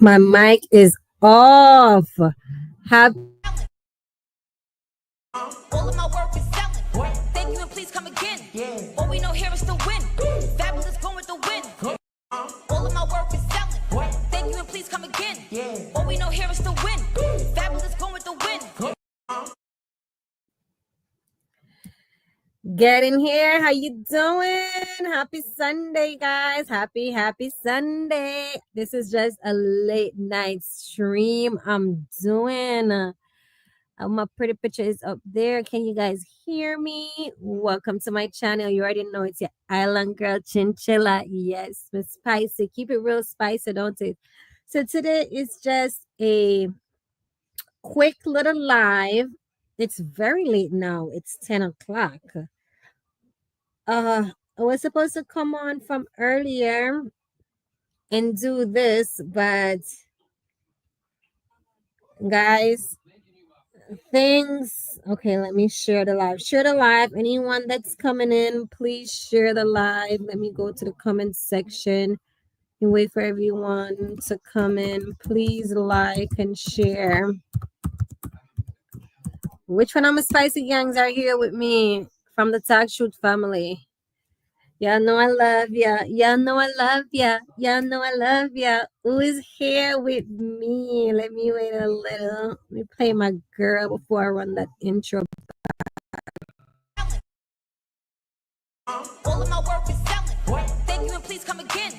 My mic is off. Have All of my work is selling. Thank you and please come again. All we know here is to win. Fabulous going with the win. All of my work is selling. Thank you and please come again. All we know here is to win. Fabulous going with the win. get in here. How you doing? Happy Sunday, guys. Happy Sunday. This is just a late night stream I'm doing. My pretty picture is up there. Can you guys hear me? Welcome to my channel. You already know it's your island girl Chinchilla. Yes, Miss Spicy. Keep it real spicy, don't it? So today is just a quick little live. It's very late now. It's 10 o'clock. I was supposed to come on from earlier and do this, but guys, things okay, let me share the live. Anyone that's coming in, please share the live. Let me go to the comment section and wait for everyone to come in. Please like and share. Which one of my spicy gangs are here with me from the Tag Shoot family? Y'all know I love ya. Y'all know I love ya. Y'all know I love ya. Who is here with me? Let me wait a little. Let me play my girl before I run that intro. All of my work is selling. Thank you and please come again.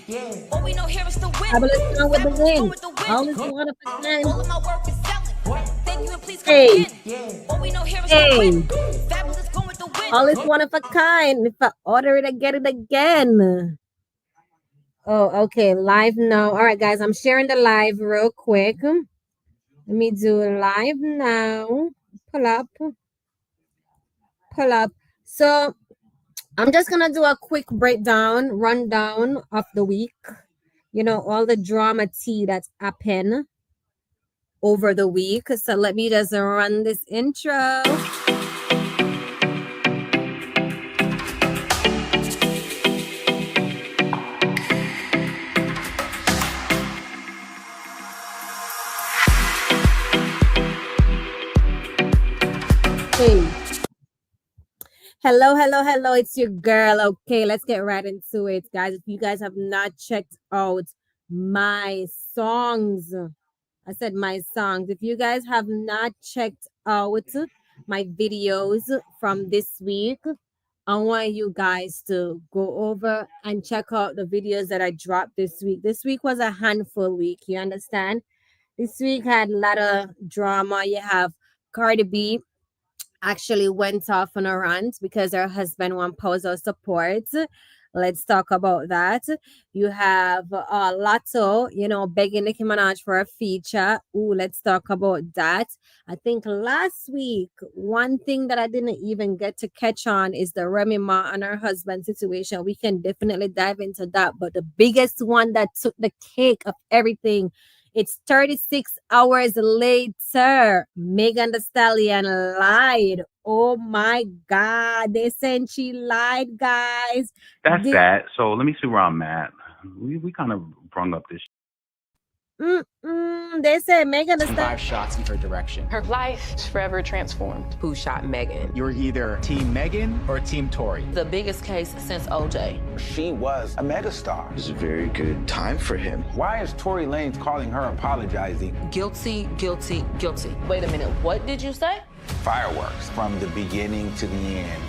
All we know here is to win. Fabulous going with the Fabulous win. going with the win. All is one of a kind. All of my work is selling. Thank you and please come Hey, again. All we know here is to hey. win. Fabulous going with the win. All is one of a kind. If I order it, I get it again. Oh, okay. Live now. All right, guys. I'm sharing the live real quick. Let me do live now. Pull up. Pull up. So I'm just gonna do a quick rundown of the week. You know, all the drama tea that's happened over the week. So let me just run this intro. Hey. Hello. It's your girl. Okay, let's get right into it, guys. If you guys have not checked out my songs, I said my songs. If you guys have not checked out my videos from this week, I want you guys to go over and check out the videos that I dropped this week. This week was a handful week. You understand? This week had a lot of drama. You have CardiB actually went off on a rant because her husband won't pause our support. Let's talk about that. You have Latto, begging Nicki Minaj for a feature. Ooh, let's talk about that. I think last week, one thing that I didn't even get to catch on is the Remy Ma and her husband situation. We can definitely dive into that. But the biggest one that took the cake of everything, it's 36 hours later. Megan Thee Stallion lied. Oh my God. They said she lied, guys. That's that. So let me see where I'm at. We kind of brung up this. They said Megan Thee Stallion. 5 shots in her direction. Her life is forever transformed. Who shot Megan? You're either Team Megan or Team Tory. The biggest case since OJ. She was a megastar. It's a very good time for him. Why is Tory Lanez calling her apologizing? Guilty. Wait a minute, what did you say? Fireworks from the beginning to the end.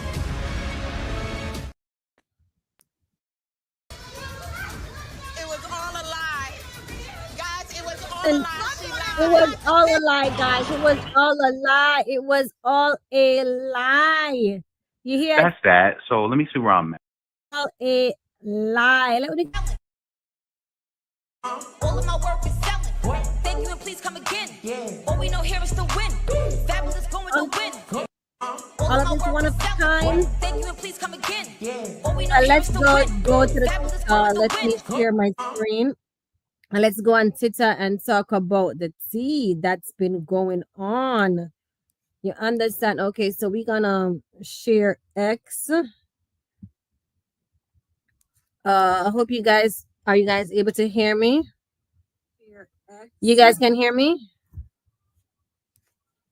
It was all a lie. Guys, it was all And a lie. She lied. it was all a lie, guys. It was all a lie. It was all a lie. You hear? That's that. So let me see where I'm at. All a lie. Let me- All of my work is selling. Thank you and please come again. All we know here is to win. Fabulous going with the win. all of this one of a kind. Thank you and please come again. All we know here Let's is to go win. to the Fabulous going with let the me win. share my screen. And let's go on Twitter and talk about the tea that's been going on. You understand? Okay, so we're gonna share X. I hope you guys are you guys able to hear me? Share You guys can hear me?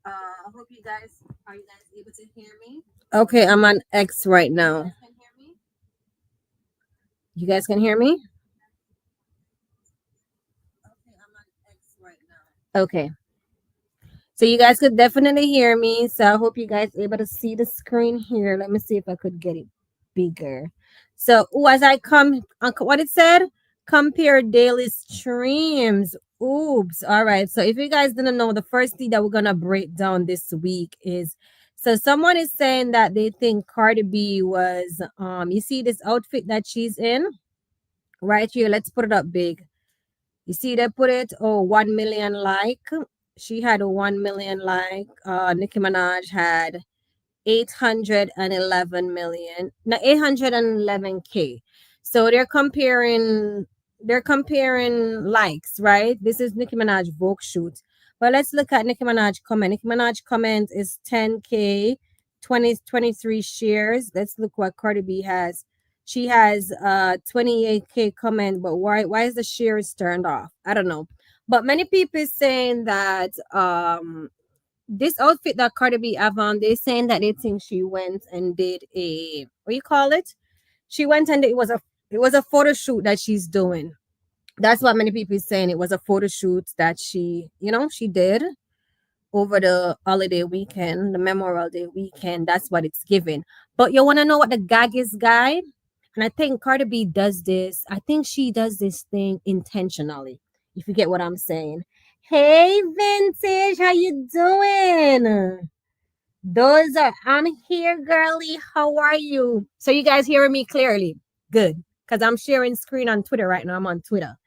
I hope you guys able to hear me? Okay, I'm on X right now. You guys can hear me? Okay. So you guys could definitely hear me. So I hope you guys able to see the screen here. Let me see if I could get it bigger. So as I come, what it said, compare daily streams. Oops. All right. So if you guys didn't know, the first thing that we're gonna break down this week is, so someone is saying that they think Cardi B was you see this outfit that she's in right here. Let's put it up big. You see they put it, 1 million like. She had a 1 million like. Nicki Minaj had 811 million. No, 811K. So they're comparing likes, right? This is Nicki Minaj Vogue shoot. But let's look at Nicki Minaj comment. Nicki Minaj comment is 10K, 23 shares. Let's look what Cardi B has. She has 28K comment, but why is the shares turned off? I don't know. But many people is saying that this outfit that Cardi B have on, they're saying that they think she went and did a, what you call it? She went and it was a photo shoot that she's doing. That's what many people is saying. It was a photo shoot that she did over the holiday weekend, the Memorial Day weekend. That's what it's given. But you want to know what the gag is, guy? And I think Cardi B does this. I think she does this thing intentionally, if you get what I'm saying. Hey, Vintage, how you doing? I'm here, girly. How are you? So you guys hearing me clearly? Good. Because I'm sharing screen on Twitter right now. I'm on Twitter.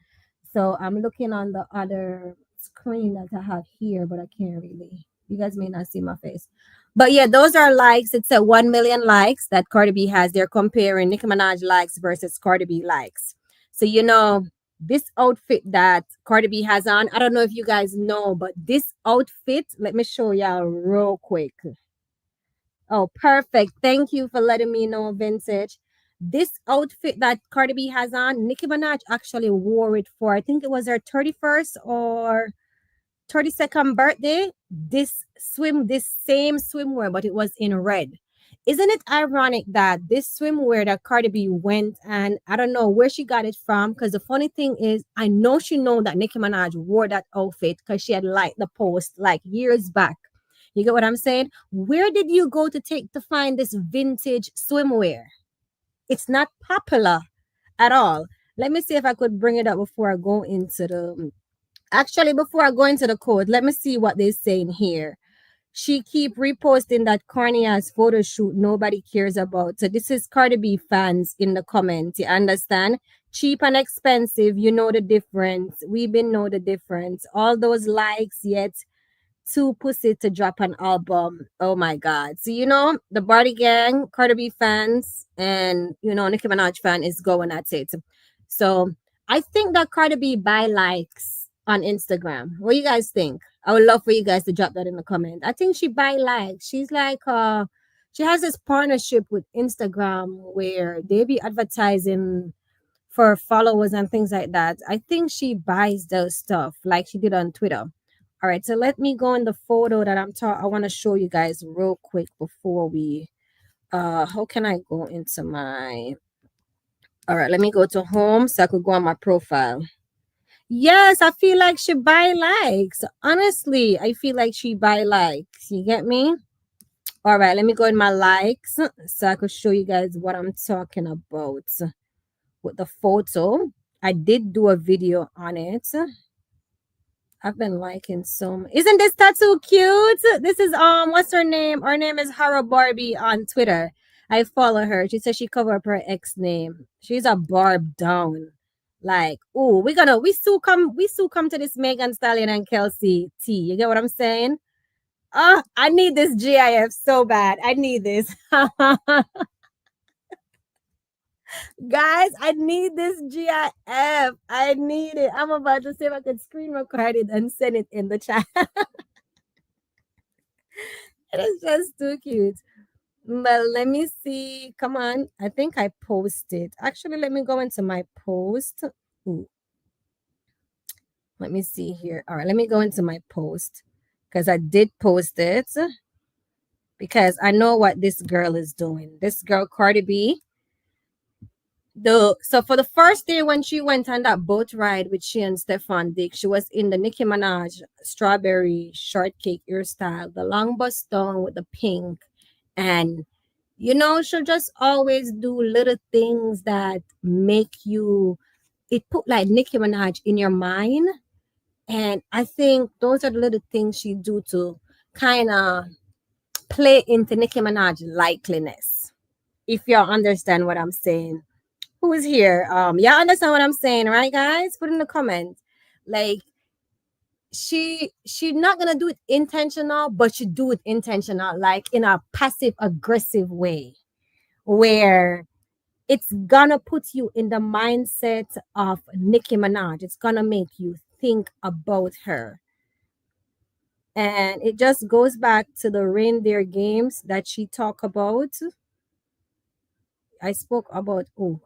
So I'm looking on the other screen that I have here, but I can't really. You guys may not see my face. But yeah, those are likes. It's at 1 million likes that Cardi B has. They're comparing Nicki Minaj likes versus Cardi B likes. So, this outfit that Cardi B has on, I don't know if you guys know, but this outfit, let me show y'all real quick. Oh, perfect. Thank you for letting me know, Vintage. This outfit that Cardi B has on, Nicki Minaj actually wore it for, I think it was her 31st or 32nd birthday. This same swimwear, but it was in red. Isn't it ironic that this swimwear that Cardi B went, and I don't know where she got it from? Because the funny thing is, I know she know that Nicki Minaj wore that outfit because she had liked the post like years back. You get what I'm saying? Where did you go to find this vintage swimwear? It's not popular at all. Let me see if I could bring it up before I go into the. Actually, before I go into the code, let me see what they're saying here. She keep reposting that corny ass photo shoot nobody cares about. So this is Cardi B fans in the comments. You understand? Cheap and expensive, you know the difference. We been know the difference. All those likes, yet too pussy to drop an album. Oh my God. So, the Barty Gang, Cardi B fans, and, Nicki Minaj fan is going at it. So, I think that Cardi B buy likes on Instagram. What do you guys think? I would love for you guys to drop that in the comment. I think she buy likes. She's like, she has this partnership with Instagram where they be advertising for followers and things like that. I think she buys those stuff like she did on Twitter. All right, so let me go in the photo that I want to show you guys real quick before we how can I go into my, all right, let me go to home so I could go on my profile. Yes, I feel like she buy likes. Honestly, I feel like she buy likes. You get me? All right, let me go in my likes so I could show you guys what I'm talking about with the photo. I did do a video on it. I've been liking some. Isn't this tattoo cute? This is what's her name? Her name is Hara Barbie on Twitter. I follow her. She says she covered up her ex name. She's a Barb down. Like, oh, we still come to this Megan Stallion and Kelsey T. You get what I'm saying? Oh, I need this GIF so bad. I need this. Guys, I need this GIF. I need it. I'm about to see if I could screen record it and send it in the chat. It is just too cute. But let me see. Come on. I think I posted. Actually, let me go into my post. Ooh. Let me see here. All right, let me go into my post because I did post it because I know what this girl is doing. This girl, Cardi B. So for the first day when she went on that boat ride with she and Stefan Dick, she was in the Nicki Minaj strawberry shortcake hairstyle, the long bust down with the pink, and she'll just always do little things that make you put like Nicki Minaj in your mind. And I think those are the little things she do to kind of play into Nicki Minaj likeliness. If y'all understand what I'm saying. Who is here? Y'all understand what I'm saying, right, guys? Put in the comments. Like she not gonna do it intentional, but she do it intentional, like in a passive aggressive way, where it's gonna put you in the mindset of Nicki Minaj. It's gonna make you think about her. And it just goes back to the reindeer games that she talked about. I spoke about,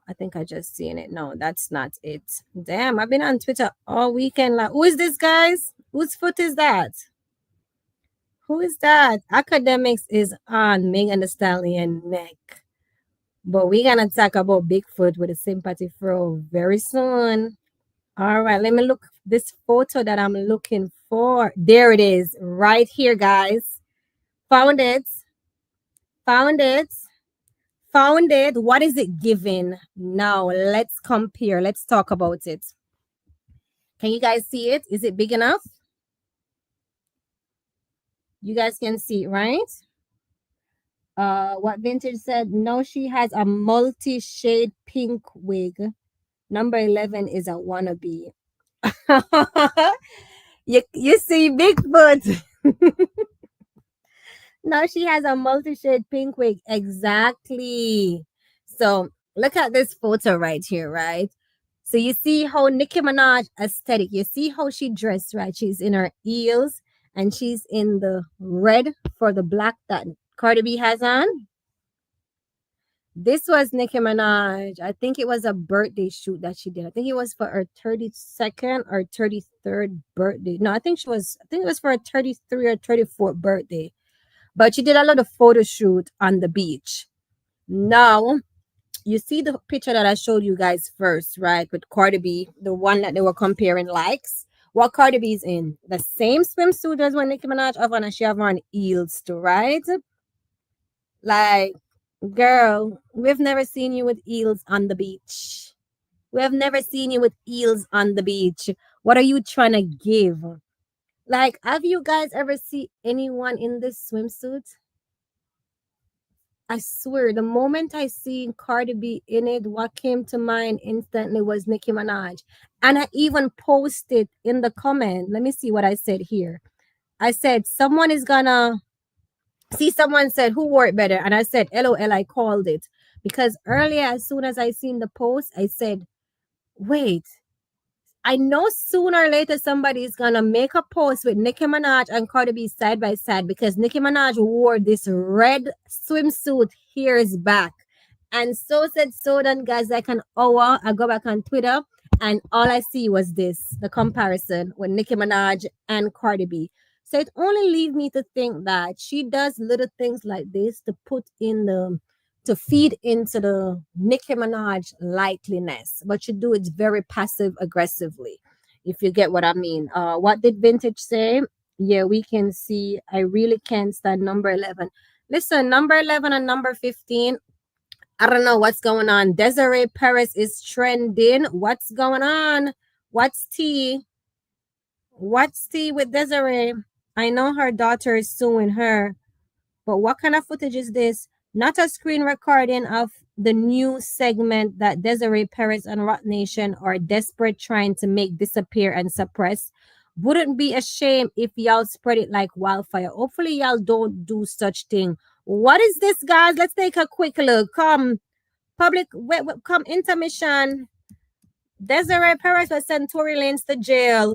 I think I just seen it. No, that's not it. Damn, I've been on Twitter all weekend. Like, who is this, guys? Whose foot is that? Who is that? Academics is on Megan Thee Stallion neck. But we're going to talk about Bigfoot with a sympathy throw very soon. All right, let me look this photo that I'm looking for. There it is, right here, guys. Found it. Found it. Found it. What is it giving? Now, let's compare. Let's talk about it. Can you guys see it? Is it big enough? You guys can see it, right? What Vintage said, no, she has a multi-shade pink wig. Number 11 is a wannabe. you see Bigfoot. No, she has a multi-shade pink wig. Exactly. So look at this photo right here, right? So you see how Nicki Minaj aesthetic. You see how she dressed, right? She's in her heels and she's in the red for the black that Cardi B has on. This was Nicki Minaj. I think it was a birthday shoot that she did. I think it was for her 32nd or 33rd birthday. No, I think it was for her 33 or 34th birthday. But she did a lot of photo shoot on the beach. Now, you see the picture that I showed you guys first, right? With Cardi B, the one that they were comparing likes. What Cardi B's in? The same swimsuit as what Nicki Minaj have on, and she have on heels too, right? Like, girl, we've never seen you with heels on the beach. We have never seen you with heels on the beach. What are you trying to give? Like, have you guys ever seen anyone in this swimsuit? I swear, the moment I seen Cardi B in it, what came to mind instantly was Nicki Minaj. And I even posted in the comment. Let me see what I said here. I said, someone is gonna see, someone said, who wore it better? And I said, LOL, I called it. Because earlier, as soon as I seen the post, I said, wait, I know sooner or later somebody is gonna make a post with Nicki Minaj and Cardi B side by side, because Nicki Minaj wore this red swimsuit years back. And so said so done, guys, like an hour. I go back on Twitter and all I see was this, the comparison with Nicki Minaj and Cardi B. So it only leaves me to think that she does little things like this to feed into the Nicki Minaj likeliness, but you do it very passive aggressively, if you get what I mean. What did Vintage say? Yeah, we can see. I really can't stand number 11. Listen, number 11 and number 15, I don't know what's going on. Desiree Perez is trending. What's going on? What's tea? What's tea with Desiree? I know her daughter is suing her, but what kind of footage is this? Not a screen recording of the new segment that Desiree Perez and Rock Nation are desperate trying to make disappear and suppress. Wouldn't be a shame if y'all spread it like wildfire. Hopefully y'all don't do such thing. What is this, guys? Let's take a quick look. Come, public, come intermission. Desiree Perez was sent Tory Lanez to jail.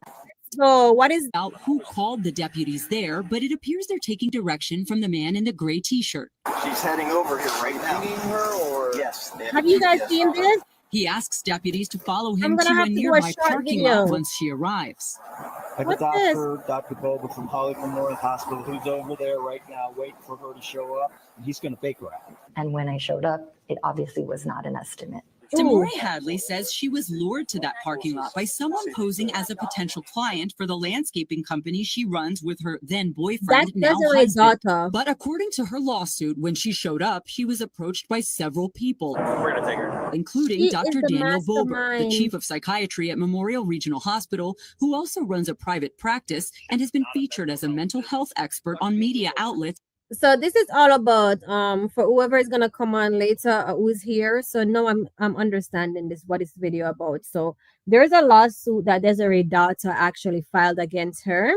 So what is out who called the deputies there, but it appears they're taking direction from the man in the gray t-shirt. She's heading over here right now. Her or yes. Have you guys seen this? He asks deputies to follow him I'm gonna to have a to do a nearby short parking video. lot once she arrives. I have a doctor, Dr. Boba from Hollywood Memorial Hospital, who's over there right now waiting for her to show up, and he's going to fake her out. And when I showed up, it obviously was not an estimate. Demore Hadley says she was lured to that parking lot by someone posing as a potential client for the landscaping company she runs with her then boyfriend, That's now Desiree's husband. daughter. But according to her lawsuit, when she showed up, she was approached by several people, including Dr. Daniel Bober, the chief of psychiatry at Memorial Regional Hospital, who also runs a private practice and has been featured as a mental health expert on media outlets. So this is all about for whoever is gonna come on later who's here. So now I'm understanding what this video about. So there's a lawsuit that Desiree daughter actually filed against her.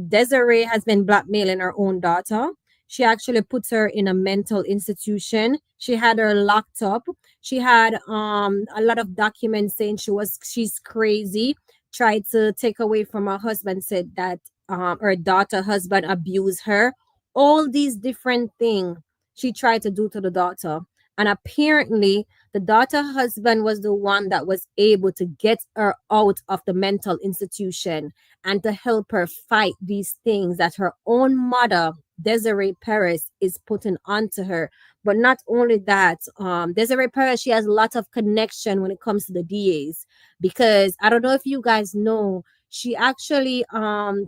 Desiree has been blackmailing her own daughter. She actually puts her in a mental institution. She had her locked up. She had a lot of documents saying she's crazy. Tried to take away from her husband, said that her daughter husband abused her, all these different things she tried to do to the daughter. And apparently the daughter husband was the one that was able to get her out of the mental institution and to help her fight these things that her own mother, Desiree Perez, is putting onto her. But not only that, Desiree Perez, she has a lot of connection when it comes to the DAs, because I don't know if you guys know, she actually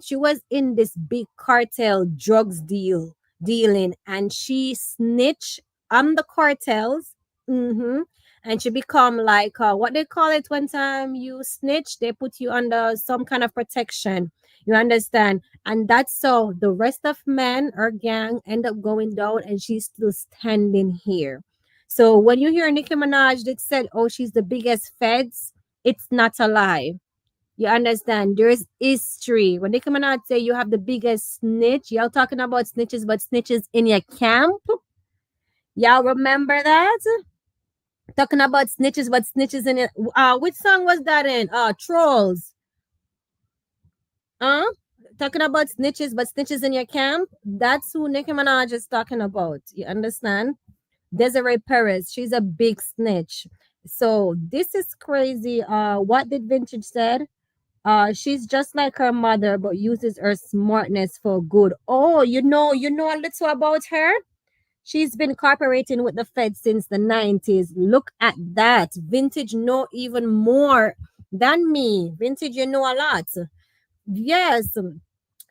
she was in this big cartel drugs dealing, and she snitched on the cartels. And she become like what they call it, one time you snitch, they put you under some kind of protection, you understand? And that's so the rest of men, her gang, end up going down, and she's still standing here. So when you hear Nicki Minaj that said, oh, she's the biggest feds, it's not a lie. You understand? There's history. When Nicki Minaj say you have the biggest snitch, y'all talking about snitches, but snitches in your camp. Y'all remember that? Talking about snitches, but snitches in it. Which song was that in? Trolls. Talking about snitches, but snitches in your camp. That's who Nicki Minaj is talking about. You understand? Desiree Perez, she's a big snitch. So this is crazy. What did Vintage said? She's just like her mother, but uses her smartness for good. Oh, you know a little about her? She's been cooperating with the Fed since the 90s. Look at that. Vintage know even more than me. Vintage, you know a lot. Yes.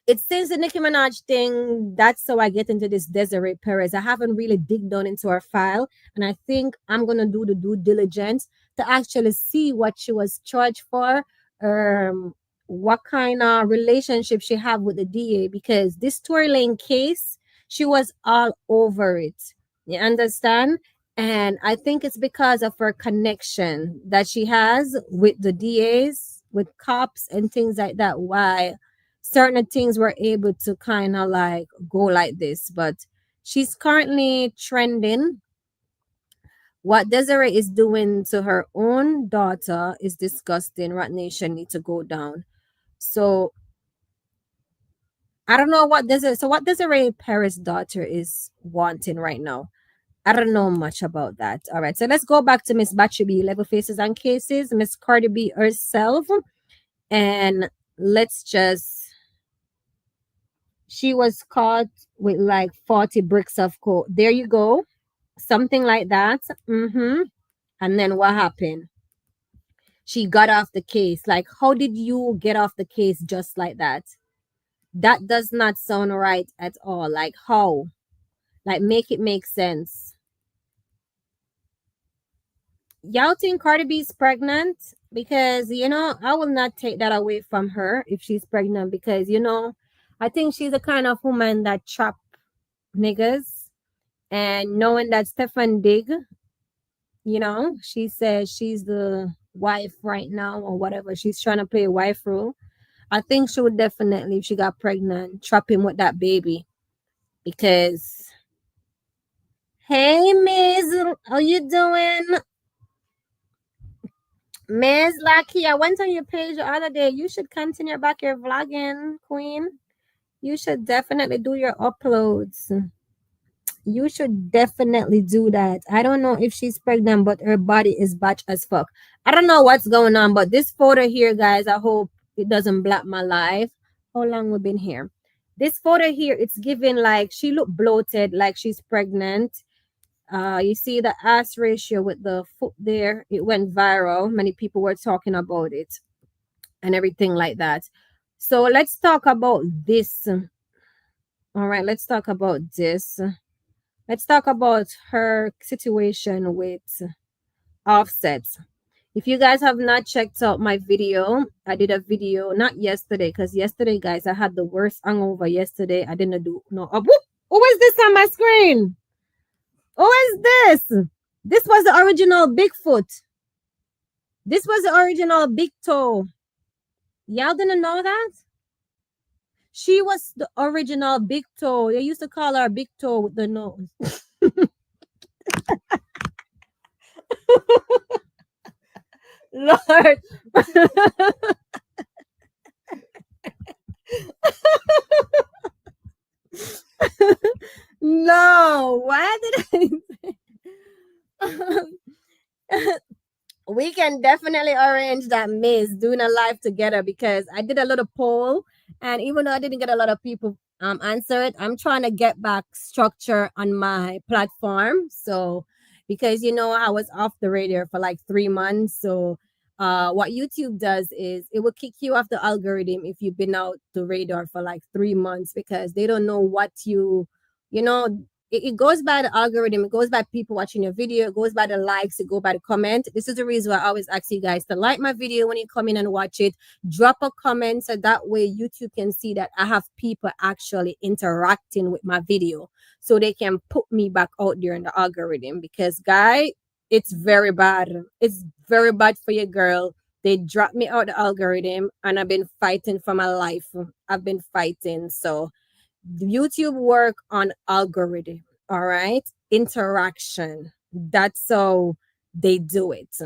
It says the Nicki Minaj thing. That's how I get into this Desiree Perez. I haven't really dig down into her file, and I think I'm gonna do the due diligence to actually see what she was charged for, what kind of relationship she have with the DA, because this Tory Lane case, she was all over it. You understand? And I think it's because of her connection that she has with the DAs, with cops and things like that, why certain things were able to kind of like go like this. But she's currently trending. What Desiree is doing to her own daughter is disgusting. Rat Nation need to go down. So I don't know what Desiree Perez's daughter is wanting right now. I don't know much about that. All right, so let's go back to Miss Batchy B, Level Faces and Cases, Miss Cardi B herself, and let's just. She was caught with like 40 bricks of coke. There you go. Something like that. And then what happened? She got off the case. Like, how did you get off the case just like that? That does not sound right at all. Like, how? Like, make it make sense. Y'all think Cardi B is pregnant? Because, I will not take that away from her if she's pregnant, because, I think she's the kind of woman that trap niggas. And knowing that Stefan Digg, she says she's the wife right now or whatever. She's trying to play a wife role. I think she would definitely, if she got pregnant, trap him with that baby. Because, hey, Miss, how you doing? Miss Lucky, I went on your page the other day. You should continue back your vlogging, queen. You should definitely do your uploads. You should definitely do that. I don't know if she's pregnant, but her body is batch as fuck. I don't know what's going on, but this photo here, guys, I hope it doesn't block my life. How long we been here? This photo here, it's giving like she looked bloated, like she's pregnant. You see the ass ratio with the foot there. It went viral. Many people were talking about it and everything like that. So let's talk about this. All right, let's talk about this. Let's talk about her situation with Offset. If you guys have not checked out my video, I did a video not yesterday, because yesterday, guys, I had the worst hangover yesterday. I didn't do no. Oh, who is this on my screen? Who is this? This was the original Bigfoot. This was the original Big Toe. Y'all didn't know that? She was the original Big Toe. They used to call her Big Toe with the nose. Lord. No, why did I we can definitely arrange that, Miss, doing a live together, because I did a little poll, and even though I didn't get a lot of people answer it, I'm trying to get back structure on my platform. So because I was off the radio for like 3 months. So what YouTube does is it will kick you off the algorithm if you've been out the radar for like 3 months, because they don't know what you know it goes by the algorithm. It goes by people watching your video. It goes by the likes. It goes by the comment. This is the reason why I always ask you guys to like my video when you come in and watch it. Drop a comment so that way YouTube can see that I have people actually interacting with my video, so they can put me back out there in the algorithm. Because, guy, it's very bad. It's very bad for your girl. They dropped me out the algorithm, and I've been fighting for my life. I've been fighting. So YouTube work on algorithm, all right? Interaction. That's how they do it.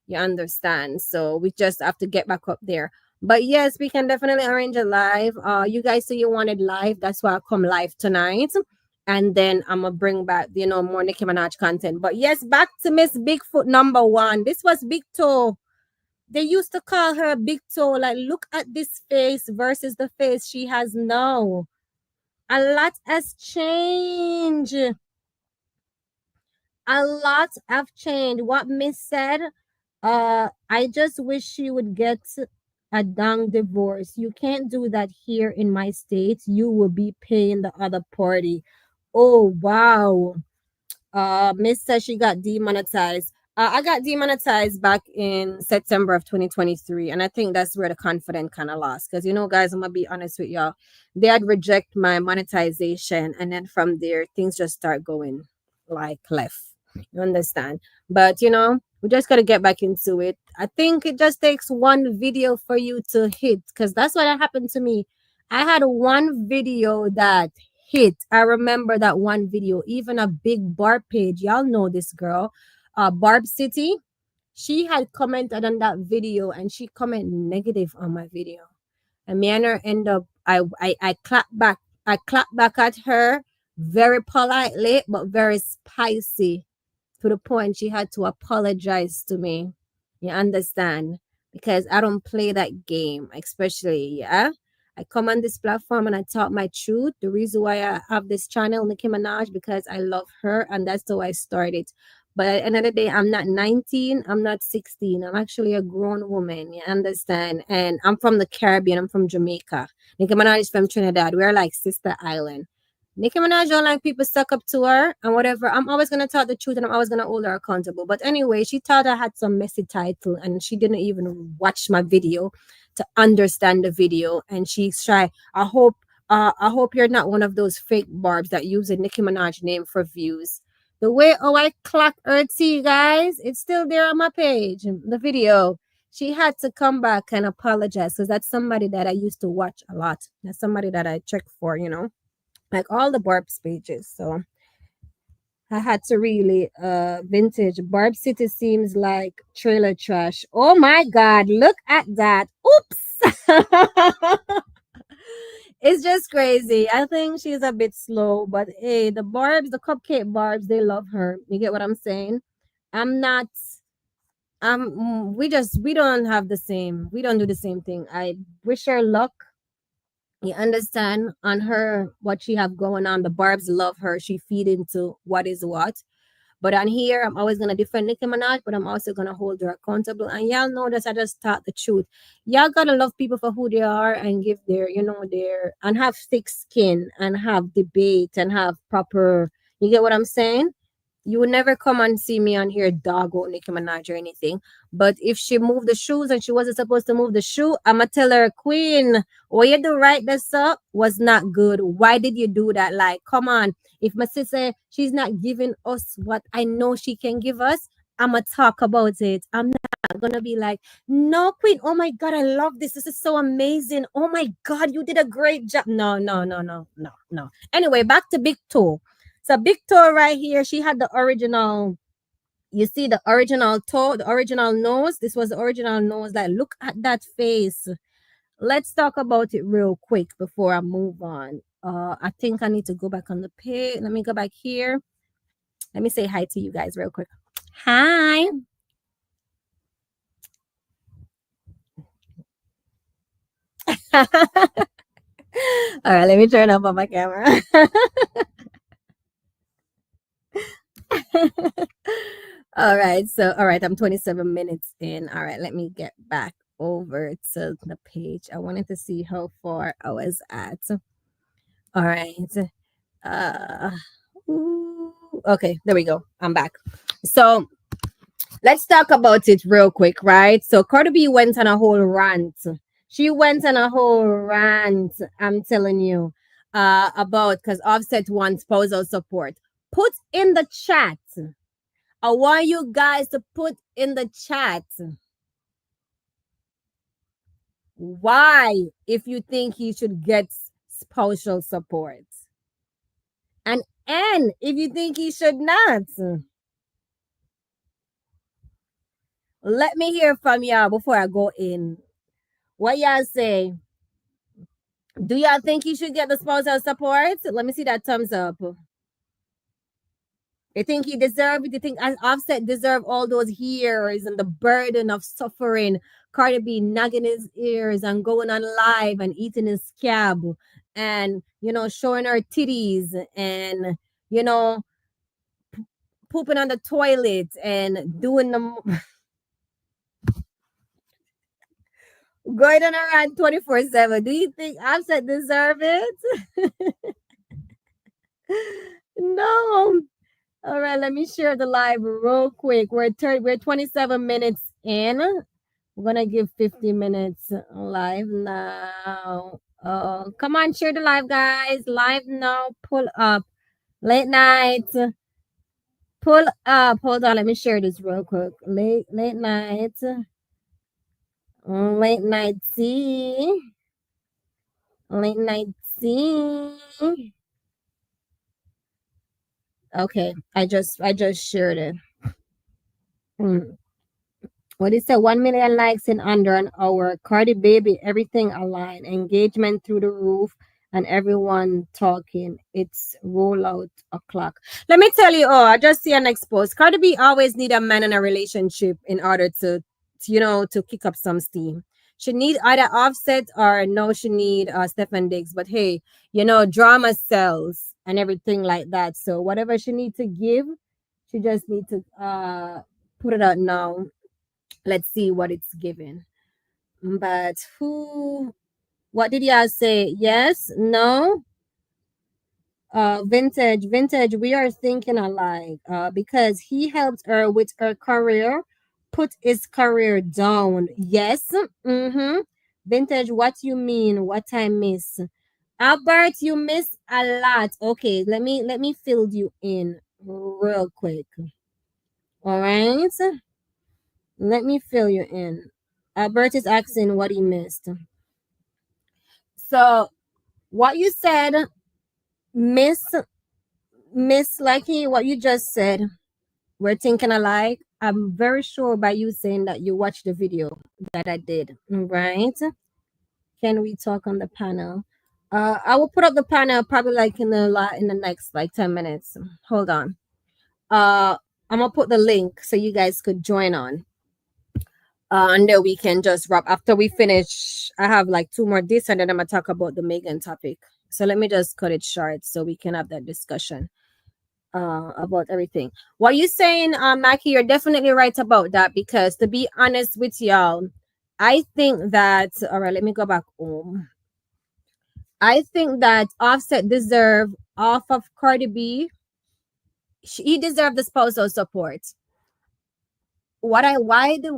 You understand? So we just have to get back up there. But yes, we can definitely arrange a live. You guys say you wanted live. That's why I come live tonight. And then I'm gonna bring back, more Nicki Minaj content. But yes, back to Miss Bigfoot #1. This was Big Toe. They used to call her Big Toe. Like, look at this face versus the face she has now. A lot has changed. A lot have changed. What Miss said, I just wish she would get a dang divorce. You can't do that here in my state. You will be paying the other party. Oh, wow. Miss says she got demonetized. I got demonetized back in September of 2023, and I think that's where the confidence kind of lost. Because, guys, I'm gonna be honest with y'all, they had reject my monetization, and then from there things just start going like left. You understand? But we just gotta get back into it. I think it just takes one video for you to hit, because that's what happened to me. I had one video that hit. I remember that one video. Even a big Barb page, y'all know this girl, Barb City. She had commented on that video, and she commented negative on my video. And me and her end up, I clapped back. I clapped back at her very politely, but very spicy, to the point she had to apologize to me. You understand? Because I don't play that game, especially, yeah. I come on this platform and I talk my truth. The reason why I have this channel, Nicki Minaj, because I love her, and that's how I started. But at the end of the day, I'm not 19, I'm not 16. I'm actually a grown woman, you understand? And I'm from the Caribbean, I'm from Jamaica. Nicki Minaj is from Trinidad. We're like sister island. Nicki Minaj don't like people stuck up to her and whatever. I'm always going to talk the truth, and I'm always going to hold her accountable. But anyway, she thought I had some messy title, and she didn't even watch my video to understand the video. And she's shy. I hope you're not one of those fake barbs that use a Nicki Minaj name for views. The way I clock her tea, guys, it's still there on my page, the video. She had to come back and apologize, because that's somebody that I used to watch a lot. That's somebody that I check for, like all the Barb's pages. So I had to really vintage. Barb City seems like trailer trash. Oh my God, look at that. Oops. It's just crazy. I think she's a bit slow, but hey, the Barbs, the cupcake Barbs, they love her. You get what I'm saying? I'm not. We don't have the same. We don't do the same thing. I wish her luck. You understand on her what she have going on. The Barbs love her. She feed into what is what. But on here, I'm always gonna defend Nicki Minaj, but I'm also gonna hold her accountable. And y'all know that I just taught the truth. Y'all gotta love people for who they are and give their, their and have thick skin and have debate and have proper. You get what I'm saying? You would never come and see me on here dog out Nicki Minaj or anything. But if she moved the shoes and she wasn't supposed to move the shoe, I'ma tell her, Queen, what you do right this up was not good. Why did you do that? Like, come on. If my sister, she's not giving us what I know she can give us, I'ma talk about it. I'm not gonna be like, no, Queen, oh my God, I love this. This is so amazing. Oh my God, you did a great job. No, no, no, no, no, no. Anyway, back to Big Toe. So Big Toe right here, she had the original, you see the original toe, the original nose. This was the original nose. Like, look at that face. Let's talk about it real quick before I move on. I think I need to go back on the page. Let me go back here. Let me say hi to you guys real quick. Hi. All right, let me turn up on my camera. All right, I'm 27 minutes in. All right, let me get back over to the page. I wanted to see how far I was at. All right. Okay, there we go. I'm back. So let's talk about it real quick, right? So CardiB went on a whole rant. She went on a whole rant, I'm telling you, about because Offset wants spousal support. Put in the chat. I want you guys to put in the chat why, if you think he should get spousal support. And if you think he should not. Let me hear from y'all before I go in. What y'all say? Do y'all think he should get the spousal support? Let me see that thumbs up. You think he deserve it? You think Offset deserve all those years and the burden of suffering? CardiB nagging his ears and going on live and eating his scab and, showing her titties and, pooping on the toilet and doing the going on around 24/7. Do you think Offset deserve it? No. All right, let me share the live real quick. We're 27 minutes in. We're gonna give 50 minutes live now. Come on, share the live, guys. Live now. Pull up. Late night. Pull up. Hold on, let me share this real quick. Late night. Late night tea. Late night tea. Okay, I just shared it. What is it? 1 million likes in under an hour. Cardi Baby, everything aligned. Engagement through the roof and everyone talking. It's rollout o'clock. Let me tell you, I just see an expose. Cardi B always need a man in a relationship in order to kick up some steam. She need either Offset or no, she need Stephen Diggs. But hey, drama sells and everything like that. So whatever she need to give, she just need to put it out now. Let's see what it's given. But what did y'all say? Yes? No? Vintage, we are thinking alike. Because he helped her with her career, put his career down. Yes. Vintage, what you mean? What I miss? Albert, you miss a lot. Okay, let me fill you in real quick. All right. Let me fill you in. Albert is asking what he missed. So, what you said, Miss Lucky, what you just said, we're thinking alike. I'm very sure by you saying that you watched the video that I did, right? Can we talk on the panel? I will put up the panel probably like in the next like 10 minutes. Hold on. I'm gonna put the link so you guys could join on. And then we can just wrap after we finish. I have like 2 more this, and then I'm gonna talk about the Megan topic. So let me just cut it short so we can have that discussion about everything. What you saying, Mackie, you're definitely right about that, because to be honest with y'all, I think that, all right, let me go back home. I think that Offset deserve off of Cardi B. He deserved the spousal support. Why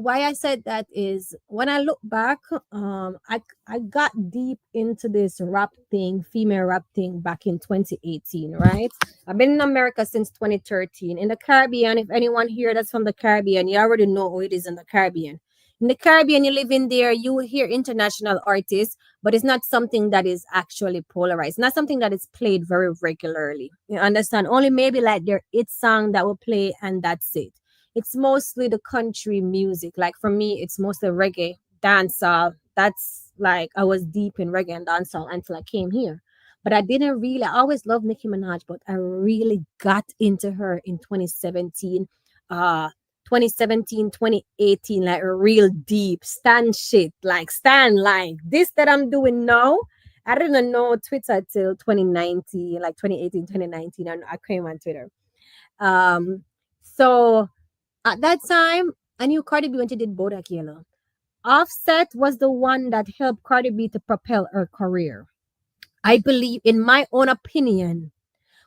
I said that is, when I look back, I got deep into this rap thing, female rap thing, back in 2018, right? I've been in America since 2013. In the Caribbean, if anyone here that's from the Caribbean, you already know how it is in the Caribbean. In the Caribbean, you live in there, you will hear international artists, but it's not something that is actually polarized, not something that is played very regularly. You understand? Only maybe like their hit song that will play, and that's it. It's mostly the country music. Like for me, it's mostly reggae, dancehall. That's like, I was deep in reggae and dancehall until I came here. But I didn't really, I always loved Nicki Minaj, but I really got into her in 2017, 2018, like real deep, stand shit, like stand like this that I'm doing now. I didn't know Twitter till 2019, like 2018, 2019, and I came on Twitter. So at that time, I knew Cardi B when she did Bodak Yellow. Offset was the one that helped Cardi B to propel her career. I believe, in my own opinion,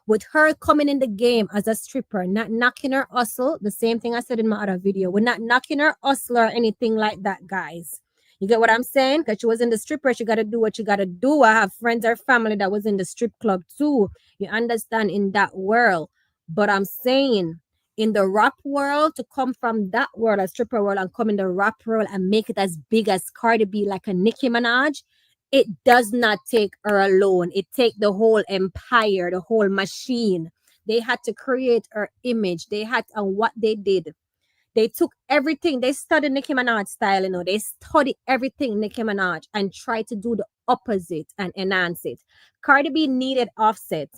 with her coming in the game as a stripper, not knocking her hustle, the same thing I said in my other video. We're not knocking her hustle or anything like that, guys. You get what I'm saying? Because she was in the stripper, she got to do what you got to do. I have friends or family that was in the strip club too. You understand, in that world. But I'm saying, in the rap world, to come from that world, a stripper world, and come in the rap world and make it as big as Cardi B, like a Nicki Minaj, it does not take her alone. It take the whole empire, the whole machine. They had to create her image. They had, and what they did, they took everything. They studied Nicki Minaj style, you know. They studied everything Nicki Minaj and tried to do the opposite and enhance it. Cardi B needed Offset.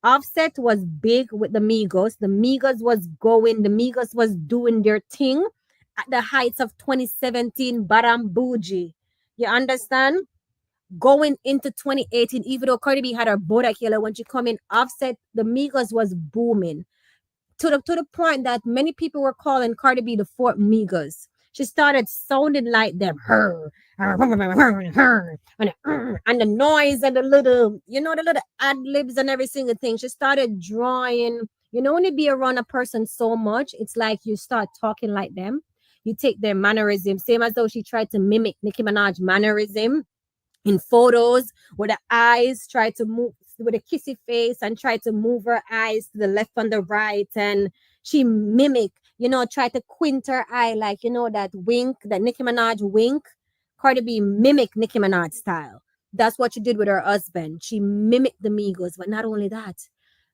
Offset was big with the Migos. The Migos was going. The Migos was doing their thing at the heights of 2017. Badam Bougie. You understand? Going into 2018, even though Cardi B had her Bodak Yellow, when she come in, Offset, the Migos was booming to the point that many people were calling Cardi B the fourth Migos. She started sounding like them, and the noise and the little, the little ad libs and every single thing. She started drawing. When you be around a person so much, it's like you start talking like them. You take their mannerism, same as though she tried to mimic Nicki Minaj mannerism in photos, where the eyes try to move with a kissy face and try to move her eyes to the left and the right, and she mimic, try to quint her eye, like, that wink, that Nicki Minaj wink. Cardi B mimic Nicki Minaj style. That's what she did with her husband. She mimicked the Migos. But not only that,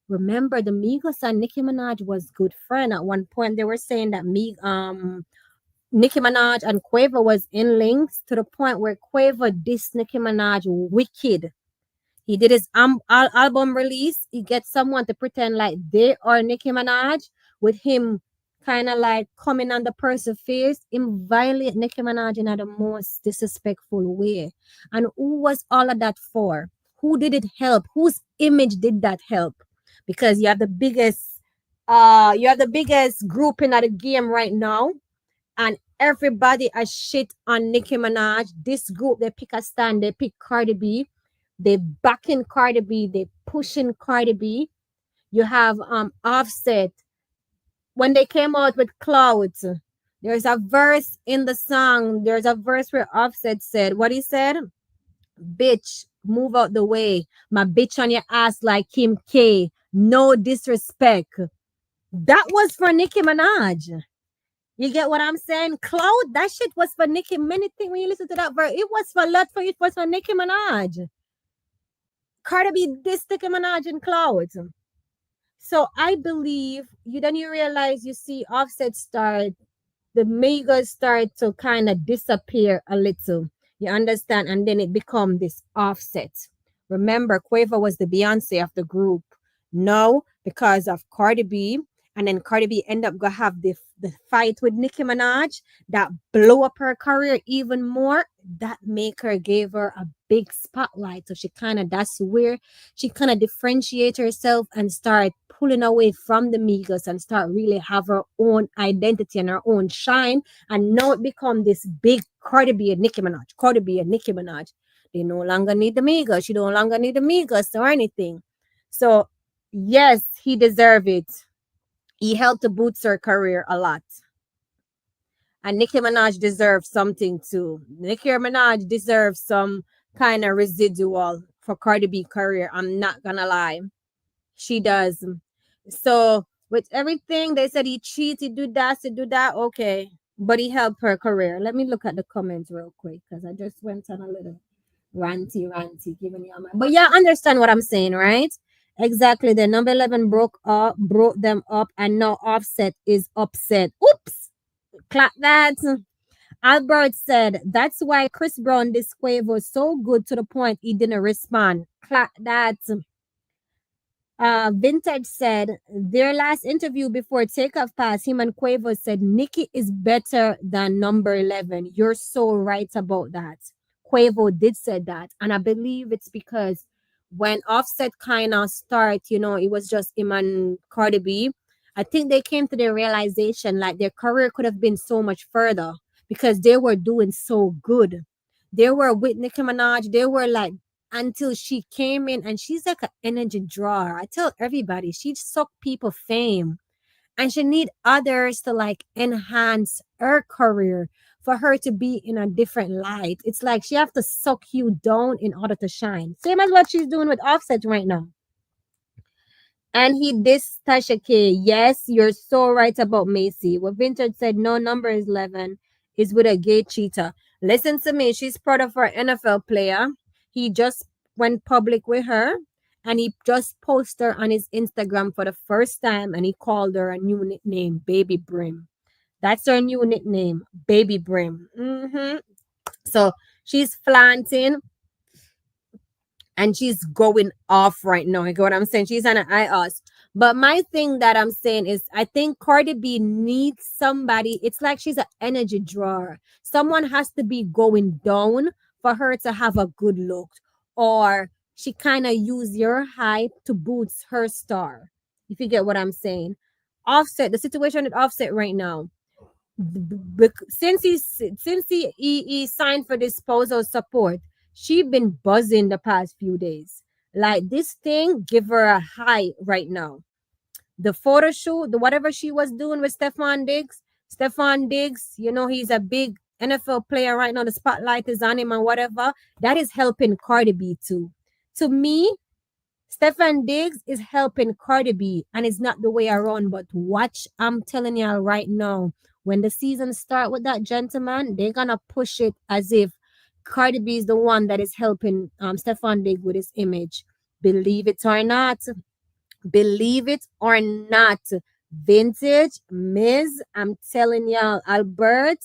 remember, the Migos and Nicki Minaj was good friend. At one point they were saying that Nicki Minaj and Quavo was in links, to the point where Quavo dissed Nicki Minaj wicked. He did his album release. He gets someone to pretend like they are Nicki Minaj, with him kind of like coming on the person's face, him violate Nicki Minaj in the most disrespectful way. And who was all of that for? Who did it help? Whose image did that help? Because you have the biggest group in the game right now, and everybody has shit on Nicki Minaj. This group, they pick a stand, they pick Cardi B, they backing Cardi B, they pushing Cardi B. You have Offset. When they came out with Clouds, there's a verse in the song, there's a verse where Offset said, what he said? Bitch, move out the way. My bitch on your ass like Kim K. No disrespect. That was for Nicki Minaj. You get what I'm saying? Cloud, that shit was for Nicki. Many things when you listen to that verse, it was for Latto, it was for Nicki Minaj. Cardi B dissed Nicki Minaj and Cloud. So I believe you realize, you see Offset start, the Migos start to kind of disappear a little. You understand? And then it become this Offset. Remember, Quavo was the Beyonce of the group. No, because of Cardi B. And then Cardi B end up gonna have the fight with Nicki Minaj that blew up her career even more. That maker gave her a big spotlight. So that's where she kind of differentiate herself and start pulling away from the Migos and start really have her own identity and her own shine. And now it become this big Cardi B and Nicki Minaj. Cardi B and Nicki Minaj. They no longer need the Migos. She no longer need the Migos or anything. So yes, he deserved it. He helped to boost her career a lot. And Nicki Minaj deserves something too. Nicki Minaj deserves some kind of residual for Cardi B career. I'm not gonna lie. She does. So with everything, they said he cheated, do that, okay. But he helped her career. Let me look at the comments real quick because I just went on a little ranty, giving you my. But yeah, understand what I'm saying, right? Exactly. The number 11 broke them up, and now Offset is upset. Oops, clap that. Albert said that's why Chris Brown this Quavo so good to the point he didn't respond. Clap that. Vintage said their last interview before takeoff pass, him and Quavo said Nicki is better than number 11. You're so right about that. Quavo did say that, and I believe it's because when Offset kind of start, it was just him and Cardi B. I think they came to the realization like their career could have been so much further because they were doing so good. They were with Nicki Minaj. They were like until she came in, and she's like an energy drawer. I tell everybody she suck people fame, and she need others to like enhance her career for her to be in a different light. It's like she have to suck you down in order to shine. Same as what she's doing with Offset right now. And he dissed Tasha K. Yes, you're so right about Macy. What Vintage said, no, number 11 is with a gay cheater. Listen to me. She's part of our NFL player. He just went public with her, and he just posted her on his Instagram for the first time, and he called her a new nickname, Baby Brim. That's her new nickname, Baby Brim. So she's flaunting, and she's going off right now. You get what I'm saying? She's on an us. But my thing that I'm saying is I think Cardi B needs somebody. It's like she's an energy drawer. Someone has to be going down for her to have a good look. Or she kind of use your hype to boost her star. If you get what I'm saying. Offset, the situation with Offset right now. Since he signed for this spousal support, she been buzzing the past few days. Like this thing give her a high right now. The photo shoot, the whatever she was doing with Stephon Diggs, he's a big NFL player right now. The spotlight is on him and whatever. That is helping Cardi B too. To me, Stephon Diggs is helping Cardi B, and it's not the way around. But watch, I'm telling y'all right now, when the season start with that gentleman, they're gonna push it as if Cardi B is the one that is helping Stephon Diggs with his image. Believe it or not. Believe it or not. Vintage, Miz, I'm telling y'all, Albert,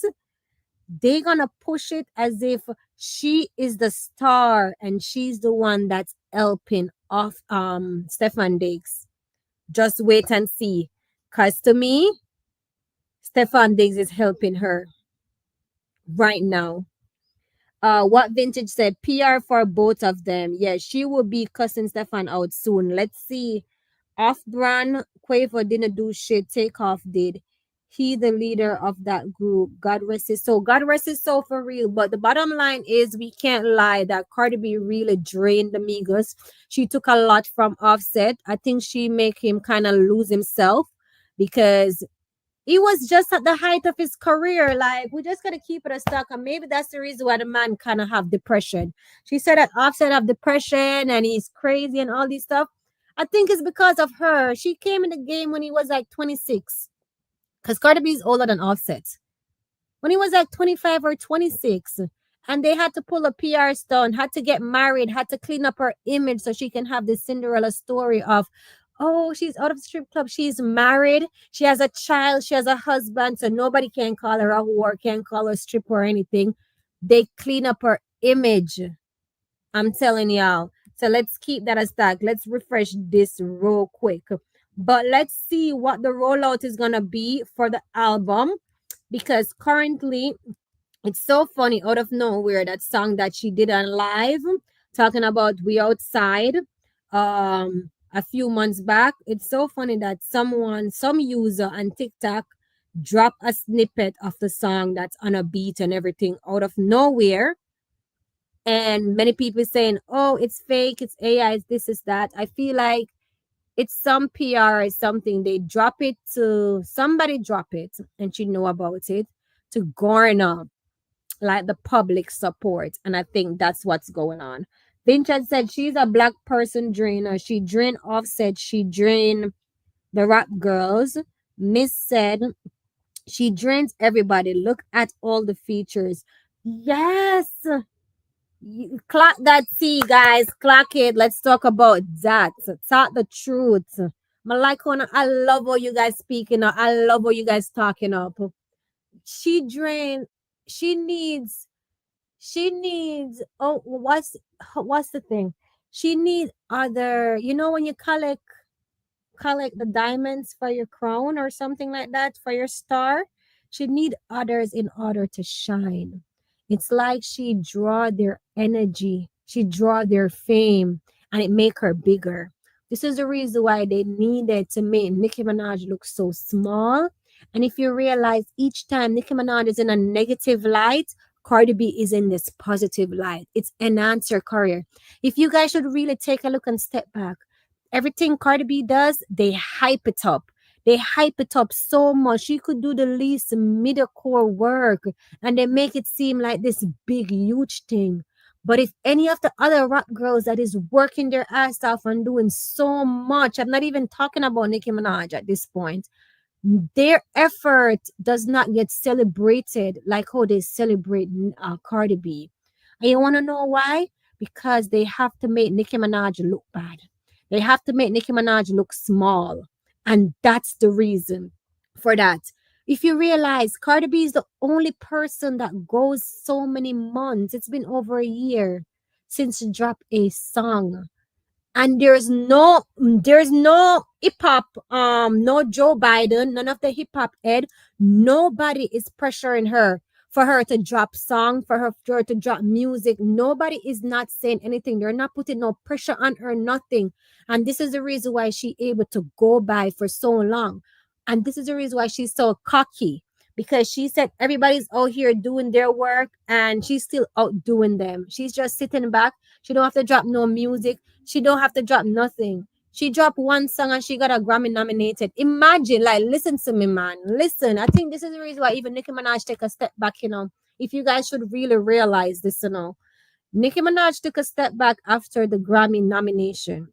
they're gonna push it as if she is the star and she's the one that's helping off Stephon Diggs. Just wait and see. Cause to me, Stephon Diggs is helping her right now. What Vintage said, PR for both of them. Yeah, she will be cussing Stephon out soon. Let's see. Off-brand, Quavo didn't do shit. Takeoff did. He the leader of that group. God rest his soul. God rest his soul for real. But the bottom line is we can't lie that Cardi B really drained the Migos. She took a lot from Offset. I think she make him kind of lose himself because he was just at the height of his career. Like, we just gotta keep it a stock, and maybe that's the reason why the man kind of have depression. She said that Offset have depression and he's crazy and all this stuff. I think it's because of her. She came in the game when he was like 26. Because Cardi B is older than Offset. When he was like 25 or 26. And they had to pull a PR stunt, had to get married, had to clean up her image so she can have this Cinderella story of, oh, she's out of the strip club. She's married. She has a child. She has a husband. So nobody can call her a whore, can't call her a stripper or anything. They clean up her image. I'm telling y'all. So let's keep that as tag. Let's refresh this real quick. But let's see what the rollout is gonna be for the album, because currently it's so funny, out of nowhere, that song that she did on live talking about we outside a few months back. It's so funny that some user on TikTok drop a snippet of the song that's on a beat and everything out of nowhere. And many people saying, oh, it's fake, it's AI, it's this, is that. I feel like it's some PR or something. They drop it to somebody, drop it, and she know about it to garner like the public support. And I think that's what's going on. Vincent said she's a black person drainer. She drained Offset. She drained the rap girls. Miss said she drains everybody. Look at all the features. Yes. Clock that T, guys. Clock it. Let's talk about that. Talk the truth. I love how you guys speaking up. I love how you guys talking up. She drained. She needs. She needs. Oh, what's the thing? She needs other. You know when you collect the diamonds for your crown or something like that for your star. She need others in order to shine. It's like she draw their energy, she draw their fame, and it make her bigger. This is the reason why they needed to make Nicki Minaj look so small. And if you realize, each time Nicki Minaj is in a negative light, Cardi B is in this positive light. It's enhance her career. If you guys should really take a look and step back, everything Cardi B does, they hype it up. They hype it up so much. She could do the least middle core work and they make it seem like this big, huge thing. But if any of the other rap girls that is working their ass off and doing so much, I'm not even talking about Nicki Minaj at this point, their effort does not get celebrated like how they celebrate Cardi B. And you want to know why? Because they have to make Nicki Minaj look bad. They have to make Nicki Minaj look small. And that's the reason for that. If you realize, Cardi B is the only person that goes so many months. It's been over a year since she dropped a song. And there's no hip hop, no Joe Biden, none of the hip hop head. Nobody is pressuring her for her to drop song, for her to drop music. Nobody is not saying anything. They're not putting no pressure on her, nothing. And this is the reason why she able to go by for so long. And this is the reason why she's so cocky, because she said everybody's out here doing their work and she's still outdoing them. She's just sitting back. She don't have to drop no music. She don't have to drop nothing. She dropped one song and she got a Grammy nominated. Imagine, like, listen to me, man. Listen, I think this is the reason why even Nicki Minaj take a step back, If you guys should really realize this, Nicki Minaj took a step back after the Grammy nomination.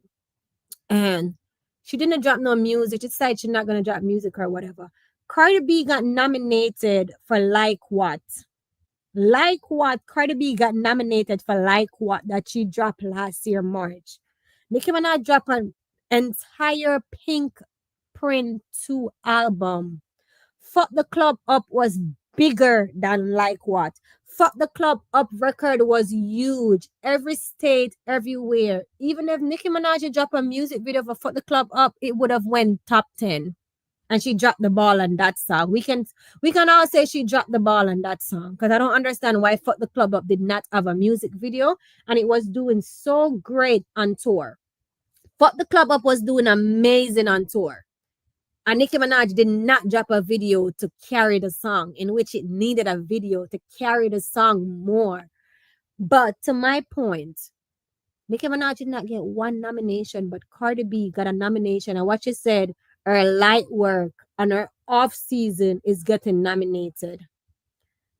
And she didn't drop no music. She decided she's not going to drop music or whatever. Cardi B got nominated for Like What? Like What? Cardi B got nominated for Like What that she dropped last year, March. Nicki Minaj dropped an entire Pink Print 2 album. Fuck the Club Up was bigger than Like What. Fuck the Club Up record was huge. Every state, everywhere. Even if Nicki Minaj had dropped a music video for Fuck the Club Up, it would have went top 10. And she dropped the ball on that song. We can all say she dropped the ball on that song, because I don't understand why Fuck the Club Up did not have a music video and it was doing so great on tour. Fuck the Club Up was doing amazing on tour. And Nicki Minaj did not drop a video to carry the song, in which it needed a video to carry the song more. But to my point, Nicki Minaj did not get one nomination, but Cardi B got a nomination. And what she said, her light work and her off season is getting nominated.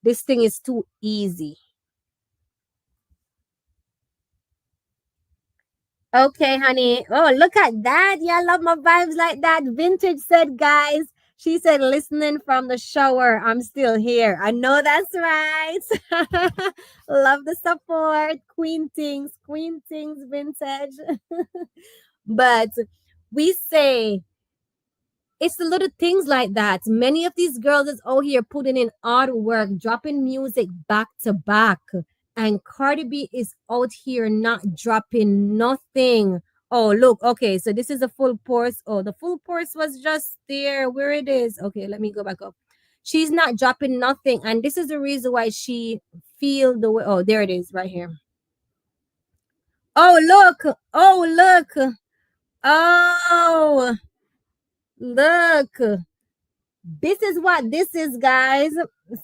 This thing is too easy. Okay, honey. Oh, look at that. Yeah, I love my vibes like that. Vintage said, guys. She said, listening from the shower. I'm still here. I know that's right. Love the support. Queen things, vintage. But we say, it's the little things like that. Many of these girls is out here putting in hard work, dropping music back to back. And Cardi B is out here not dropping nothing. Oh, look. Okay, so this is a full course. Oh, the full course was just there. Where it is. Okay, let me go back up. She's not dropping nothing. And this is the reason why she feel the way. Oh, there it is right here. Oh, look. Oh, look. Oh, look. This is what this is, guys.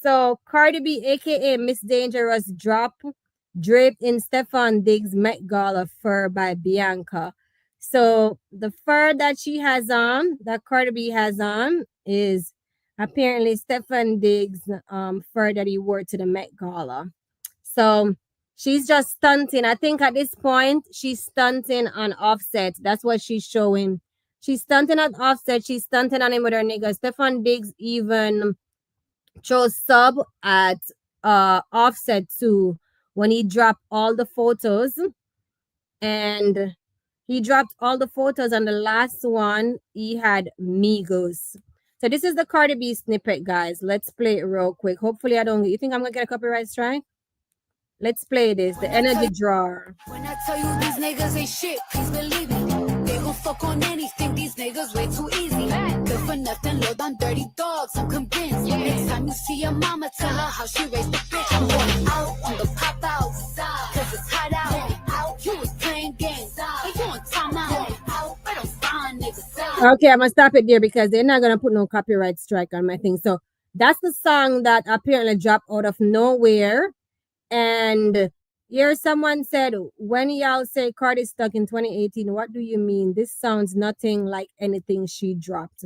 So Cardi B, aka Miss Dangerous, draped in Stefan Diggs Met Gala fur by Bianca. So the fur that she has on, that Cardi B has on, is apparently Stefan Diggs fur that he wore to the Met Gala. So she's just stunting. I think at this point she's stunting on Offset. That's what she's showing. She's stunting at Offset. She's stunting on him with her nigga. Stefan Diggs even chose sub at Offset too when he dropped all the photos. And he dropped all the photos, and the last one he had Migos. So this is the Cardi B snippet, guys. Let's play it real quick. Hopefully I don't. You think I'm gonna get a copyright strike? Let's play this. The energy drawer. When I tell you these niggas ain't shit, please believe me. They gon' fuck on anything. These niggas way too easy. Good for nothing, load on dirty dogs. I'm convinced. Next time you see your mama, tell her how she raised the bitch. I'm going out on the pop outside, cause it's hot out. You was playing games, but you on time out. But I'm fine, niggas. Okay, I'm gonna stop it there because they're not gonna put no copyright strike on my thing. So that's the song that apparently dropped out of nowhere. And here someone said, when y'all say Cardi stuck in 2018, what do you mean? This sounds nothing like anything she dropped.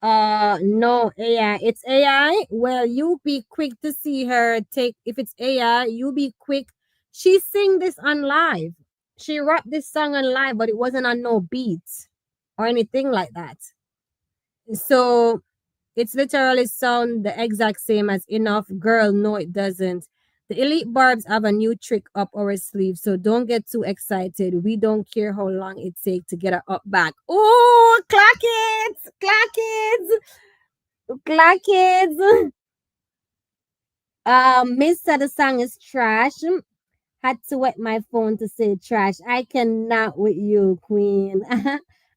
No, AI. It's AI. Well, you be quick to see her take. If it's AI, you be quick. She sing this on live. She rapped this song on live, but it wasn't on no beats or anything like that. So it's literally sound the exact same as Enough. Girl, no, it doesn't. The Elite Barbs have a new trick up our sleeve, so don't get too excited. We don't care how long it takes to get her up back. Oh, clock it! Clock it! Clock it! Miss said the song is trash. Had to wet my phone to say trash. I cannot with you, queen.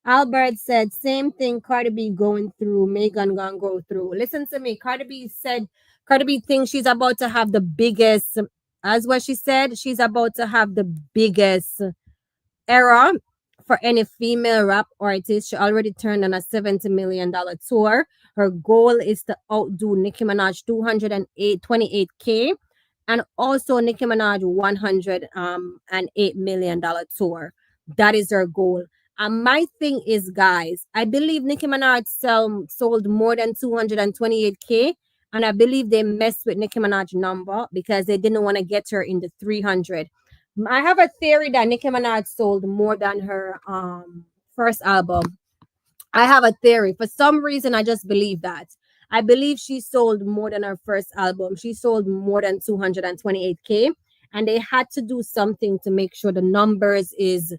Albert said, same thing Cardi B going through, Megan gonna go through. Listen to me. Cardi B thinks she's about to have the biggest, as what she said, she's about to have the biggest era for any female rap artist. She already turned on a $70 million tour. Her goal is to outdo Nicki Minaj 228K and also Nicki Minaj $108 million tour. That is her goal. And my thing is, guys, I believe Nicki Minaj sold more than 228K. And I believe they messed with Nicki Minaj's number because they didn't want to get her in the 300. I have a theory that Nicki Minaj sold more than her first album. I have a theory. For some reason, I just believe that. I believe she sold more than her first album. She sold more than 228K. And they had to do something to make sure the numbers is...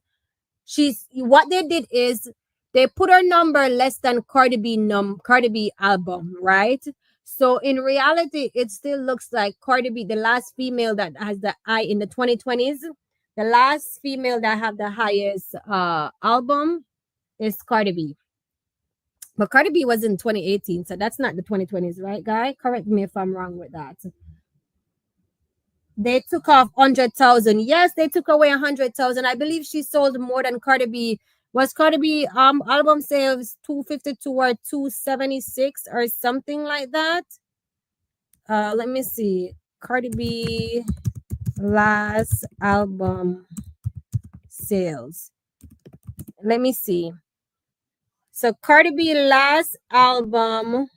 What they did is they put her number less than Cardi B album, right? So in reality, it still looks like Cardi B, the last female that has the eye in the 2020s, the last female that have the highest album is Cardi B. But Cardi B was in 2018, so that's not the 2020s, right, guy? Correct me if I'm wrong with that. They took off 100,000. Yes, they took away 100,000. I believe she sold more than Cardi B. Was Cardi B album sales 252 or 276 or something like that? Let me see. Cardi B last album sales. Let me see. So Cardi B last album,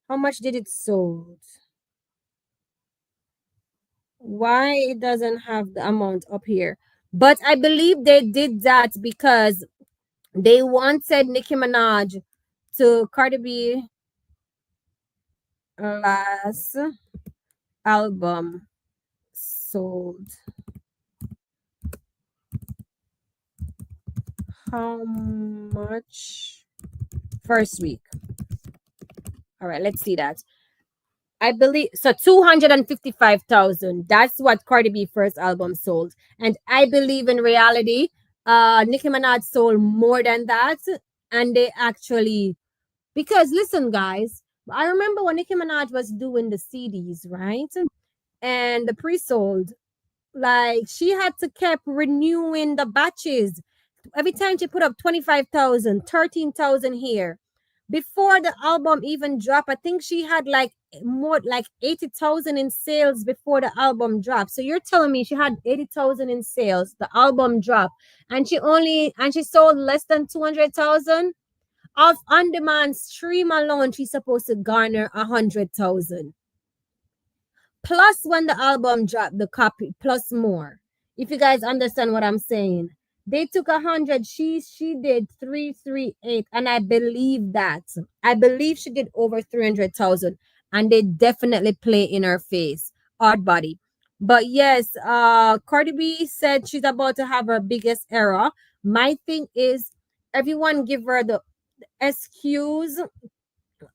how much did it sold? Why it doesn't have the amount up here? But I believe they did that because they wanted Nicki Minaj to Cardi B last album sold. How much? First week. All right, let's see that. I believe so. 255,000. That's what Cardi B first album sold, and I believe in reality, Nicki Minaj sold more than that, and they actually because listen, guys, I remember when Nicki Minaj was doing the CDs, right, and the pre-sold, like she had to keep renewing the batches. Every time she put up 25,000, 13,000 here. Before the album even dropped, I think she had like more like 80,000 in sales before the album dropped. So you're telling me she had 80,000 in sales, the album dropped, and she sold less than 200,000 of on-demand stream alone. She's supposed to garner 100,000 plus when the album dropped the copy plus more, if you guys understand what I'm saying. They took 100, she did 338, and I believe that. I believe she did over 300,000, and they definitely play in her face, hard body. But yes, Cardi B said she's about to have her biggest era. My thing is, everyone give her the excuse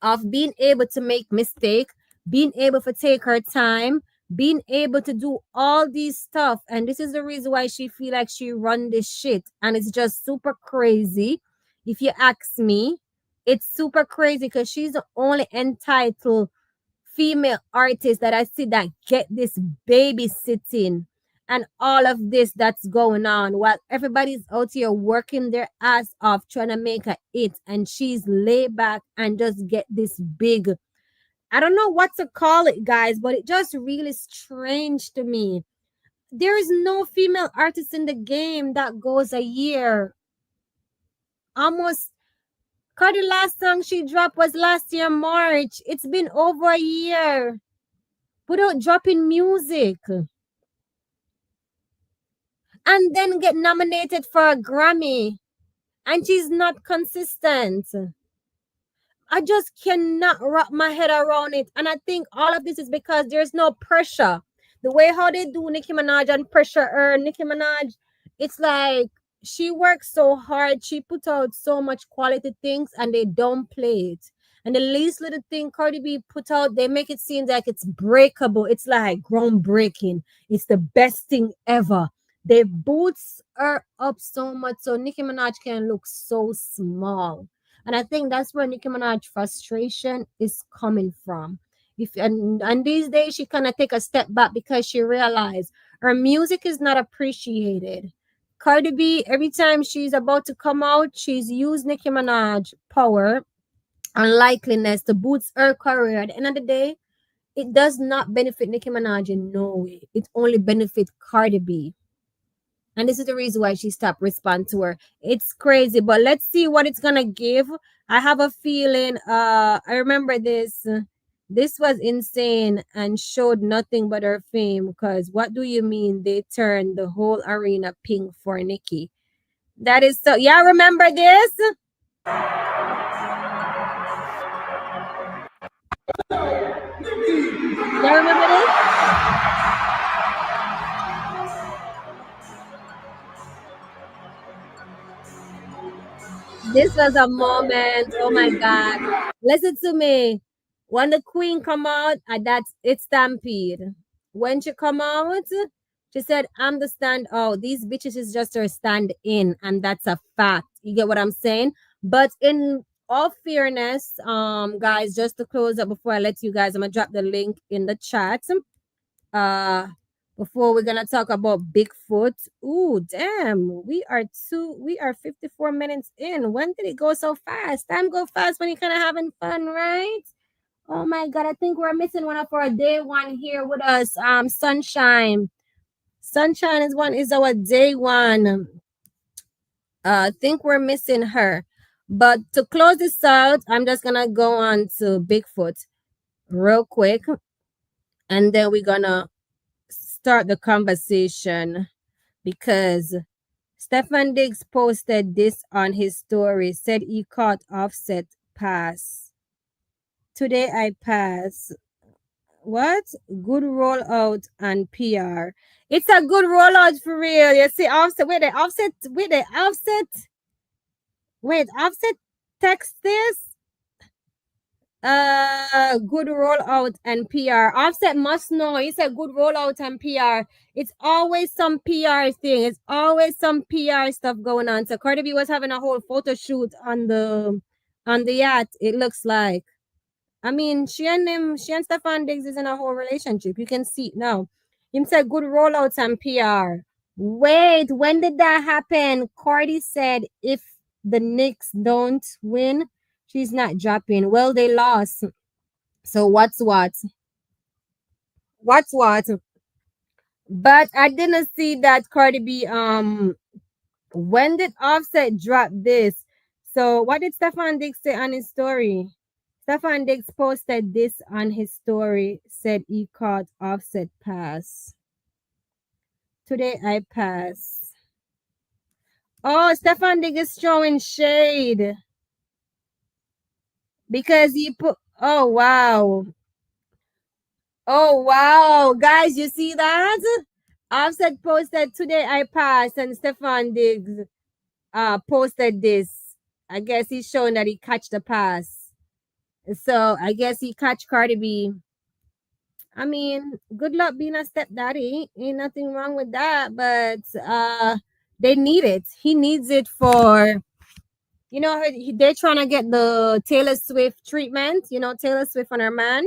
of being able to make mistake, being able to take her time, being able to do all these stuff. And this is the reason why she feel like she run this shit. And it's just super crazy. If you ask me, it's super crazy because she's the only entitled female artist that I see that get this babysitting and all of this that's going on while everybody's out here working their ass off trying to make a hit, and she's laid back and just get this big, I don't know what to call it, guys, but it just really strange to me. There is no female artist in the game that goes a year. Almost Cardi last song she dropped was last year March. It's been over a year without dropping music, and then get nominated for a Grammy, and she's not consistent. I just cannot wrap my head around it. And I think all of this is because there's no pressure. The way how they do Nicki Minaj and pressure her, Nicki Minaj, it's like she works so hard. She put out so much quality things and they don't play it. And the least little thing Cardi B put out, they make it seem like it's breakable. It's like groundbreaking. It's the best thing ever. They boots her up so much so Nicki Minaj can look so small. And I think that's where Nicki Minaj frustration is coming from. And these days she kind of take a step back because she realized her music is not appreciated. Cardi B, every time she's about to come out, she's used Nicki Minaj power and likeliness to boost her career. At the end of the day, it does not benefit Nicki Minaj in no way. It only benefits Cardi B. And this is the reason why she stopped responding to her. It's crazy, but let's see what it's gonna give. I have a feeling, I remember this. This was insane and showed nothing but her fame. Because what do you mean they turned the whole arena pink for Nicki? That is so. Yeah, remember this? Yeah, remember this? This was a moment. Oh my God. Listen to me. When the queen come out, that's it's stampede. When she come out, she said, I'm the stand out. These bitches is just her stand in, and that's a fact. You get what I'm saying? But in all fairness, guys, just to close up before I let you guys, I'm gonna drop the link in the chat. Before we're gonna talk about Bigfoot. Ooh, damn, we are 54 minutes in. When did it go so fast? Time go fast when you're kind of having fun, right? Oh my God, I think we're missing one of our day one here with us. Sunshine. Sunshine is our day one. I think we're missing her. But to close this out, I'm just gonna go on to Bigfoot real quick, and then we're gonna start the conversation because Stefan Diggs posted this on his story, said he caught Offset pass. Today I pass. What? Good rollout and PR. It's a good rollout for real. You see, Offset, wait, Offset. Wait, Offset text this? Good rollout and PR. Offset must know. He said good rollout and PR. It's always some PR thing. It's always some PR stuff going on. So Cardi B was having a whole photo shoot on the yacht. It looks like. I mean, she and Stefan Diggs is in a whole relationship. You can see it now. Him said good rollouts and PR. Wait, when did that happen? Cardi said if the Knicks don't win, she's not dropping. Well, they lost. So what's what? What's what? But I didn't see that Cardi B. When did Offset drop this? So what did Stefan Diggs say on his story? Stefan Diggs posted this on his story. Said he caught Offset pass. Today I pass. Oh, Stefan Diggs is throwing shade because he put. Oh wow. Oh wow, guys, you see that? Offset posted today I passed, and Stefan Diggs posted this. I guess he's showing that he catch the pass. So I guess he catch Cardi B. I mean, good luck being a stepdaddy. Ain't nothing wrong with that, but they need it. He needs it for, they're trying to get the Taylor Swift treatment. Taylor Swift on her man.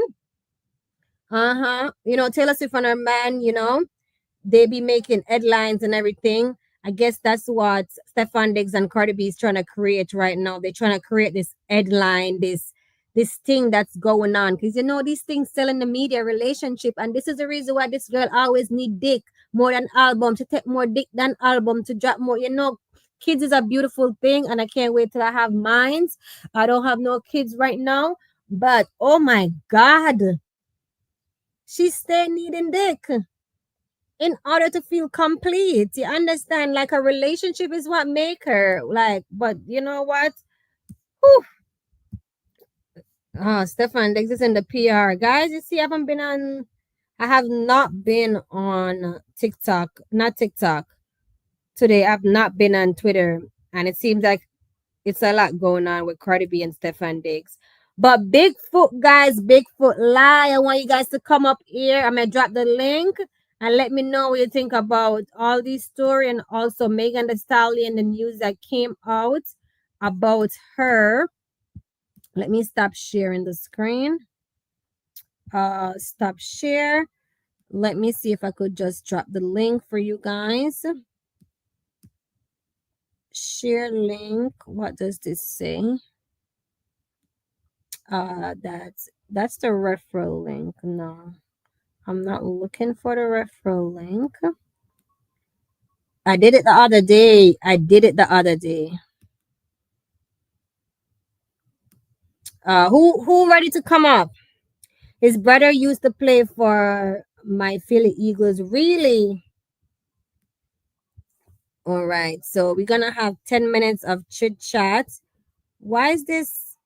Taylor Swift on her man. They be making headlines and everything. I guess that's what Stefan Diggs and Cardi B is trying to create right now. They're trying to create this headline, this thing that's going on. Because these things sell in the media relationship. And this is the reason why this girl always need dick more than album, to take more dick than album, to drop more. Kids is a beautiful thing, and I can't wait till I have mines. I don't have no kids right now. But oh my God. She's still needing dick in order to feel complete. You understand? Like a relationship is what make her like, but you know what? Whew. Stefan Diggs is in the PR. Guys, you see, I have not been on TikTok, not TikTok. Today, I've not been on Twitter. And it seems like it's a lot going on with Cardi B and Stefan Diggs. But Bigfoot, guys, Bigfoot lie. I want you guys to come up here. I'm gonna drop the link and let me know what you think about all these story, and also Megan Thee Stallion, the news that came out about her. Let me stop sharing the screen. Stop share. Let me see if I could just drop the link for you guys. Share link. What does this say? That's the referral link. No, I'm not looking for the referral link. I did it the other day. Who ready to come up? His brother used to play for my Philly Eagles. Really? All right. So we're gonna have 10 minutes of chit chat. Why is this?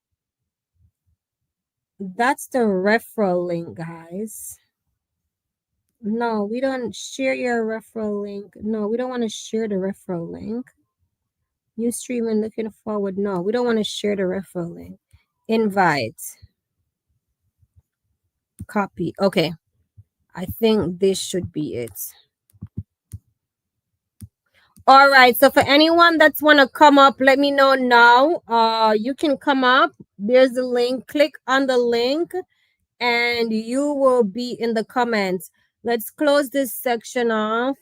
That's the referral link, guys. No, we don't share your referral link. No, we don't want to share the referral link. New streaming looking forward. No, we don't want to share the referral link. Invite. Copy. Okay. I think this should be it. All right. So for anyone that's want to come up, let me know now. You can come up. There's the link. Click on the link and you will be in the comments. Let's close this section off.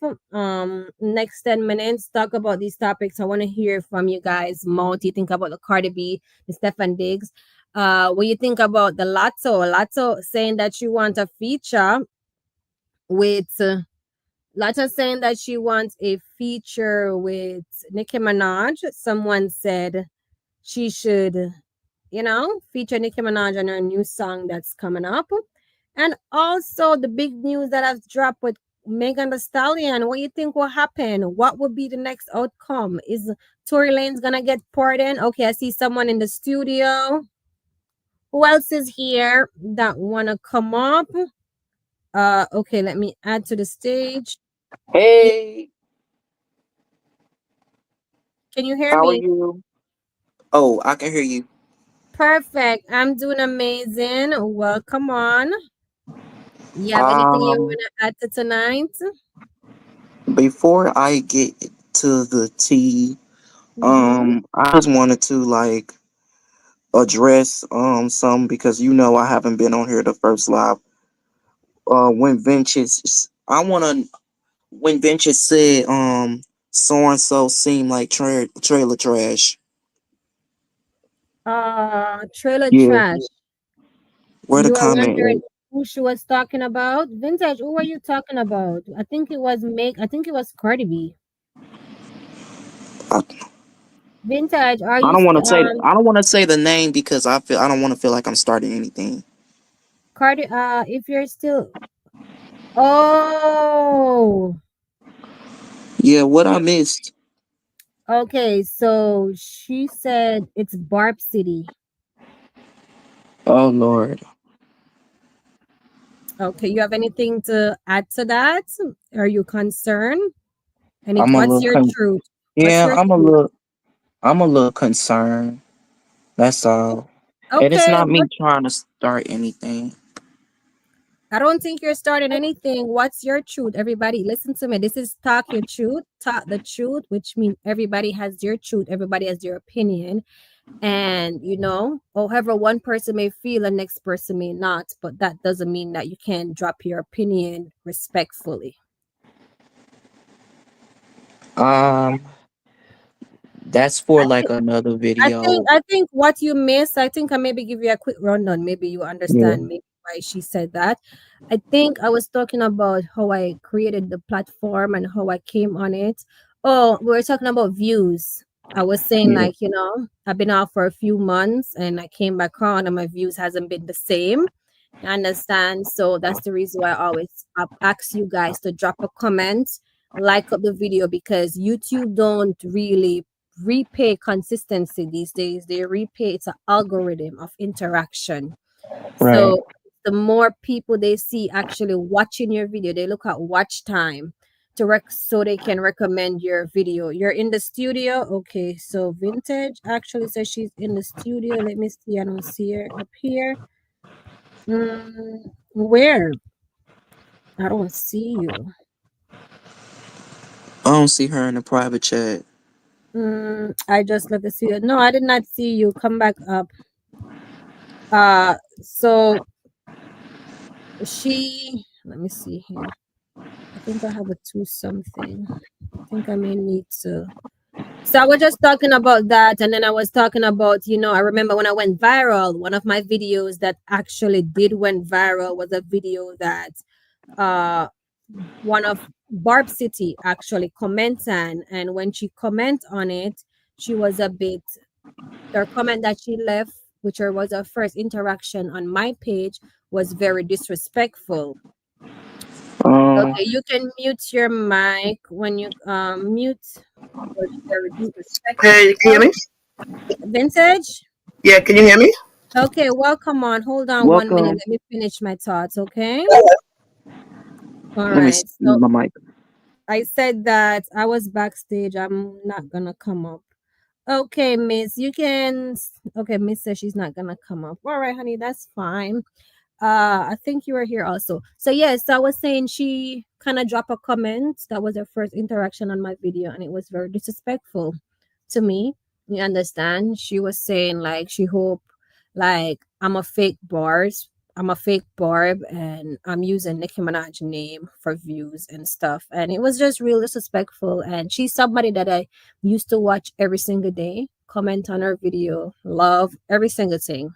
Next 10 minutes, talk about these topics. I want to hear from you guys. What do you think about the Cardi B, the Stefan Diggs? What you think about the Latto saying that she wants a feature with Latto saying that she wants a feature with Nicki Minaj. Someone said she should, feature Nicki Minaj on her new song that's coming up. And also the big news that has dropped with Megan Thee Stallion. What do you think will happen? What would be the next outcome? Is Tory Lanez gonna get pardoned? Okay, I see someone in the studio. Who else is here that wanna come up? Okay, let me add to the stage. Hey, Can you hear how are me? you? Oh, I can hear you. Perfect. I'm doing amazing. Welcome on. You have anything you Um, want to add to tonight? before I get to the tea, Mm-hmm. I just wanted to like address some because I haven't been on here the first live. When Venture said so and so seemed like trailer trash. Trailer Yeah, trash. where the You are comment wondering is. who she was talking about? Vintage, who were you talking about? I think it was Cardi B. I, Vintage, are I you don't want to say I don't want to say the name because I don't want to feel like I'm starting anything. Cardi if you're still Oh, Yeah, what I missed. okay, so she said it's Barb City. Oh Lord, Okay, you have anything to add to that? Are you concerned? I'm a What's little your truth? What's yeah, your truth? I'm a little concerned. That's all. And it's Okay, not me what trying to start anything. I don't think you're starting anything. What's your truth? Everybody, listen to me. This is talk your truth, talk the truth, which means everybody has their truth, everybody has their opinion. And however one person may feel, the next person may not, but that doesn't mean that you can drop your opinion respectfully. Um, that's for I like think another I think video. I think what you missed, I think I maybe give you a quick rundown. Maybe you Yeah, understand maybe why she said that. I think I was talking about how I created the platform and how I came on it. Oh, we were talking about views. I was saying yeah. like, I've been off for a few months and I came back on and my views hasn't been the same. You understand? So that's the reason why I always ask you guys to drop a comment, like up the video because YouTube don't really repay consistency these days. They repay it's an algorithm of interaction. Right. So the more people they see actually watching your video, they look at watch time so they can recommend your video. You're in the studio. Okay, so Vintage actually says she's in the studio. Let me see. I don't see her up here. Where? I don't see you. I don't see her in the private chat. I just left the studio. No, I did not see you. Come back up. So let me see here. I think I have a two something. I think I may need to. So I was just talking about that, and then I was talking about, I remember when I went viral, one of my videos that actually did went viral was a video that uh one of Barb City actually comments on, and when she comment on it, she was a bit her comment that she left, which was her first interaction on my page, was very disrespectful. Um, Okay, you can mute your mic when you mute was very Hey, can you hear disrespectful. me? Vintage? Yeah, can you hear me? Okay, welcome on. Hold on 1 minute. welcome. Let me finish my thoughts, okay? All Let me right. see So my mic. I said that I was backstage. I'm not gonna come up. Okay, Miss, you can. Okay, Miss says she's not gonna come up. All right, honey, that's fine. I think you were here also. So yes, I was saying she kind of dropped a comment. That was her first interaction on my video, and it was very disrespectful to me. You understand? She was saying like she hope like I'm a fake Barb and I'm using Nicki Minaj name for views and stuff. And it was just real disrespectful. And she's somebody that I used to watch every single day, comment on her video, love every single thing.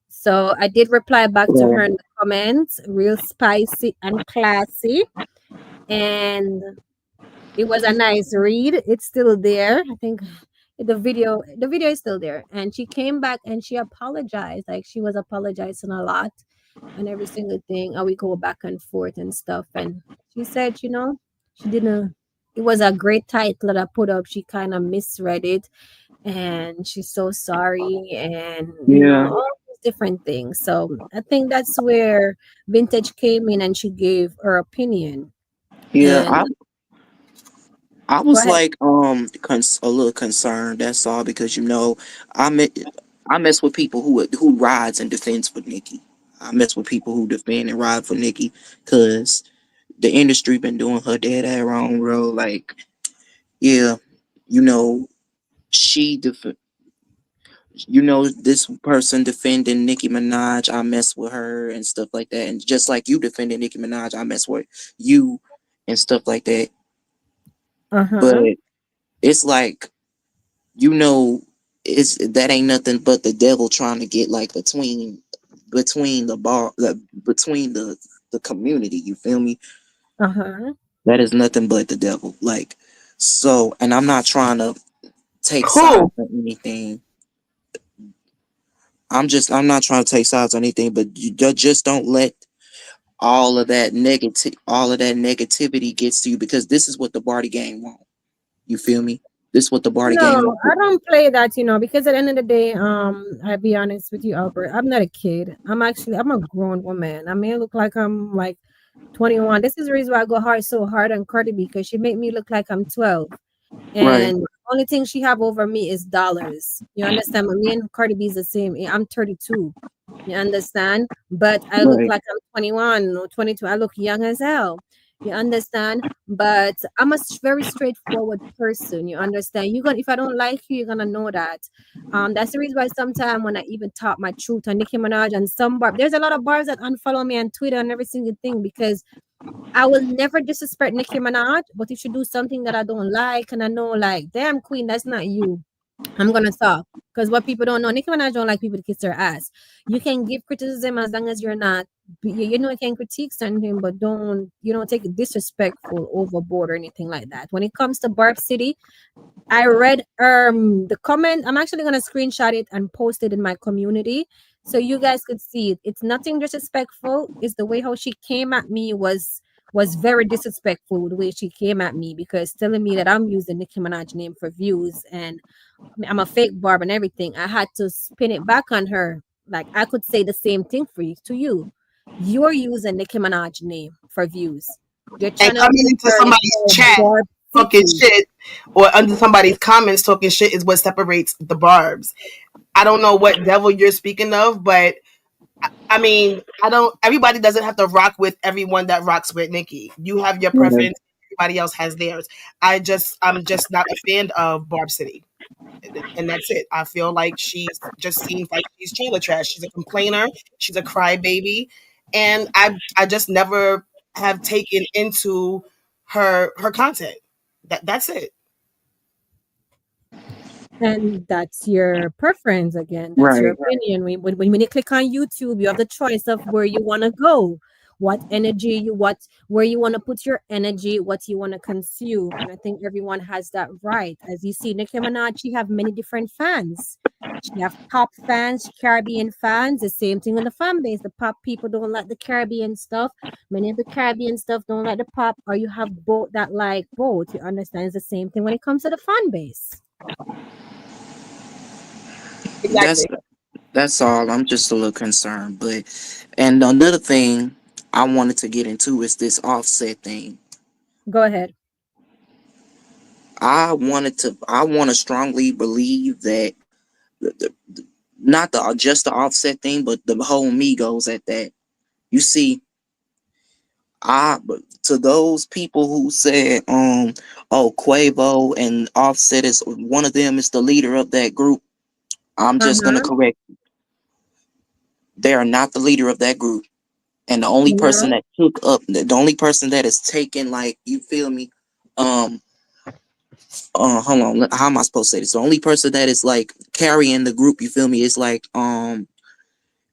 So I did reply back to Yeah, her in the comments, real spicy and classy. And it was a nice read. It's still there. I think the video is still there. And she came back and she apologized. Like she was apologizing a lot on every single thing. And we go back and forth and stuff. And she said, she didn't it was a great title that I put up. She kind of misread it and she's so sorry and yeah, all these different things. So I think that's where Vintage came in and she gave her opinion. yeah. And I go was ahead. like a little concerned. That's all because I met. I mess with people who rides and defends for Nicki. I mess with people who defend and ride for Nicki because the industry been doing her dead ass wrong, bro. Like, yeah, you know, she def- this person defending Nicki Minaj, I mess with her and stuff like that. And just like you defending Nicki Minaj, I mess with you and stuff like that. But it's like, you know, it's that ain't nothing but the devil trying to get like between the bar between the community. You feel me? That is nothing but the devil. Like, so, and I'm not trying to take sides Who? or anything. I'm not trying to take sides or anything, but just don't let all of that negativity gets to you, because this is what the Barty gang want. You feel me? This is what the Barty gang No, want. I don't play that, because at the end of the day, I'll be honest with you, Albert. I'm not a kid. I'm a grown woman. I may look like I'm like 21. This is the reason why I go so hard on Cardi B, because she make me look like I'm 12. Right, And only thing she have over me is dollars. You understand? But me and Cardi B is the same. I'm 32. You understand? But I look right, like I'm 21 or 22. I look young as hell. You understand? But I'm a very straightforward person. You understand? You're gonna, if I don't like you, you're gonna know that. That's the reason why sometimes when I even talk my truth on Nicki Minaj and some bar, there's a lot of bars that unfollow me on Twitter and every single thing, because I will never disrespect Nicki Minaj, but if you do something that I don't like and I know, like, damn, queen, that's not you, I'm gonna talk. Because what people don't know, Nicki Minaj don't like people to kiss her ass. You can give criticism as long as you're not, you can critique something, but don't take it disrespectful, overboard, or anything like that. When it comes to Barb City, I read the comment. I'm actually gonna screenshot it and post it in my community so you guys could see it. It's nothing disrespectful. It's the way how she came at me was very disrespectful, the way she came at me, because telling me that I'm using Nicki Minaj name for views and I'm a fake barb and everything. I had to spin it back on her. Like, I could say the same thing for you to you. You're using Nicki Minaj name for views. Your And channel coming into picture is somebody's called chat Barb talking City. shit, or under somebody's comments talking shit, is what separates the barbs. I don't know what devil you're speaking of, but I mean, I don't. Everybody doesn't have to rock with everyone that rocks with Nicki. You have your right. preference. Everybody else has theirs. I'm just not a fan of Barb City, and that's it. I feel like she's just seems like she's trailer trash. She's a complainer. She's a crybaby, and I just never have taken into her content. That's it. And that's your preference again. That's your Right. opinion. When you click on YouTube, you have the choice of where you want to go, where you want to put your energy, what you want to consume. And I think everyone has that right. As you see, Nicki Minaj, she have many different fans. She have pop fans, Caribbean fans. The same thing with the fan base. The pop people don't like the Caribbean stuff. Many of the Caribbean stuff don't like the pop, or you have both that like both. You understand? It's the same thing when it comes to the fan base. That's Exactly. that's all. I'm just a little concerned, but and another thing I wanted to get into is this offset thing. Go ahead. I want to strongly believe that not the just the offset thing, but the whole Migos at that. You see, but to those people who said, oh, Quavo and Offset is one of them is the leader of that group, I'm just gonna Uh-huh. correct. They are not the leader of that group. And the only person No. that took up, the only person that is taken, like, you feel me, um hold on, how am I supposed to say this? The only person that is like carrying the group, you feel me, is like,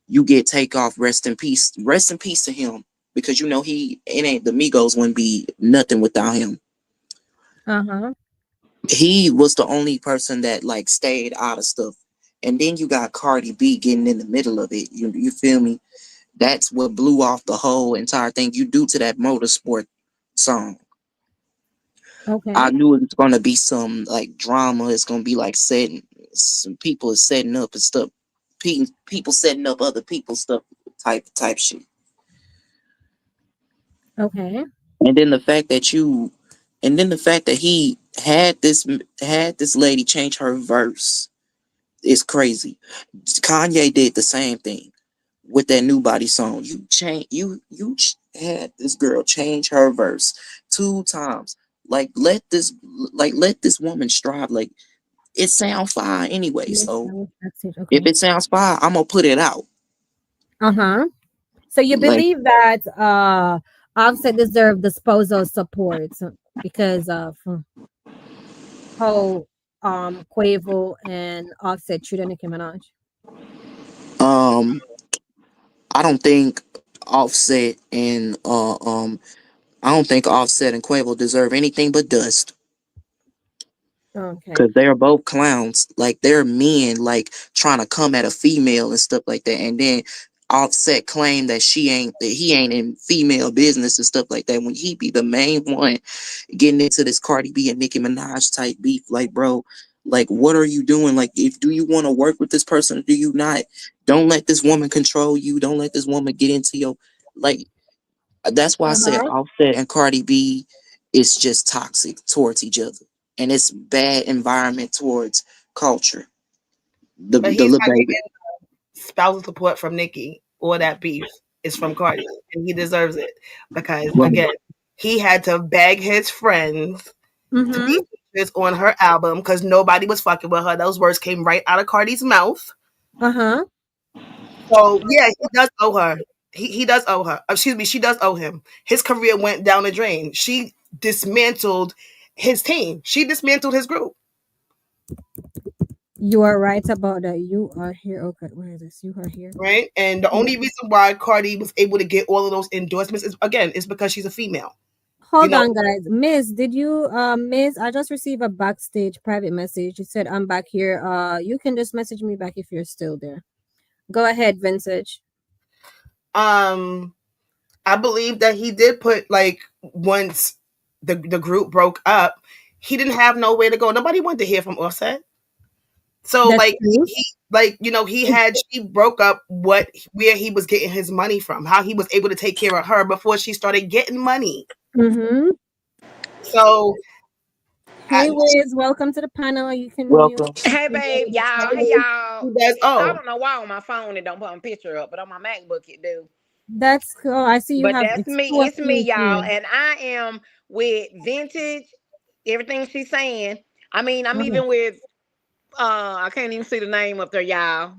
you get Takeoff, rest in peace to him, because you know it ain't the Migos wouldn't be nothing without him. Uh-huh. He was the only person that like stayed out of stuff. And then you got Cardi B getting in the middle of it. You feel me? That's what blew off the whole entire thing. You do to that motorsport song. I Okay. knew it was gonna be some like drama. It's gonna be like setting some people are setting up and stuff. People setting up other people's stuff type shit. Okay. And then the fact that he had this lady change her verse It's crazy. Kanye did the same thing with that New Body song. Had this girl change her verse 2 times. Like let this woman strive. Like it sound fire anyway. So if Okay. it sounds fire, I'm gonna put it out. So you Like believe that Offset deserved disposal support because of how Quavo and Offset treated Nicki Minaj? um I don't think Offset and Quavo deserve anything but dust. Okay. Cause they're both clowns. Like they're men like trying to come at a female and stuff like that. And then Offset claim that he ain't in female business and stuff like that when he be the main one getting into this Cardi B and Nicki Minaj type beef. Like, bro, like what are you doing? Like do you want to work with this person or do you not? Don't let this woman control you. Don't let this woman get into your like that's why I said Offset and Cardi B is just toxic towards each other. And it's bad environment towards culture. The But the he's little not baby. getting spousal support from Nicki or that beef. It's from Cardi, and he deserves it because again, he had to beg his friends to be featured on her album because nobody was fucking with her. Those words came right out of Cardi's mouth. So yeah, he does owe her. He does owe her. Excuse me, she does owe him. His career went down the drain. She dismantled his team. She dismantled his group. You are right about that. You are here. Okay, where is this? You are here. Right? And the only reason why Cardi was able to get all of those endorsements is because she's a female. Hold on, guys. Miss, did you Miss, I just received a backstage private message. It said I'm back here. You can just message me back if you're still there. Go ahead, Vintage. I believe that he did put like once the group broke up, he didn't have nowhere to go. Nobody wanted to hear from Offset. So like she broke up where he was getting his money from, how he was able to take care of her before she started getting money. So hey Wiz, welcome to the panel. You can welcome. Hey babe, y'all. Hey y'all. I oh, don't know why on my phone it don't put a picture up, but on my MacBook it do. That's cool. I see you But have that's it's me. two of It's me, you y'all. here. And I am with Vintage. Everything she's saying. I mean, I'm even with I can't even see the name up there, y'all.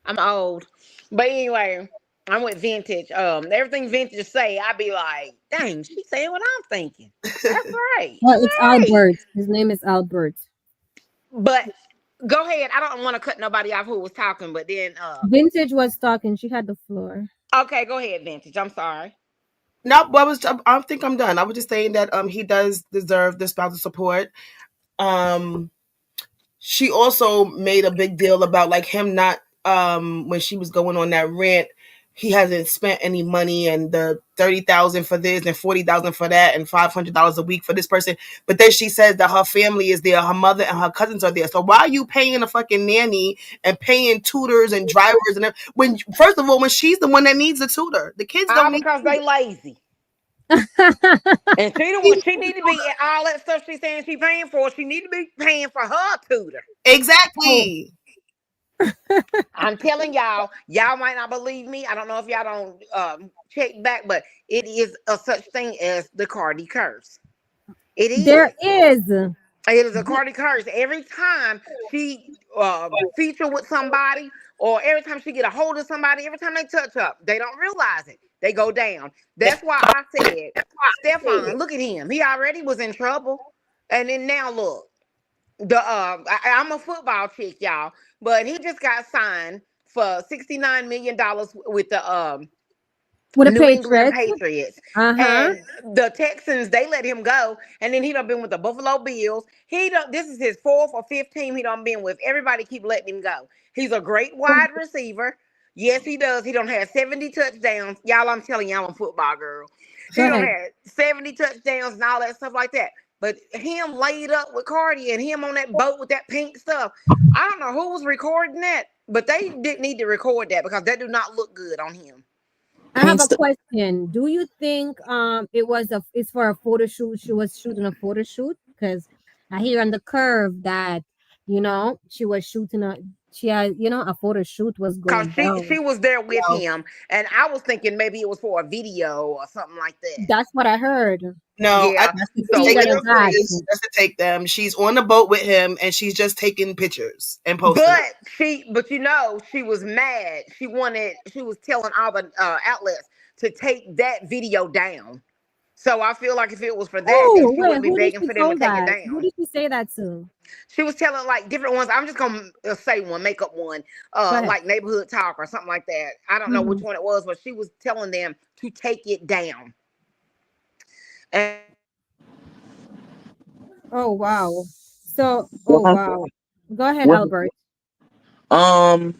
I'm old. But anyway, I'm with Vintage. Everything Vintage say, I be like, dang, she's saying what I'm thinking. That's right. Well, it's Right. Albert. His name is Albert. But go ahead. I don't want to cut nobody off who was talking, but then Vintage was talking. She had the floor. okay, go ahead, Vintage. I'm sorry. no, I think I'm done. I was just saying that he does deserve the spousal support. She also made a big deal about like him not when she was going on that rant, he hasn't spent any money and the 30,000 for this and 40,000 for that and $500 a week for this person. But then she says that her family is there, her mother and her cousins are there. So why are you paying a fucking nanny and paying tutors and drivers and when first of all when she's the one that needs a tutor, the kids don't need Because they lazy. And she the one she need to be all that stuff she's saying she paying for. She need to be paying for her tutor. Exactly. I'm telling y'all, y'all might not believe me. I don't know if y'all don't check back, but it is a such thing as the Cardi curse. It is. There is. It is a Cardi curse. Every time she feature with somebody, or every time she get a hold of somebody, every time they touch up, they don't realize it. They go down. That's why I said, Stefan, look at him. He already was in trouble, and then now look. I'm a football chick, y'all, but he just got signed for $69 million with the With the New England Patriots. Patriots. And the Texans, they let him go. And then he done been with the Buffalo Bills. This is his fourth or fifth team he done been with. Everybody keep letting him go. He's a great wide receiver. Yes, he does. He done had 70 touchdowns. Y'all, I'm telling y'all, I'm a football girl. He done had 70 touchdowns and all that stuff like that. But him laid up with Cardi and him on that boat with that pink stuff. I don't know who was recording that, but they didn't need to record that because that do not look good on him. I have a question. Do you think it's for a photo shoot? She was shooting a photo shoot because I hear on the curve that she was shooting she had, a photo shoot was Cause going she down. was there with No, him, and I was thinking maybe it was for a video or something like that. That's what I heard. no, I Yeah. think she's just So taking Fever it, her and that. friends just to take them. She's on the boat with him, and she's just taking pictures and posting them. but she was mad. She was telling all the outlets to take that video down. So I feel like if it was for that, then Oh, she wait, wouldn't be who did begging she for them to tell take it that? Who down. did she say that to? She was telling like different ones. I'm just gonna say one, make up one, Go ahead. like Neighborhood Talk or something like that. I don't know which Mhm. one it was, but she was telling them to take it down. And Oh, wow. So, What oh, happened? wow. Go ahead, What? Albert. Um,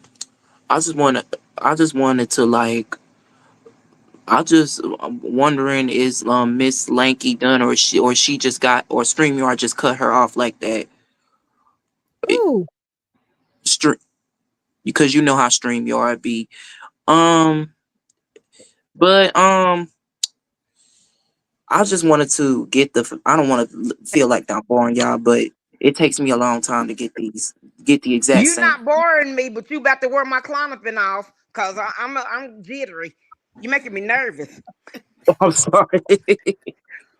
I just wanted to like. I just wondering is Miss Lanky done or she just got or StreamYard just cut her off like that. It, Who? stream because you know how StreamYard be. Um, but I just wanted to get the. I don't want to feel like I'm boring y'all, but it takes me a long time to get the exact you same. not boring me, but you about to wear my clonopin off because I'm jittery. You making me nervous. I'm sorry.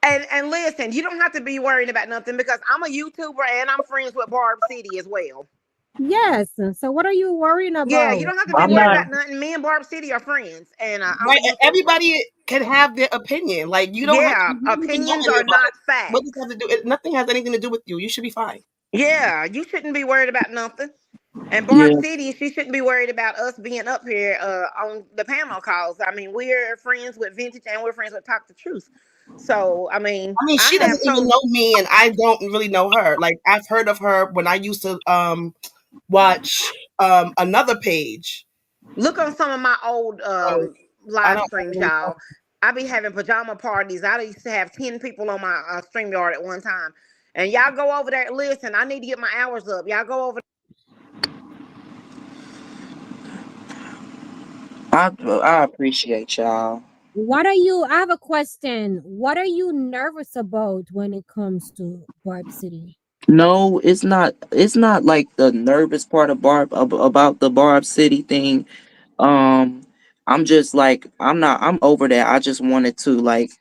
And listen, you don't have to be worried about nothing because I'm a YouTuber and I'm friends with Barb City as well. Yes. So what are you worrying Yeah, about? you don't have to be I'm worried not. about nothing. Me and Barb City are friends, and I'm a Right? YouTuber. Everybody can have their opinion. Like you don't have to Yeah, you don't even know opinions are anybody. not What facts. does that have to do? Nothing has anything to do with you. You should be fine. Yeah, you shouldn't be worried about nothing. And Barb Yeah, City, she shouldn't be worried about us being up here on the panel calls. I mean, we're friends with Vintage and we're friends with Talk the Truth. So, I mean, I mean, I she have doesn't even some. know me, and I don't really know her. Like I've heard of her when I used to watch another page. Look on some of my old So I live don't streams, really know. y'all. I be having pajama parties. I used to have 10 people on my stream yard at one time. And y'all go over there. Listen, I need to get my hours up. Y'all go over. I appreciate y'all. I have a question. What are you nervous about when it comes to Barb City? No, it's not. It's not like the nervous part of about the Barb City thing. Um, I'm just like I'm not. I'm over that. I just wanted to like.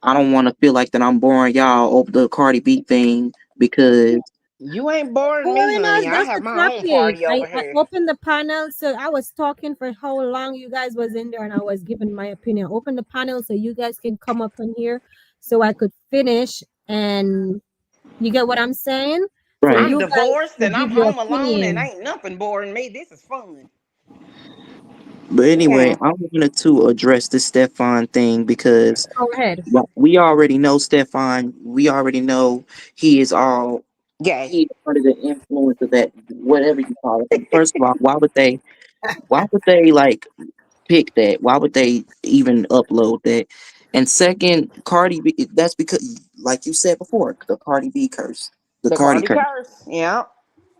I don't want to feel like that I'm boring y'all over the Cardi B thing because You ain't boring me, Boring us, honey. I that's have the my own topic. party I, over I here. opened the panel, so I was talking for how long you guys was in there and I was giving my opinion. Open the panel so you guys can come up in here so I could finish and you get what I'm saying? So right. I'm you guys divorced can and give I'm your home alone and opinion. ain't nothing boring me. This is fun. But anyway, Yeah. I wanted to address the Stefan thing because Go ahead. we already know Stefan. We already know he is all Gay. he under the influence of that whatever you call it. First of all, why would they like pick that? Why would they even upload that? And second, Cardi B. That's because, like you said before, the Cardi B curse, the The Cardi Cardi curse. curse. Yeah.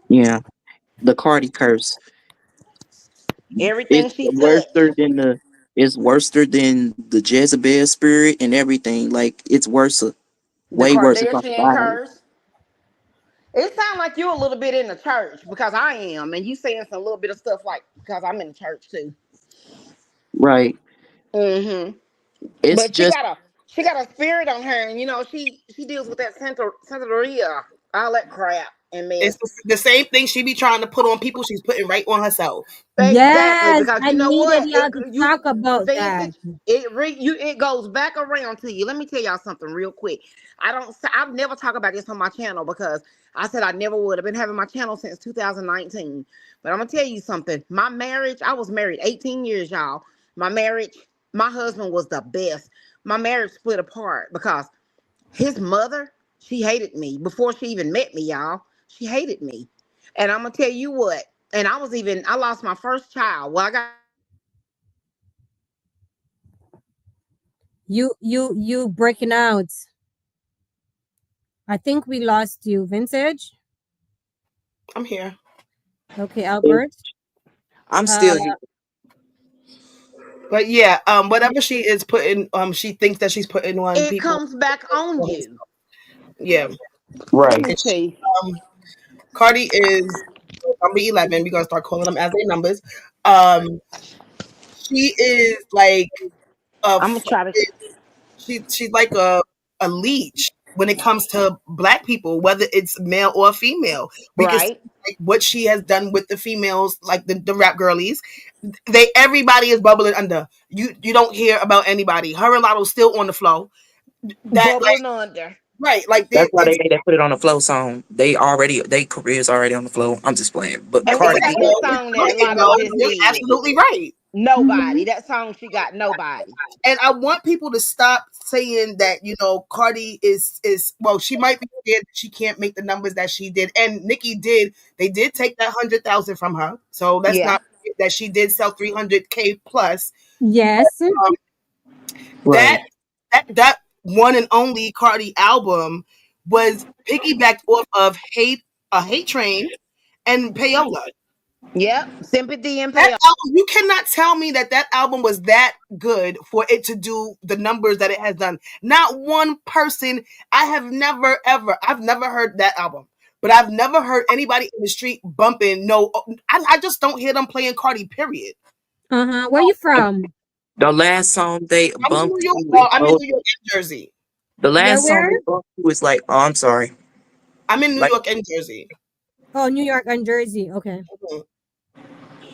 Yeah, the Cardi curse. Everything It's she worse touched. than the. It's worse than the Jezebel spirit and everything. Like it's worse, The way worse. It's like Kardashian violent. curse. It sounds like you a little bit in the church because I am, and you saying some little bit of stuff like because I'm in the church too. Right. Mm-hmm. It's But just she got a spirit on her, and she deals with that Santeria, all that crap and It's mess. the same thing she be trying to put on people. She's putting right on herself. Exactly, Yes, because I you know needed what? y'all to You talk about that. Vantage, it goes back around to you. Let me tell y'all something real quick. I've never talked about this on my channel because I said I never would. I've been having my channel since 2019. But I'm gonna tell you something. My marriage, I was married 18 years, y'all. My marriage, my husband was the best. My marriage split apart because his mother, she hated me before she even met me, y'all. She hated me. And I'm gonna tell you what, and I lost my first child. Well, I got You breaking out. I think we lost you, Vintage. I'm here. Okay, Albert. I'm Uh still here. But yeah, whatever she is putting, she thinks that she's putting on it people. comes back on you. Yeah. Let Right. me see. Um, Cardi is number 11. We're gonna start calling them as their numbers. Um, she is like a I'm gonna try to. she's like a leech when it comes to black people, whether it's male or female. We can see Right. like what she has done with the females, like the rap girlies. Everybody is bubbling under. You don't hear about anybody. Her and Lotto still on the flow. That like Bubbling under. right, like That's why they it's made that put it on the flow song. They careers already on the flow. I'm just playing. But And what's Cardi that B, hit no, song no, that Lotto no, just you're did? absolutely right. Nobody. That song she got nobody. And I want people to stop saying that Cardi is well, she might be scared that she can't make the numbers that she did, and Nicki did. They did take that 100,000 from her, so let's Yeah. not forget that she did sell 300K plus. Yes. Um, that right? that one and only Cardi album was piggybacked off of Hate Train and Payola. Yep. Sympathy and That payoff. album, you cannot tell me that album was that good for it to do the numbers that it has done. Not one person. I've never heard that album, but I've never heard anybody in the street bumping. No, I just don't hear them playing Cardi. Period. Where you from? The last song they I'm in bumped New York. to is No, I'm in oh, New York and Jersey. the You're last song where? they bumped to is like, oh, I'm sorry. I'm in New Like York and Jersey. Oh, New York and Jersey. Okay. Mhm.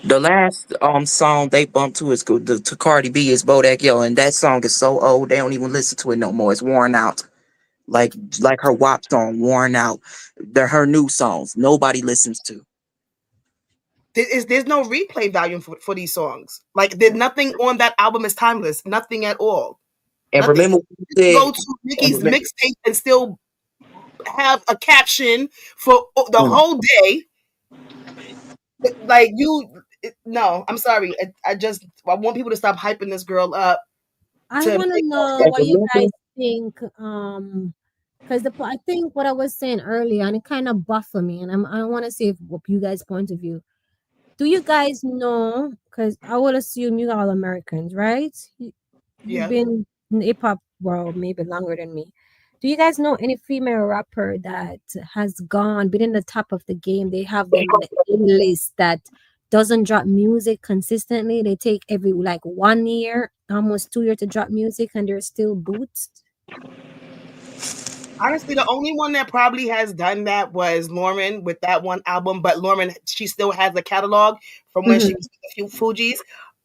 the last song they bumped to is to Cardi B is Bodak Yo, and that song is so old they don't even listen to it no more. It's worn out. Like her WAP song, worn out. They're her new songs. Nobody listens to. There's no replay value for these songs. Like there's nothing on that album is timeless. Nothing at all. And Nothing. remember what You you can go said. to And Nicki's remember, mixtape and still have a caption for the mm, whole day. Like no, I'm sorry. I want people to stop hyping this girl up I to want to make know and what you remember, guys think. Because I think what I was saying earlier, and it kind of buffed me, and I want to see if what you guys' point of view. Do you guys know? Because I would assume you all Americans, right? You've yeah. been in the hip hop world maybe longer than me. Do you guys know any female rapper that has been in the top of the game? They have them in the A list that doesn't drop music consistently. They take every like 1 year, almost 2 years to drop music, and they're still boots. Honestly, the only one that probably has done that was Lauren with that one album. But Lauren, she still has a catalog from when she Mhm. was with a few Fugees.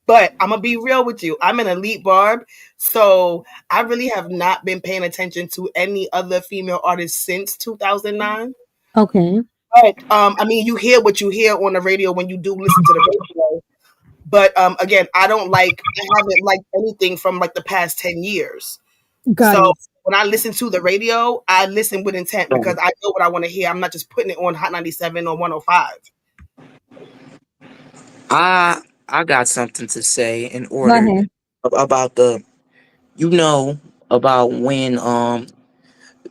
But I'm gonna be real with you. I'm an elite barb, so I really have not been paying attention to any other female artists since 2009. Okay. But I mean, you hear what you hear on the radio when you do listen to the radio. But again, I haven't liked anything from like the past 10 years. Got So it. when I listen to the radio, I listen with intent because um, I know what I want to hear. I'm not just putting it on Hot 97 or 105. I got something to say in Go order ahead. about you know about when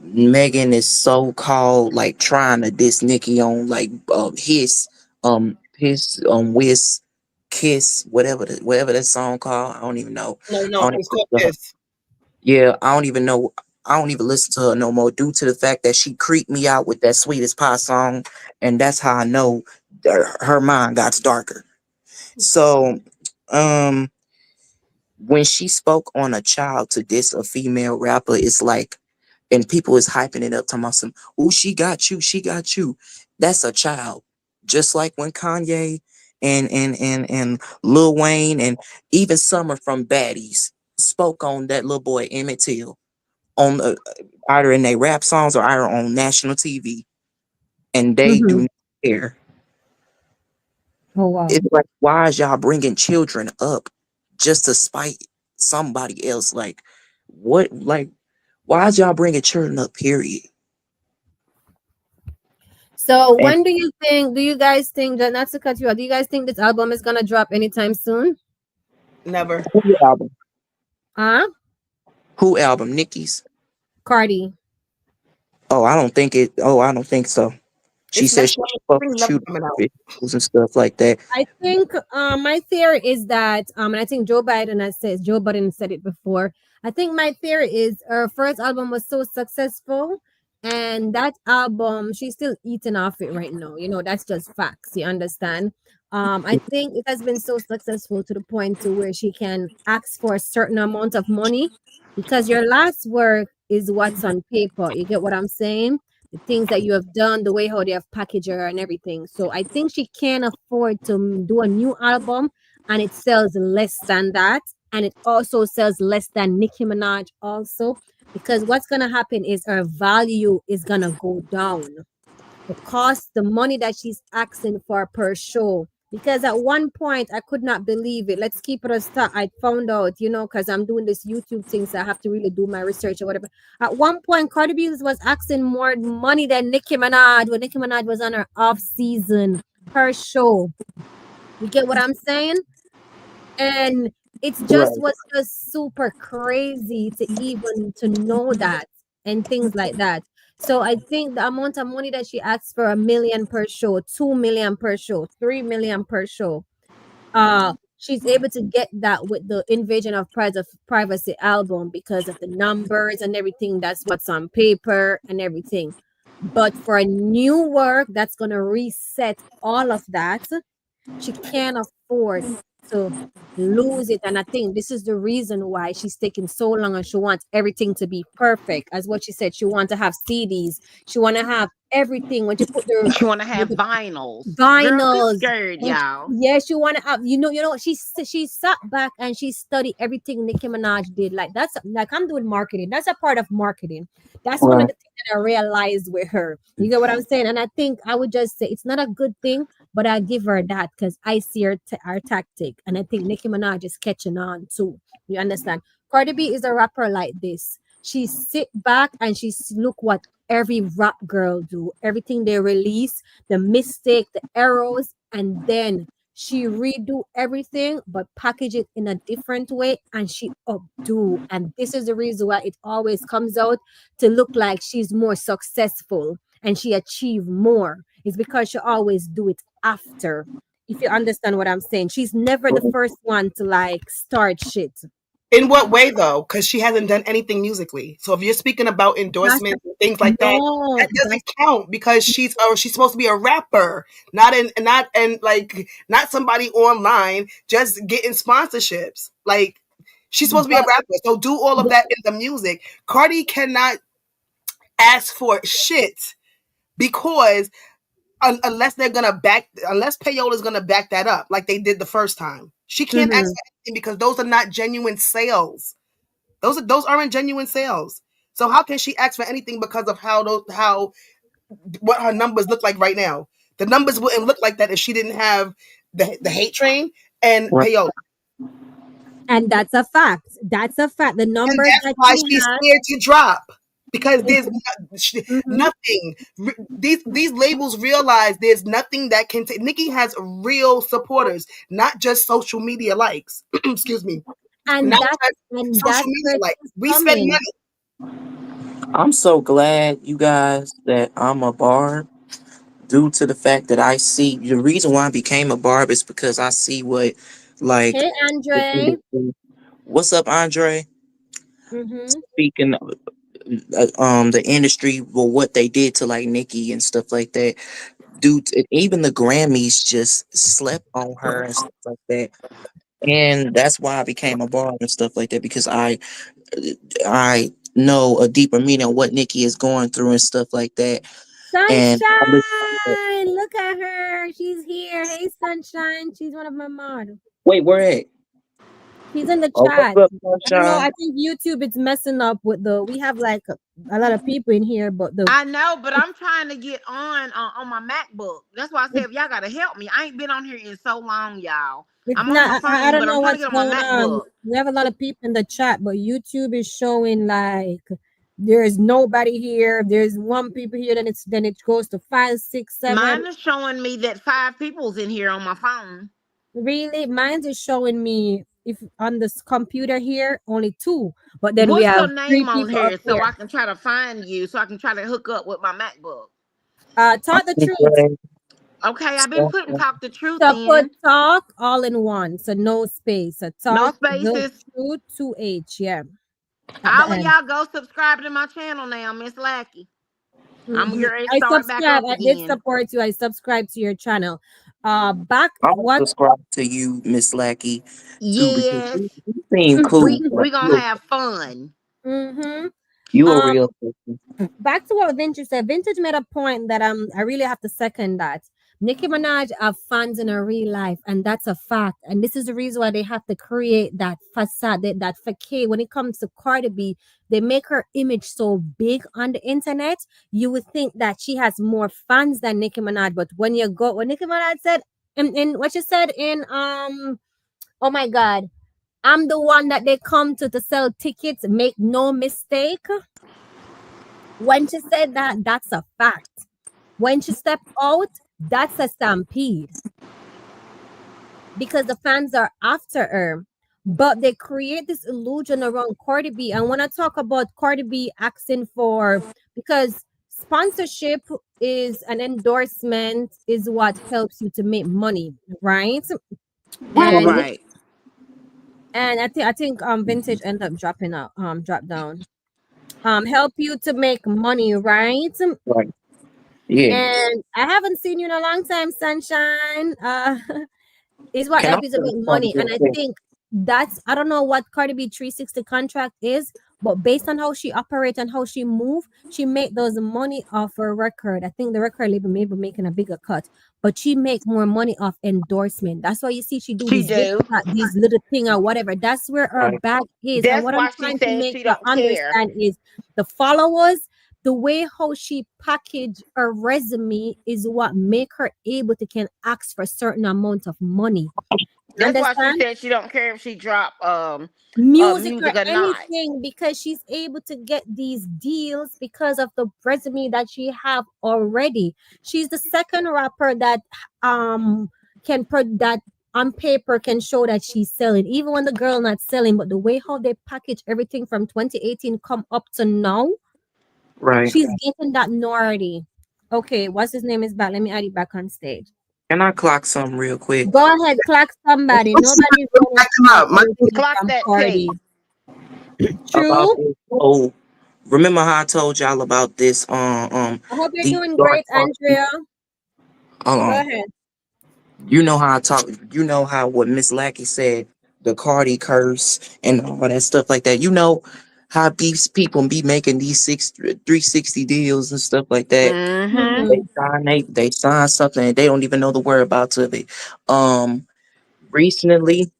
Megan is so called like trying to diss Nicki on like his Wiz Kiss, whatever that song called. I don't even know. I No, don't it's called even, this. yeah, I don't even know. I don't even listen to her no more due to the fact that she creeped me out with that Sweetest Pie song, and that's how I know her mind got darker. So, um, when she spoke on a child to diss a female rapper, it's like, and people is hyping it up, talking about some, oh, she got you. That's a child. Just like when Kanye and Lil Wayne and even Summer from Baddies spoke on that little boy Emmett Till on either in their rap songs or either on national TV, and they do Mm-hmm. not care. Oh wow. It's like, why is y'all bringing children up just to spite somebody else? Like, what? Like, why is y'all bringing children up? Period. So And when do you guys think that, not to cut you out, do you guys think this album is gonna drop anytime soon? Never. who album? Huh? Who album? Nicki's. Cardi. Oh, I don't think it. Oh, I don't think so. She It's said never, she I fuck think it's with never you coming out. videos and stuff like that. I think my theory is that and I think Joe Biden said it before. I think my theory is her first album was so successful And that album, she's still eating off it right now. You know, that's just facts. You understand? I think it has been so successful to the point to where she can ask for a certain amount of money because your last work is what's on paper. You get what I'm saying? The things that you have done, the way how they have packaged her and everything. So I think she can afford to do a new album and it sells less than that. And it also sells less than Nicki Minaj also because what's going to happen is her value is going to go down. The cost, the money that she's asking for per show. Because at one point, I could not believe it. Let's keep it a start. I found out, you know, because I'm doing this YouTube thing, so I have to really do my research or whatever. At one point, CardiB was asking more money than Nicki Minaj when Nicki Minaj was on her off season per show. You get what I'm saying? And it's just was just super crazy to even to know that and things like that. So I think the amount of money that she asks for 1 million per show, 2 million per show, 3 million per show, she's able to get that with the Invasion of Privacy album because of the numbers and everything. That's what's on paper and everything. But for a new work that's gonna reset all of that, she can't afford to lose it. And I think this is the reason why she's taking so long and she wants everything to be perfect. As what she said, she wants to have CDs, she want to have everything. When you put You want to have the vinyls. Girl, quit vinyls, scared, y'all. yes, you want to have, she sat back and she studied everything Nicki Minaj did. Like that's like I'm doing marketing. That's a part of marketing. That's one of Right. the things that I realized with her. You get what I'm saying? And I think I would just say it's not a good thing, but I give her that because I see her tactic, and I think Nicki Minaj is catching on too. You understand? Cardi B is a rapper like this. She sit back and look what every rap girl do. Everything they release, the mistake, the arrows, and then she redo everything but package it in a different way and she updo. And this is the reason why it always comes out to look like she's more successful and she achieved more. It's because she always do it after. If you understand what I'm saying, she's never the first one to like start shit. In what way though? Because she hasn't done anything musically. So if you're speaking about That's endorsements and things like that, no, that doesn't count because she's supposed to be a rapper, not somebody online just getting sponsorships. Like she's supposed to be a but rapper. So do all of that in the music. Cardi cannot ask for shit because unless Payola's gonna back that up like they did the first time. She can't ask for anything because those are not genuine sales. Those aren't genuine sales. So how can she ask for anything because of what her numbers look like right now? The numbers wouldn't look like that if she didn't have the hate train and Right. Payola. and that's a fact. That's a fact. The And numbers that's that why she she's has. scared to drop because there's Mhm. nothing. These labels realize there's nothing that can take. Nicki has real supporters, not just social media likes. Excuse me, And not that's just social where media likes. she's We spend coming. money. I'm so glad, you guys, that I'm a barb due to the fact that I see the reason why I became a barb is because I see what, like, Hey, Andre. what's up, Andre? Mm-hmm. Speaking of, the industry, well, what they did to like Nicki and stuff like that. Dude, even the Grammys just slept on her and stuff like that. And that's why I became a barb and stuff like that because I know a deeper meaning of what Nicki is going through and stuff like that. And I listen to that. Sunshine, look at her. She's here. Hey, Sunshine. She's one of my models. Wait, where at? She's in the Oh, what's chat. up, I don't know. Sunshine? I think YouTube is messing up with we have like a lot of people in here, but I know, but I'm trying to get on my MacBook. That's why I said if y'all gotta help me. I ain't been on here in so long, y'all. it's I'm on my not. I phone, don't but I'm know trying to what's get on going my on. MacBook. We have a lot of people in the chat, but YouTube is showing like there's nobody here. There's one people here, then it goes to 5, 6, 7. Mine is showing me that 5 people's in here on my phone. Really, mine is showing me if on this computer here only 2, but then we What's have your 3 name on people up here so here. I can try to find you so I can try to hook up with my MacBook? Talk the I'm truth. glad. Okay, I've been putting talk the truth So put in. talk all in one, so no space. So No talk the spaces. truth 2H, yeah, at the All of end. y'all go subscribe to my channel now, Miss Lackey. I'm here to I start back subscribe. up I did again. support you. I subscribe to your channel. Back I'm gonna what? subscribe to you, Miss Lackey, too, because Yes, you seem cool. Like we gonna have fun. Mm-hmm. you a Um, real person. back to what Vintage said. Vintage made a point that I really have to second that. Nicki Minaj have fans in her real life, and that's a fact. And this is the reason why they have to create that facade, that facade. When it comes to Cardi B, they make her image so big on the internet. You would think that she has more fans than Nicki Minaj, but when Nicki Minaj said, in what you said in oh my God, I'm the one that they come to sell tickets. Make no mistake. When she said that, that's a fact. When she stepped out, that's a stampede because the fans are after her. But they create this illusion around Cardi B. And when I talk about Cardi B asking for, because sponsorship is an endorsement, is what helps you to make money, right? And Right. I think Vintage ended up drop down. Help you to make money, right? Right. Yeah. And I haven't seen you in a long time, Sunshine. Is what Can I help you to say make something money. real And I quick? think that's, I don't know what Cardi B 360 contract is, but based on how she operates and how she move, she make those money off her record. I think the record label may be making a bigger cut, but she make more money off endorsement. That's why you see she do She these big do. these little thing or whatever. That's where her Right. bag is. And That's what I'm why she trying to said make she you don't care. understand is the followers, the way how she package her resume is what make her able to can ask for certain amount of money. That's why she Understand? said she don't care if she drop Music or music or not. anything, because she's able to get these deals because of the resume that she have already. She's the second rapper that um can put that on paper can show that she's selling, even when the girl not selling. But the way how they package everything from 2018 come up to now, Right. she's getting that naughty. Okay, what's his name is back? Let me add it back on stage. Can I clock something real quick? Go ahead, clock somebody. What's Nobody's gonna back him clock up? My anything Clock from that tape. Cardi. About True. this? Oh, remember how I told y'all about this? I hope you're The doing dark great, party. Andrea. Hold Go on. ahead. You know how I talk. You know how what Miss Lackey said, the Cardi curse and all that stuff like that. You know how these people be making these 360 deals and stuff like that. Mm-hmm. They sign something and they don't even know the whereabouts of it. Recently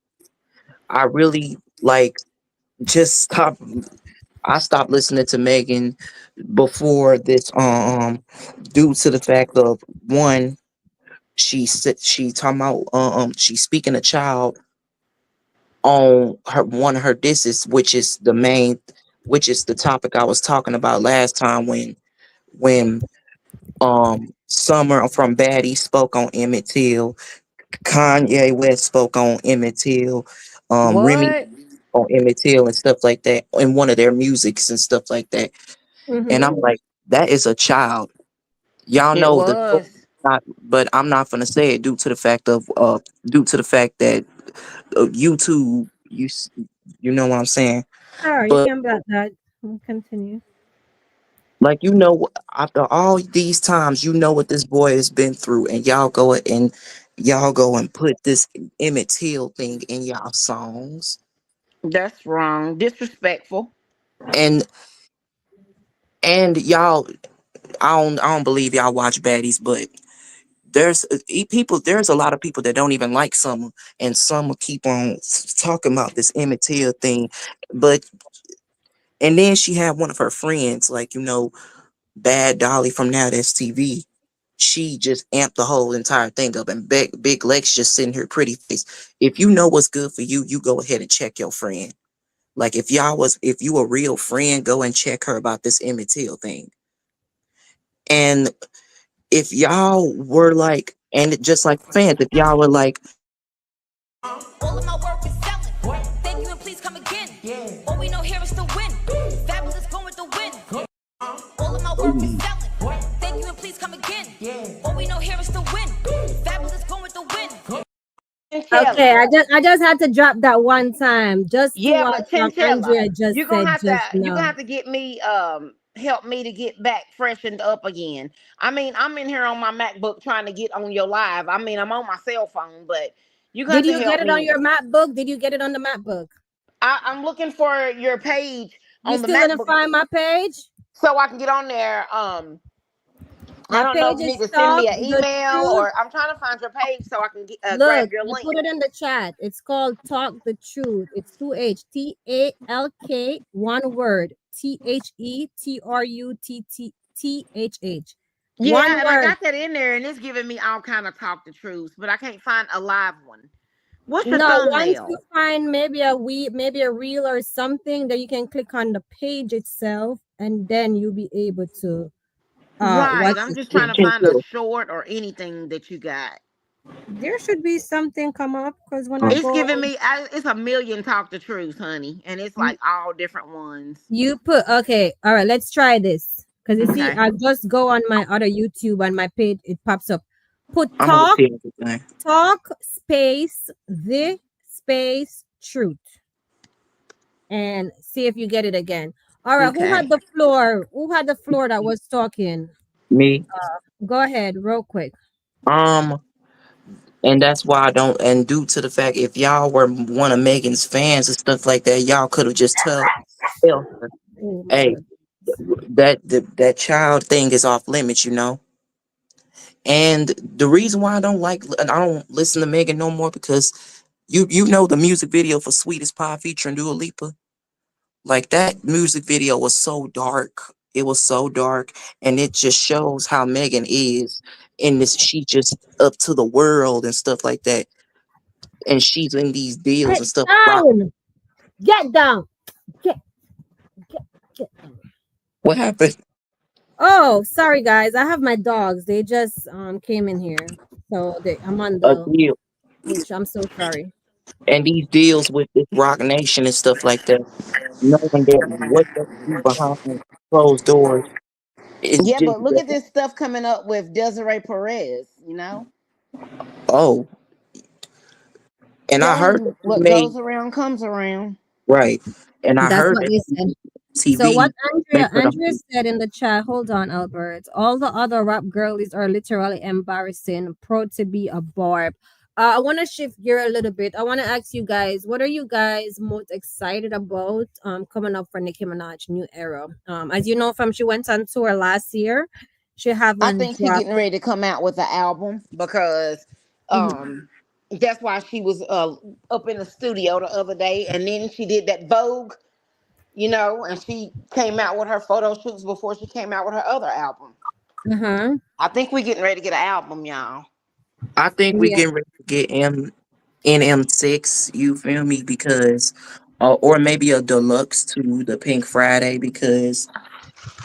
I really like just stopped. I stopped listening to Megan before this due to the fact of one, she said she talking about she's speaking a child on her one of her disses, which is the topic I was talking about last time when Summer from Baddie spoke on Emmett Till, Kanye West spoke on Emmett Till, Remy What? on Emmett Till and stuff like that in one of their musics and stuff like that. And Mm-hmm. I'm like, that is a child. Y'all It know the was. not, but I'm not gonna say it due to the fact that YouTube, you know what I'm saying. All right, you But can block that. We'll continue. like after all these times, you know what this boy has been through, and y'all go and put this Emmett Till thing in y'all songs, That's wrong. Disrespectful. and y'all, I don't believe y'all watch baddies, but there's a lot of people that don't even like Summer, and Summer keep on talking about this Emmett Till thing, but and then she had one of her friends, like Bad Dolly from Now That's TV. She just amped the whole entire thing up, and Big Lex just sitting here pretty face. If you know what's good for you, you go ahead and check your friend. Like if you a real friend, go and check her about this Emmett Till thing. And if y'all were like, and just like fans, if y'all were like, All of my work is selling. Thank you and please come again. All we know here is to win. Fabulous going with the win. All of my work is selling. Thank you and please come again. All we know here is to win. Fabulous going with the win. Okay, I just had to drop that one time just to Yeah, what but Chinchilla, Andrea just said just you're gonna now. have to get me help me to get back freshened up again. I mean, I'm in here on my MacBook trying to get on your live. I mean, I'm on my cell phone, but you got Did to you help get it on me. your MacBook? Did you get it on the MacBook? I'm looking for your page You on the still gonna MacBook find my page? so I can get on there. I My don't know page if you need is to send Talk me an the email Truth. or I'm trying to find your page so I can grab Look, your I link. put it in the chat. It's called Talk the Truth. It's 2H TALK, one word. THETRUTTTHH. Yeah, One and I word. got that in there, and it's giving me all kind of talk the truth, but I can't find a live one. What's your No, once you thumbnail? find maybe maybe a reel or something, then you can click on the page itself, and then you'll be able to Right, watch I'm the just trying to stream. find a short or anything that you got. There should be something come up because when I It's go, giving me, it's a million talk the truth, honey, and it's like all different ones. you put okay. All right, let's try this because you see, Okay. I just go on my other YouTube and my page, it pops up. Put I'm gonna talk, repeat everything. talk space the space truth, and see if you get it again. All right, who Okay. had the floor? Who had the floor that was talking? Me. Go ahead, real quick. Um, and that's why I don't. And due to the fact, if y'all were one of Megan's fans and stuff like that, y'all could have just tell her, Oh my hey, god. that child thing is off limits, you know. And the reason why I don't listen to Megan no more because you know the music video for Sweetest Pie featuring Dua Lipa. Like that music video was so dark. It was so dark, and it just shows how Megan is in this. She just up to the world and stuff like that, and she's in these deals Get and stuff. Rock. down. Get down. Get get get down. What happened? Oh, sorry guys. I have my dogs. They just came in here. So I'm on A the deal, which I'm so sorry. and these deals with this Rock Nation and stuff like that. Knowing that what they do behind closed doors is Yeah, just but look at this stuff coming up with Desiree Perez, you know? oh. And I Tell heard that them she what made goes around comes around. right, and I That's heard what that they said. So what TV Andrea make her Andrea said in the chat, hold on, Albert. All the other rap girlies are literally embarrassing. Proud to be a barb. I want to shift gear a little bit. I want to ask you guys, what are you guys most excited about coming up for Nicki Minaj new era? As you know, from she went on tour last year, she I haven't think she's dropped. getting ready to come out with an album because Mhm. that's why she was up in the studio the other day, and then she did that Vogue, you know, and she came out with her photo shoots before she came out with her other album. Uh-huh. I think we're getting ready to get an album, y'all. I think we Yeah. getting ready to get NM6. You feel me? Because, or maybe a deluxe to the Pink Friday. Because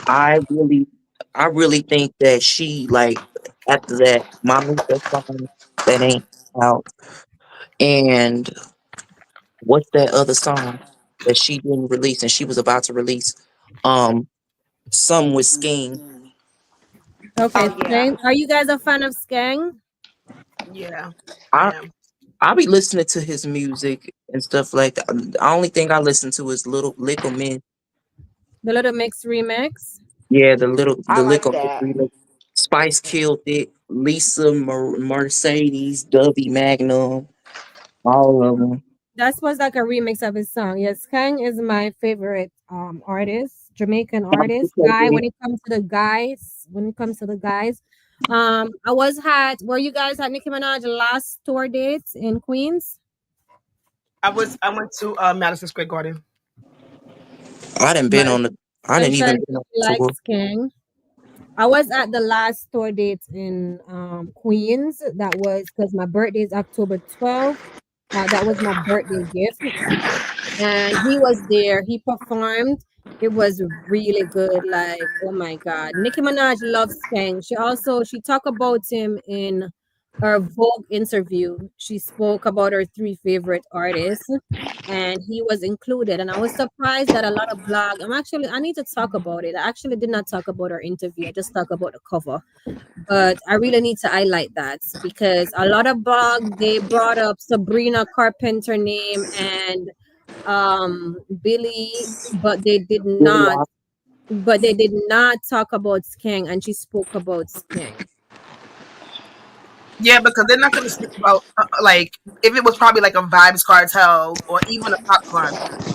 I really, I really think that she like after that, Mommy, that song that ain't out, and what's that other song that she didn't release and she was about to release? Some with Skeng. Okay, Oh yeah. Skang. Are you guys a fan of Skang? Yeah, I I am. I be listening to his music and stuff like that. The only thing I listen to is Little Men. The Little Mix remix? Yeah, I the like Little that. remix. Spice killed it. Lisa Mercedes, Dubby Magnum, all of them. That was like a remix of his song. Yes, Kang is my favorite artist, Jamaican artist. Guy, when it comes to the guys. Were you guys at Nicki Minaj last tour dates in Queens? I went to Madison Square Garden. I didn't been on the. I didn't Mentioned even been on he the tour. likes King. I was at the last tour date in Queens. That was because my birthday is October 12th. That was my birthday gift. And he was there. He performed. It was really good. Like, oh my God. Nicki Minaj loves Skang. She talked about him in her Vogue interview. She spoke about her three favorite artists, and he was included. And I was surprised that a lot of I need to talk about it. I actually did not talk about her interview. I just talked about the cover. But I really need to highlight that because a lot of blogs they brought up Sabrina Carpenter name and Billy, but they did Billy not. Rock. but they did not talk about Skeng, and she spoke about Skeng. Yeah, because they're not going to speak about like if it was probably like a Vibes Cartel or even a Popcorn,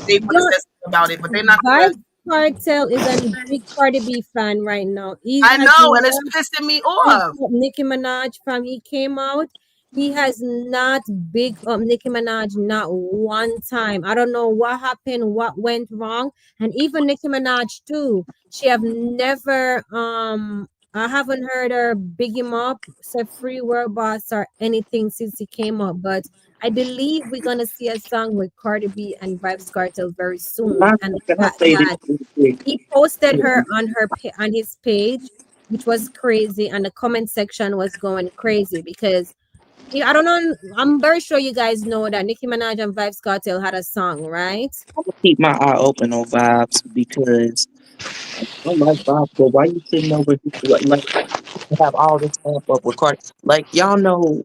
they would have Don't said something about it. But they're not going to. Vibes Cartel is a big Cardi B fan right now. He I has know, and it's not pissing me big off. up Nicki Minaj from he came out. He has not big up Nicki Minaj not one time. I don't know what happened, what went wrong. And even Nicki Minaj too. She have never I haven't heard her big him up, say free word boss or anything since he came up. But I believe we're gonna see a song with Cardi B and Vibes Cartel very soon. And the Can I fact say this that real quick? he posted her on on his page, which was crazy, and the comment section was going crazy because yeah, I don't know. I'm very sure you guys know that Nicki Minaj and Vibes Cartel had a song, right? I'm gonna keep my eye open on vibes because I like vibes. But why you sitting over here, like have all this stuff up with Cardi? Like y'all know,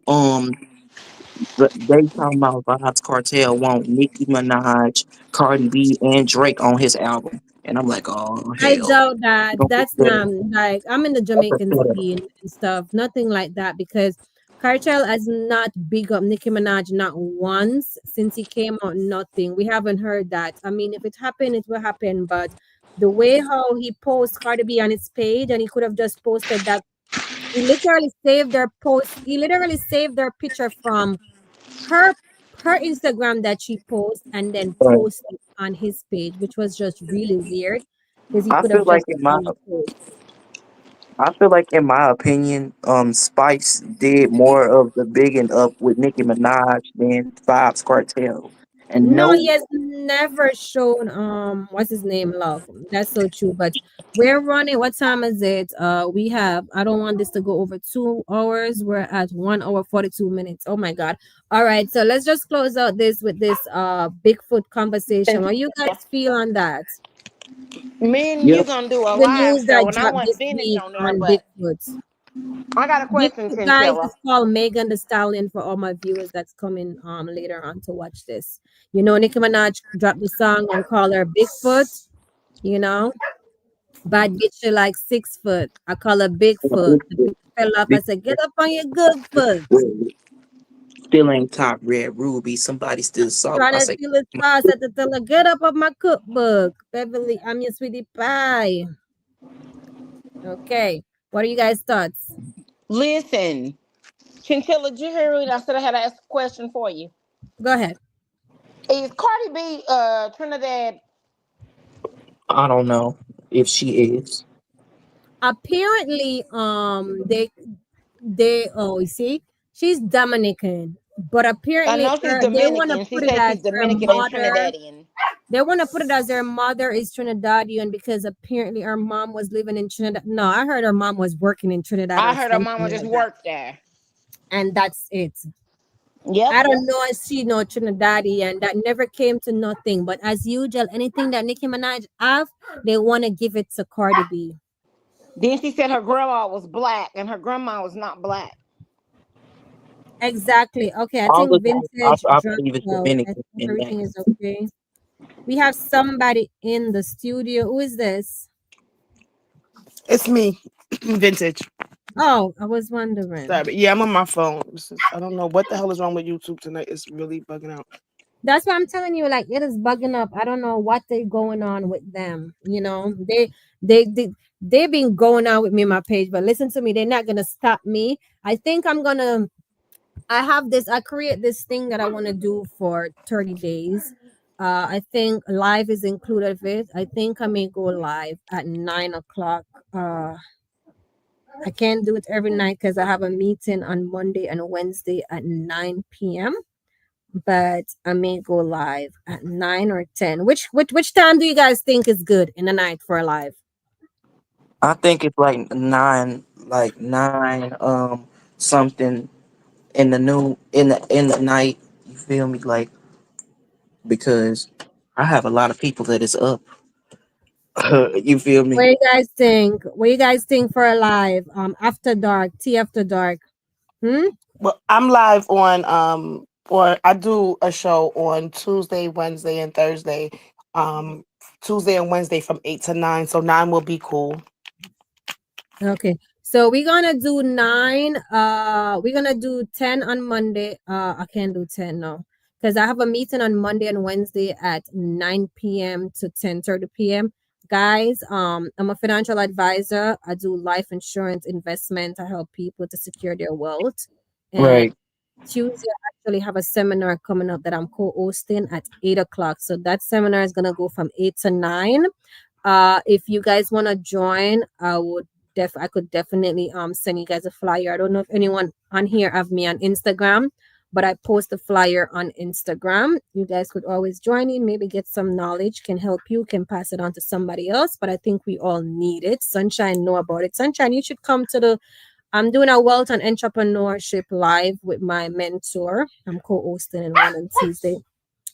they talking about Vibes Cartel want Nicki Minaj, Cardi B, and Drake on his album, and I'm like, oh I hell, doubt that. don't That's do not like I'm in the Jamaican that. scene and stuff. Nothing like that because Cartel has not big up Nicki Minaj not once since he came out. Nothing. We haven't heard that. I mean, if it happened, it will happen. But the way how he posts Cardi B on his page, and he could have just posted that. He literally saved their post. He literally saved their picture from her her Instagram that she posted and then But posted on his page, which was just really weird because he I could have feel like just done the post. in my opinion, Spice did more of the bigging up with Nicki Minaj than Vibes Cartel, and No, he no, has never shown what's his name love. That's so true. But we're running. What time is it? We have I don't want this to go over 2 hours. We're at 1 hour 42 minutes. Oh my god. All right, so let's just close out this with this Bigfoot conversation. What you guys feel on that? Me and you yep. gonna do a The live news that show, and I dropped wasn't this finished week on there, on but Bigfoot. I got a question, Bigfoot, guys, Chintilla. is called Megan the Stallion for all my viewers that's coming later on to watch this. You know, Nicki Minaj dropped the song and call her Bigfoot. You know, bad bitch, she like 6 foot. I call her Bigfoot. The bitch fell off. I said, get up on your good foot. Still ain't top red ruby. Somebody still saw. Trying I to say, steal his sauce at the tell her, get up on my cookbook. Beverly, I'm your sweetie pie. Okay. What are you guys' thoughts? Listen, Chintilla, did you hear me? I said I had to ask a question for you. Go ahead. Is Cardi B Trinidad? I don't know if she is. Apparently, they oh, you see, she's Dominican, but I apparently know she's they want to Dominican. She put it said as she's her Dominican and mother. Trinidadian. They want to put it as their mother is Trinidadian because apparently her mom was living in Trinidad. No, I heard her mom was working in Trinidad I or heard her something mama just like that, worked there. and that's it. Yep. I don't know. I see no Trinidadian that never came to nothing. But as usual, anything that Nicki Minaj have, they want to give it to Cardi B. Then she said her grandma was black, and her grandma was not black. Exactly. Okay, I All think the time, vintage I dropped believe it's out. I Dominican think in that. everything is okay. We have somebody in the studio. Who is this? It's me, vintage. Oh, I was wondering. Sorry, yeah, I'm on my phone. I don't know what the hell is wrong with YouTube tonight. It's really bugging out. That's what I'm telling you. Like it is bugging up. I don't know what they going on with them. You know, they've been going on with me on my page, but listen to me. They're not gonna stop me. I think I'm gonna. I have this. I create this thing that I want to do for 30 days. I think live is included with it. I think I may go live at 9 o'clock. I can't do it every night because I have a meeting on Monday and Wednesday at 9 p.m. But I may go live at 9 or 10. Which time do you guys think is good in the night for a live? I think it's like nine, something in the in the night. You feel me? Like because I have a lot of people that is up. You feel What me? do you guys think? What do you guys think for a live? After dark, tea after dark. Hmm. Well, I'm live on or I do a show on Tuesday, Wednesday, and Thursday. Tuesday and Wednesday from 8 to 9. So 9 will be cool. Okay. So we're gonna do 9. We're gonna do 10 on Monday. I can't do 10 now. Because I have a meeting on Monday and Wednesday at 9 p.m. to 10:30 p.m. Guys, I'm a financial advisor. I do life insurance investment. I help people to secure their wealth. And Right. Tuesday, I actually have a seminar coming up that I'm co-hosting at 8 o'clock. So that seminar is gonna go from 8 to 9. If you guys want to join, I could definitely send you guys a flyer. I don't know if anyone on here have me on Instagram, but I post a flyer on Instagram. You guys could always join in, maybe get some knowledge, can help you, can pass it on to somebody else. But I think we all need it. Sunshine, know about it. Sunshine, you should come to the I'm doing a wealth and entrepreneurship live with my mentor. I'm co-hosting in one on Tuesday.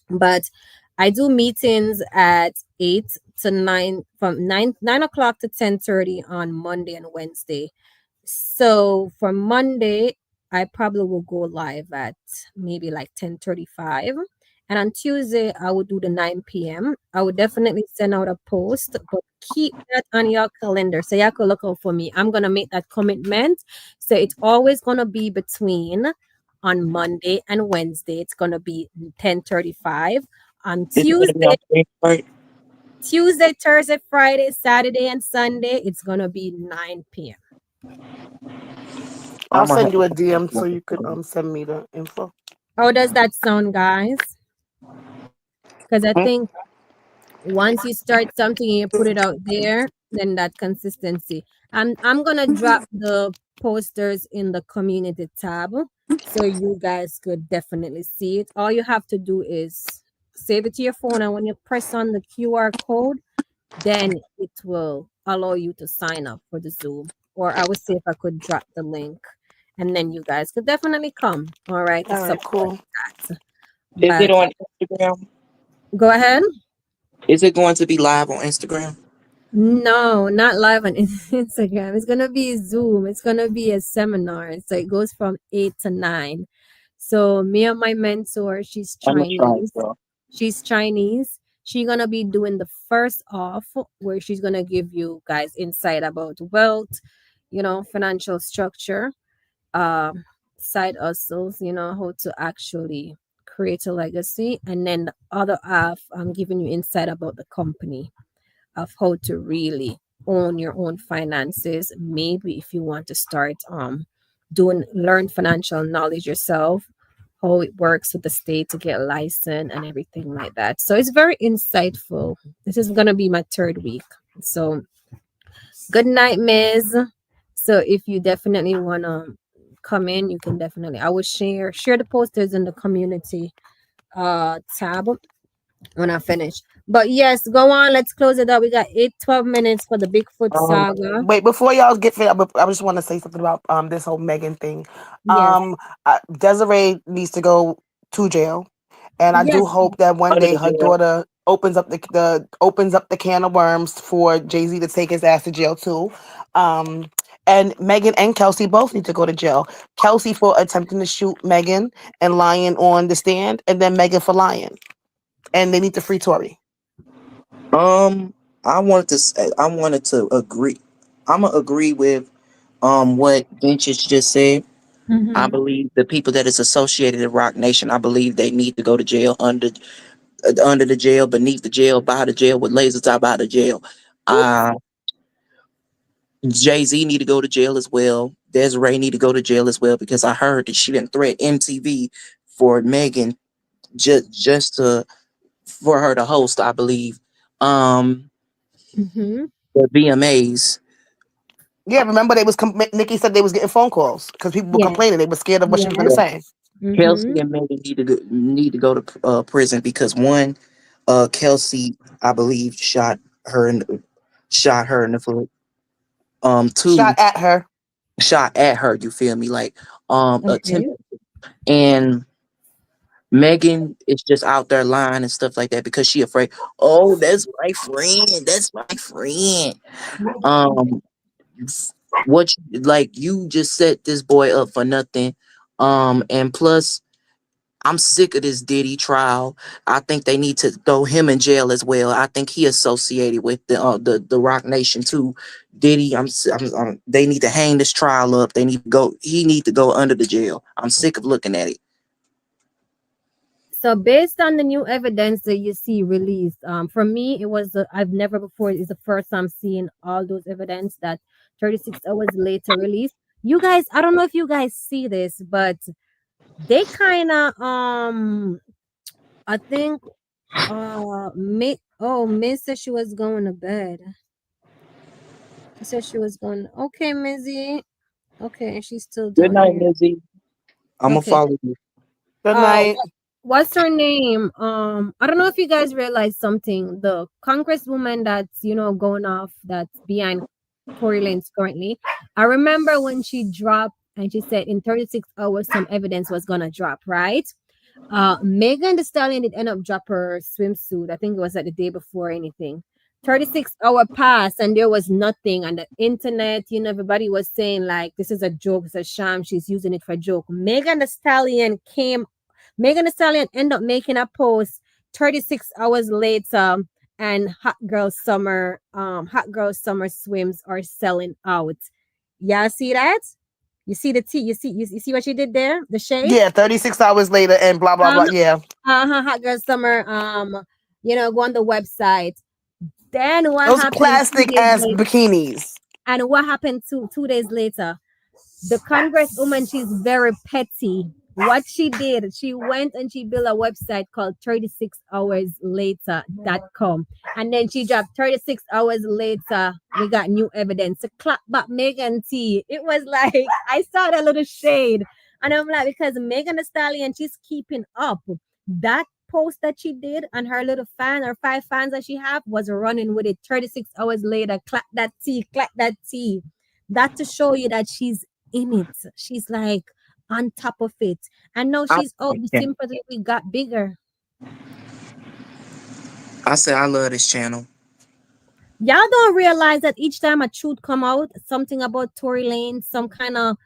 But I do meetings at 8 to 9 from 9 o'clock to 10:30 on Monday and Wednesday. So for Monday, I probably will go live at maybe like 10:35. And on Tuesday, I will do the 9 p.m. I would definitely send out a post, but keep that on your calendar. So you can look out for me. I'm gonna make that commitment. So it's always gonna be between on Monday and Wednesday. It's gonna be 10:35. On Is it gonna be on Tuesday, Thursday, Friday, Saturday, and Sunday, it's gonna be 9 p.m. I'll I'm gonna send have you a to DM so you could send me the info. How does that sound, guys? Because I think once you start something and you put it out there, then that consistency. I'm gonna drop the posters in the community tab so you guys could definitely see it. All you have to do is save it to your phone, and when you press on the QR code, then it will allow you to sign up for the Zoom. Or I would say if I could drop the link, and then you guys could definitely come. All right, to All right, support cool. that. Is it But on Instagram? go ahead. Is it going to be live on Instagram? No, not live on Instagram. It's gonna be Zoom. It's gonna be a seminar. So it goes from 8 to 9. So me and my mentor, she's I'm gonna try it, Chinese. bro. She's Chinese. She's gonna be doing the first off where she's gonna give you guys insight about wealth, financial structure, um, side hustles, how to actually create a legacy. And then the other half, I'm giving you insight about the company of how to really own your own finances. Maybe if you want to start learn financial knowledge yourself, how it works with the state to get licensed and everything like that. So it's very insightful. This is gonna be my third week. So good night, Miss. So if you definitely wanna come in, you can definitely I will share the posters in the community tab when I finish. But yes, go on. Let's close it up. We got 12 minutes for the Bigfoot saga. Wait, before y'all get fit, I just want to say something about this whole Megan thing. Yes. Desiree needs to go to jail, and I do Yes. hope that one Under day the her jail. daughter opens up the can of worms for Jay-Z to take his ass to jail too. And Megan and Kelsey both need to go to jail. Kelsey for attempting to shoot Megan and lying on the stand, and then Megan for lying. And they need to free Tory. I wanted to agree. I'm gonna agree with what Vintage just said. I Mm-hmm. believe the people that is associated in Rock Nation, I believe they need to go to jail under the jail, beneath the jail, by the jail, with lasers top out of jail. Jay-Z need to go to jail as well. Desiree need to go to jail as well because I heard that she didn't threat MTV for Megan just to for her to host, I believe. Mm-hmm. The VMAs. Yeah, remember Nikki said they was getting phone calls because people were Yes. complaining. They were scared of what she was going to Yes. say. Mm-hmm. Kelsey and Megan need to go to prison because one, Kelsey, I believe, shot her in the foot. Two, Shot at her. shot at her. You feel me? Like Okay. attempt. And Megan is just out there lying and stuff like that because she afraid. Oh, that's my friend. That's my friend. Um, like you just set this boy up for nothing. And plus, I'm sick of this Diddy trial. I think they need to throw him in jail as well. I think he associated with the Rock Nation too. Diddy, they need to hang this trial up. They need to go. He need to go under the jail. I'm sick of looking at it. So based on the new evidence that you see released, for me it was I've never before, it's the first time seeing all those evidence that 36 hours later released. You guys, I don't know if you guys see this, but they kind of I think Miss said she was going to bed. She said she was going. Okay, Mizzy. Okay, and she's still Good down night, here. Mizzy. I'm gonna Okay. follow you. Good night. What's her name? I don't know if you guys realize something. The congresswoman that's going off, that's behind Tory Lanez currently. I remember when she dropped and she said in 36 hours some evidence was gonna drop, right? Megan the Stallion did end up drop her swimsuit. I think it was at the day before anything. 36-hour passed and there was nothing on the internet. Everybody was saying like this is a joke, it's a sham. She's using it for a joke. Megan Thee Stallion ended up making a post 36 hours later, and Hot Girl Summer swims are selling out. Y'all see that? You see the tea? You see what she did there? The shade? Yeah, 36 hours later and blah blah blah. Yeah. Hot Girl Summer. Go on the website. Then what Those happened 2 plastic days ass later? bikinis. And what happened 2 days later? The congresswoman, she's very petty. What she did, she went and she built a website called 36hourslater.com. And then she dropped 36 hours later, we got new evidence. To clap back Megan T. It was like, I saw that little shade. And I'm like, because Megan Thee Stallion, she's keeping up. That post that she did and her little fan or 5 fans that she have was running with it 36 hours later. Clap that T, clap that T. That to show you that she's in it. She's like on top of it. And now she's out. The sympathy we got bigger. I said I love this channel. Y'all don't realize that each time a truth come out, something about Tory Lanez, some kind of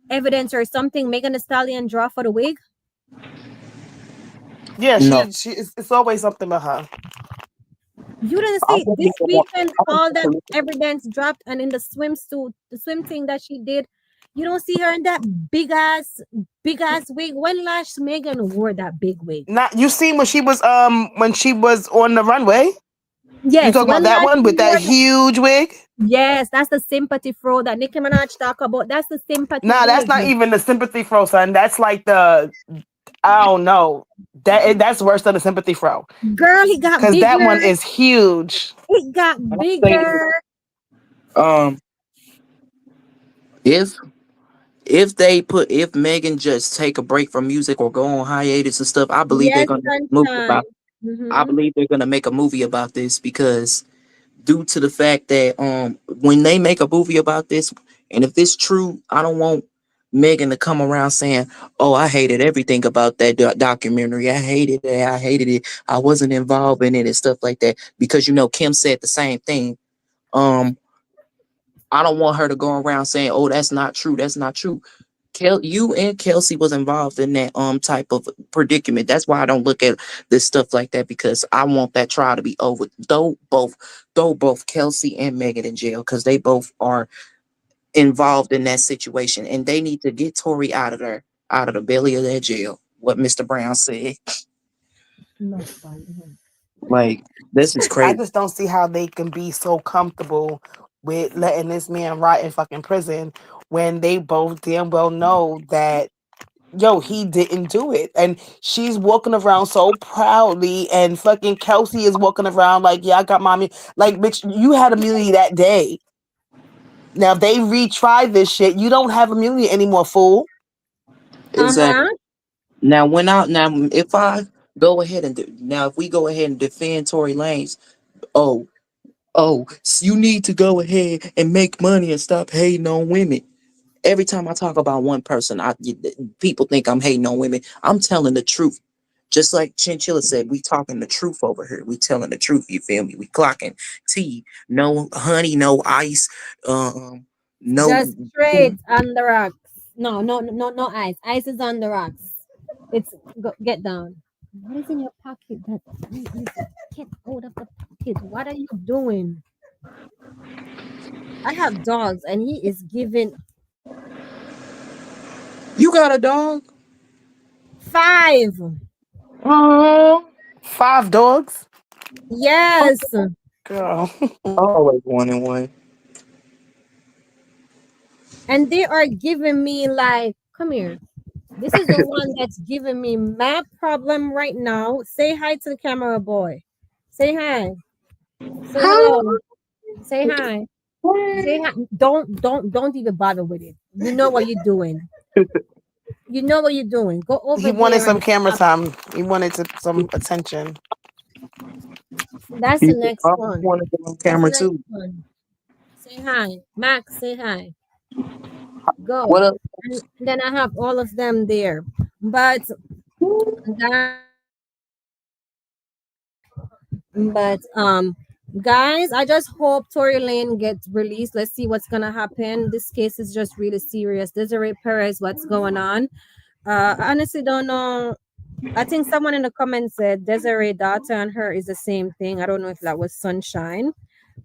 evidence or something, Megan Thee Stallion draw for the wig. Yeah, it's always something about her. You didn't see this weekend all that evidence dropped, and in the swimsuit, the swim thing that she did, you don't see her in that big ass wig. When last Megan wore that big wig? Not you seen when she was on the runway? Yes, you talking about that one with that huge wig? Yes, that's the sympathy fro that Nicki Minaj talk about. That's the sympathy. Nah, that's not even the sympathy fro, son. That's like I don't know. That's worse than the sympathy fro. Girl, he got bigger. Because that one is huge. It got bigger. If Megan just take a break from music or go on hiatus and stuff, I believe they're gonna make a movie about. I believe they're gonna make a movie about this because due to the fact that when they make a movie about this, and if it's true, I don't want Megan to come around saying, "Oh, I hated everything about that documentary. I hated it. I hated it. I wasn't involved in it and stuff like that." Because Kim said the same thing. I don't want her to go around saying, "Oh, that's not true. That's not true." You and Kelsey was involved in that type of predicament. That's why I don't look at this stuff like that, because I want that trial to be over. Throw both Kelsey and Megan in jail, because they both are involved in that situation, and they need to get Tory out of the belly of that jail. What Mr. Brown said. Like, this is crazy. I just don't see how they can be so comfortable with letting this man rot in fucking prison when they both damn well know that he didn't do it. And she's walking around so proudly, and fucking Kelsey is walking around like, yeah, I got mommy. Like, bitch, you had immunity that day. Now, if they retry this shit, you don't have immunity anymore, fool. Exactly. Now, if I go ahead and if we go ahead and defend Tory Lanez, so you need to go ahead and make money and stop hating on women. Every time I talk about one person, people think I'm hating on women. I'm telling the truth. Just like Chinchilla said, we talking the truth over here. We telling the truth. You feel me? We clocking tea. No honey, no ice. No. Just straight on the rocks. No ice. Ice is on the rocks. It's get down. What is in your pocket? That get out of the pocket. What are you doing? I have dogs, and he is giving You got a dog? 5. Oh, 5 dogs, Yes, girl. Always one and one. and they are giving me like, come here. This is the one that's giving me mad problem right now. Say hi to the camera, boy. Say hi. Say hello. Say hi. Say hi. Don't even bother with it. You know what you're doing. You know what you're doing. Go He over wanted there some and camera stop. time. He wanted some attention. That's the He next always one. wanted to be on That's the camera next too. one. Say hi. Max, say hi. Go. What up? And then I have all of them there. But But guys, I just hope Tory Lane gets released. Let's see what's gonna happen. This case is just really serious. Desiree Perez, what's going on? I honestly don't know. I think someone in the comments said Desiree daughter and her is the same thing. I don't know if that was Sunshine.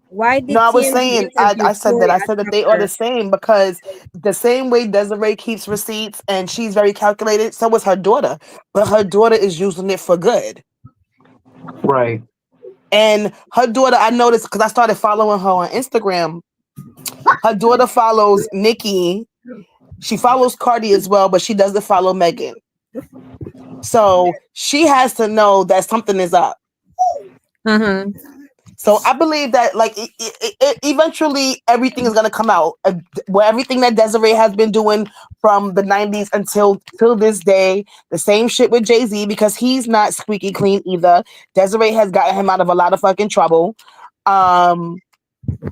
Why No, did I was TMZ saying, interview I said that. Tory I as said that they are the doctor? same because the same way Desiree keeps receipts and she's very calculated, so is her daughter. But her daughter is using it for good. Right. And her daughter, I noticed because I started following her on Instagram. Her daughter follows Nicki. She follows Cardi as well, but she doesn't follow Megan. So she has to know that something is up. Uh-huh. So I believe that like eventually everything is gonna come out. Where everything that Desiree has been doing from the '90s until till this day, the same shit with Jay-Z because he's not squeaky clean either. Desiree has gotten him out of a lot of fucking trouble. Um,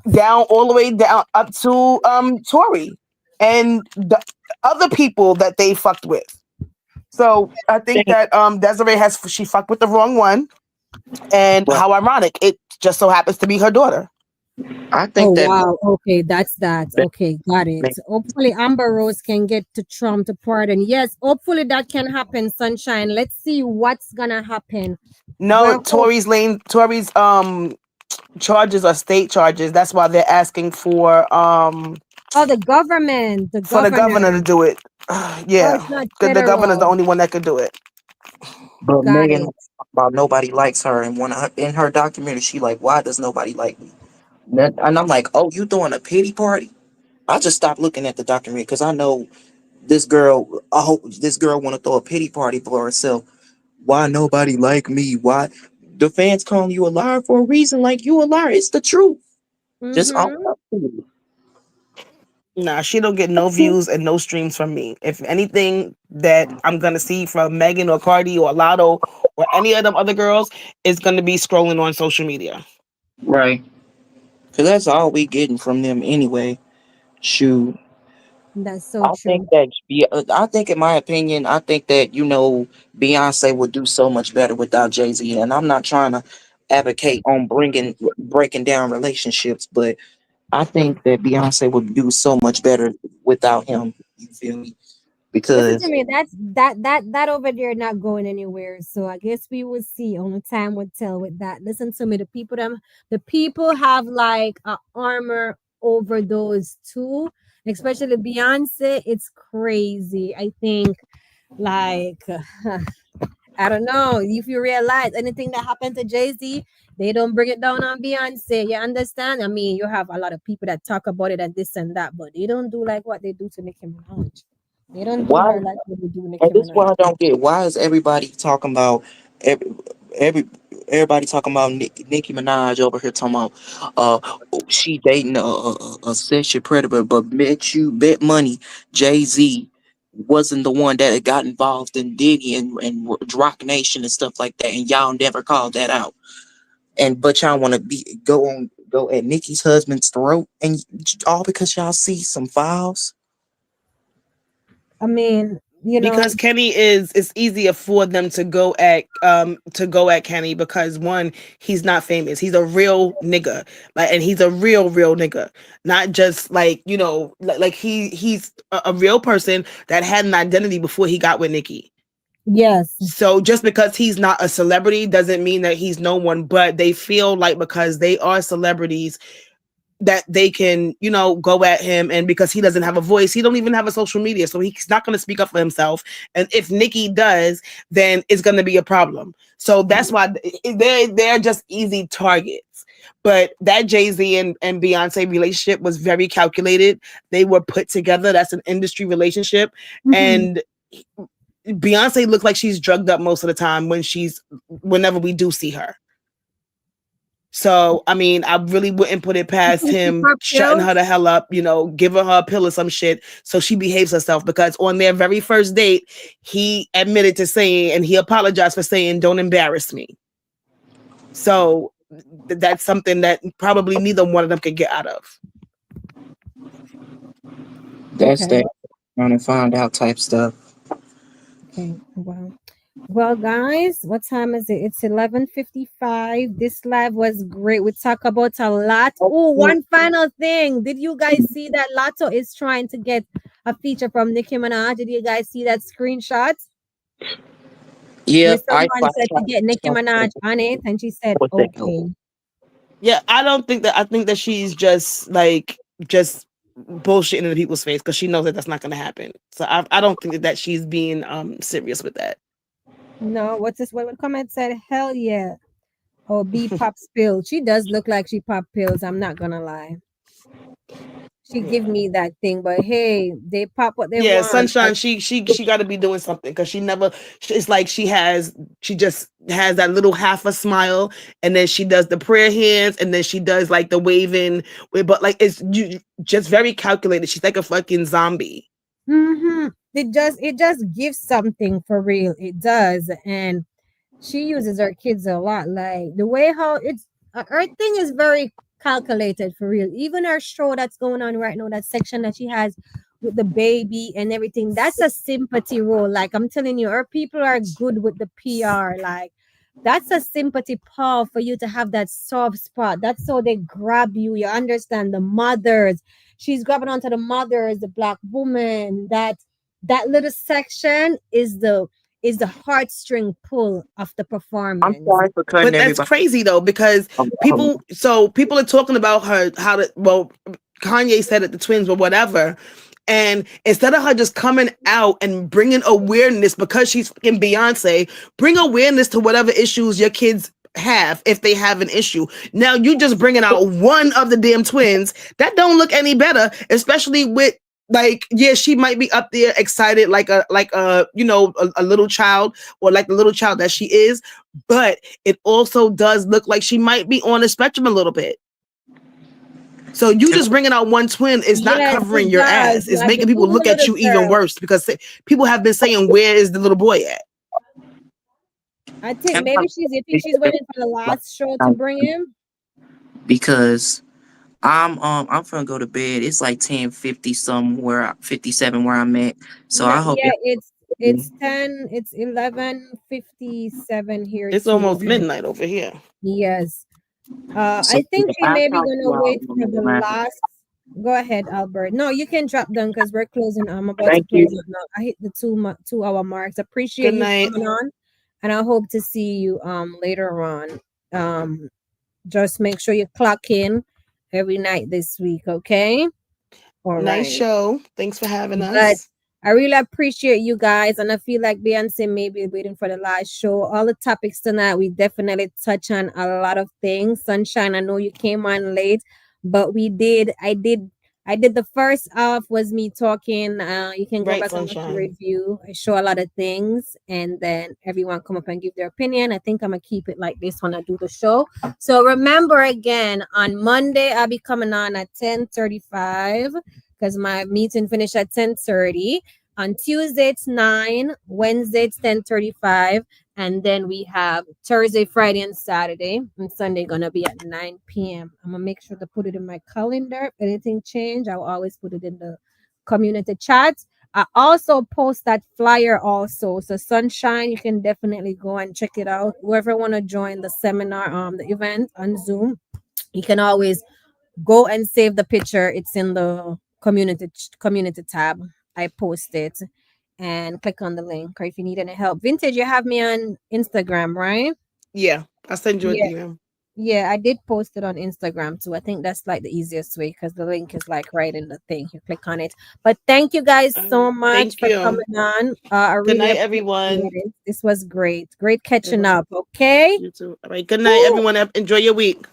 Down all the way down up to Tory and the other people that they fucked with. So I think that Desiree has she fucked with the wrong one. And Right. how ironic. It just so happens to be her daughter. I Oh think that wow. Okay, that's that. Okay, got it. Hopefully Amber Rose can get to Trump to pardon. Yes, hopefully that can happen, Sunshine. Let's see what's gonna happen. No, We're hope Tory's charges are state charges. That's why they're asking oh the government, the for the governor governor. to do it. Oh, Yeah. it's not Because the governor's the federal. only one that could do it. but Got Megan it. about nobody likes her, and in her documentary, she like, why does nobody like me? And I'm like, oh, you throwing a pity party? I just stopped looking at the documentary because I know this girl. I hope this girl want to throw a pity party for herself. Why nobody like me? Why the fans calling you a liar for a reason? Like you a liar. It's the truth. Just own Mm-hmm. up to Nah, she don't get no it. views and no streams from me. If anything that I'm gonna see from Megan or Cardi or Latto or any of them other girls is gonna be scrolling on social media. Right. Cause that's all we getting from them anyway. Shoot. That's so true. I think in my opinion, I think that Beyonce would do so much better without Jay Z, and I'm not trying to advocate on breaking down relationships, but I think that Beyonce would do so much better without him. You feel me? Listen to Because me. That over there not going anywhere. So I guess we will see. Only time will tell with that. Listen to me. The people have like a armor over those two, especially Beyonce. It's crazy. I think like I don't know if you realize anything that happened to Jay Z, they don't bring it down on Beyonce. You understand? I mean, you have a lot of people that talk about it and this and that, but they don't do like what they do to Nicki Minaj. They don't do why her like what they do And Nicki this is Minaj. what I don't get. Why is everybody talking about every, every everybody talking about Nicki Minaj over here talking about she dating a sexual predator, but bet money Jay-Z wasn't the one that had got involved in Diddy and Rock Nation and stuff like that, and y'all never called that out. But y'all want to go at Nicki's husband's throat, and all because y'all see some files. I mean, Because Kenny is it's easier for them to go at Kenny because one, he's not famous. He's a real nigga. Like and he's a real nigga. Not just like, like he's a real person that had an identity before he got with Nicki. Yes. So just because he's not a celebrity doesn't mean that he's no one, but they feel like because they are celebrities that they can, go at him, and because he doesn't have a voice, he don't even have a social media, so he's not going to speak up for himself. And if Nicki does, then it's going to be a problem. So that's why they're just easy targets. But that Jay-Z and Beyonce relationship was very calculated. They were put together. That's an industry relationship. And Beyonce looks like she's drugged up most of the time whenever we do see her. So, I mean, I really wouldn't put it past him shutting her the hell up, giving her a pill or some shit so she behaves herself. Because on their very first date, he admitted to saying, and he apologized for saying, "Don't embarrass me." So that's something that probably neither one of them could get out of. That's that trying to find out type stuff. Okay, wow. Well, guys, what time is it? It's 11:55. This live was great. We talk about a lot. Oh, one final thing. Did you guys see that Latto is trying to get a feature from Nicki Minaj? Did you guys see that screenshot? Yeah, someone said to get Nicki Minaj on it, and she said, okay. Yeah, I think that she's just bullshitting in people's face because she knows that that's not going to happen. So I don't think that she's being serious with that. No, what's this? What comment said? Hell yeah. Oh, B pops pills. She does look like she pop pills. I'm not gonna lie. She give me that thing, but hey, they pop what they want. Sunshine. She got to be doing something because it's like she just has that little half a smile, and then she does the prayer hands, and then she does like the waving, but like it's just very calculated. She's like a fucking zombie. It just gives something for real. It does, and she uses her kids a lot. Like the way how her thing is very calculated for real. Even her show that's going on right now, that section that she has with the baby and everything, that's a sympathy role. Like I'm telling you, her people are good with the PR. Like that's a sympathy paw for you to have that soft spot. That's how they grab you. You understand the mothers. She's grabbing onto the mothers, the black woman. That little section is the heartstring pull of the performance. I'm sorry for cutting but that's crazy though, because people are talking about her, Kanye said it, the twins or whatever. And instead of her just coming out and bringing awareness because she's fucking Beyonce, bring awareness to whatever issues your kids have if they have an issue. Now you just bringing out one of the damn twins. That don't look any better, especially with she might be up there excited like a little child, or like the little child that she is, but it also does look like she might be on the spectrum a little bit. So you just bringing out one twin is not covering your ass. It's making people look at you even worse because people have been saying, "Where is the little boy at?" I think maybe she's waiting for the last show to bring him. Because I'm gonna go to bed. It's like 10:50 somewhere, 57 where I'm at. So I hope it's 11:57 here. It's almost midnight over here. Yes. I think she may be gonna wait for the last. Go ahead, Albert. No, you can drop down because we're closing. I'm about to close it now. I hit the 2-hour marks. Appreciate you coming on, and I hope to see you later on. Just make sure you clock in every night this week, okay? All nice show. Thanks for having us. But I really appreciate you guys, and I feel like Beyonce may be waiting for the last show. All the topics tonight, we definitely touch on a lot of things. Sunshine, I know you came on late, but I did the first half was me talking. You can go back and watch the review. I show a lot of things, and then everyone come up and give their opinion. I think I'm gonna keep it like this when I do the show. So remember, again, on Monday I'll be coming on at 10:35 because my meeting finished at 10:30. On Tuesday it's 9, Wednesday it's 10:35, and then we have Thursday, Friday, and Saturday. And Sunday gonna be at 9 p.m. I'm gonna make sure to put it in my calendar. If anything change, I'll always put it in the community chat. I also post that flyer also. So Sunshine, you can definitely go and check it out. Whoever want to join the seminar, the event on Zoom, you can always go and save the picture. It's in the community tab. I post it. and click on the link. Or if you need any help, Vintage, you have me on Instagram, right? Yeah, I'll send you an Yeah. email. Yeah, I did post it on Instagram too. I think that's like the easiest way because the link is like right in the thing. You click on it. But thank you guys so much Thank for you. coming on. I Good really night, appreciate everyone. it. This was great. Great catching Everyone. up. Okay. You too. All right. Good night, everyone. Enjoy your week.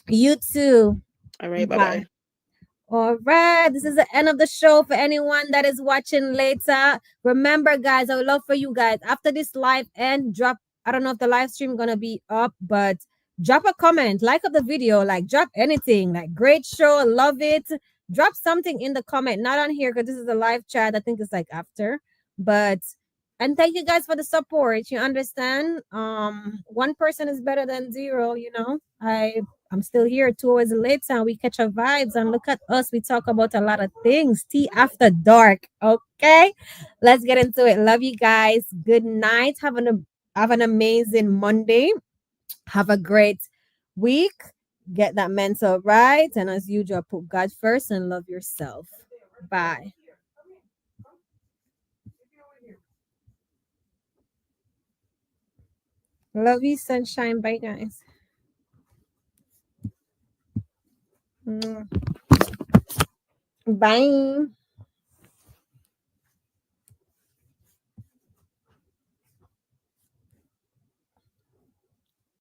You too. All right. Bye. Bye-bye. All right, this is the end of the show. For anyone that is watching later, remember, guys, I would love for you guys after this live end, drop. I don't know if the live stream gonna be up, but drop a comment, like of the video, like drop anything, like great show, love it. Drop something in the comment, not on here because this is a live chat. I think it's like after, but and thank you guys for the support. You understand? One person is better than zero. You know, I'm still here 2 hours later. We catch our vibes and look at us. We talk about a lot of things. Tea after dark. Okay, let's get into it. Love you guys. Good night. Have an amazing Monday. Have a great week. Get that mental right, and as usual, put God first and love yourself. Bye. Love you, sunshine. Bye, guys. Bye.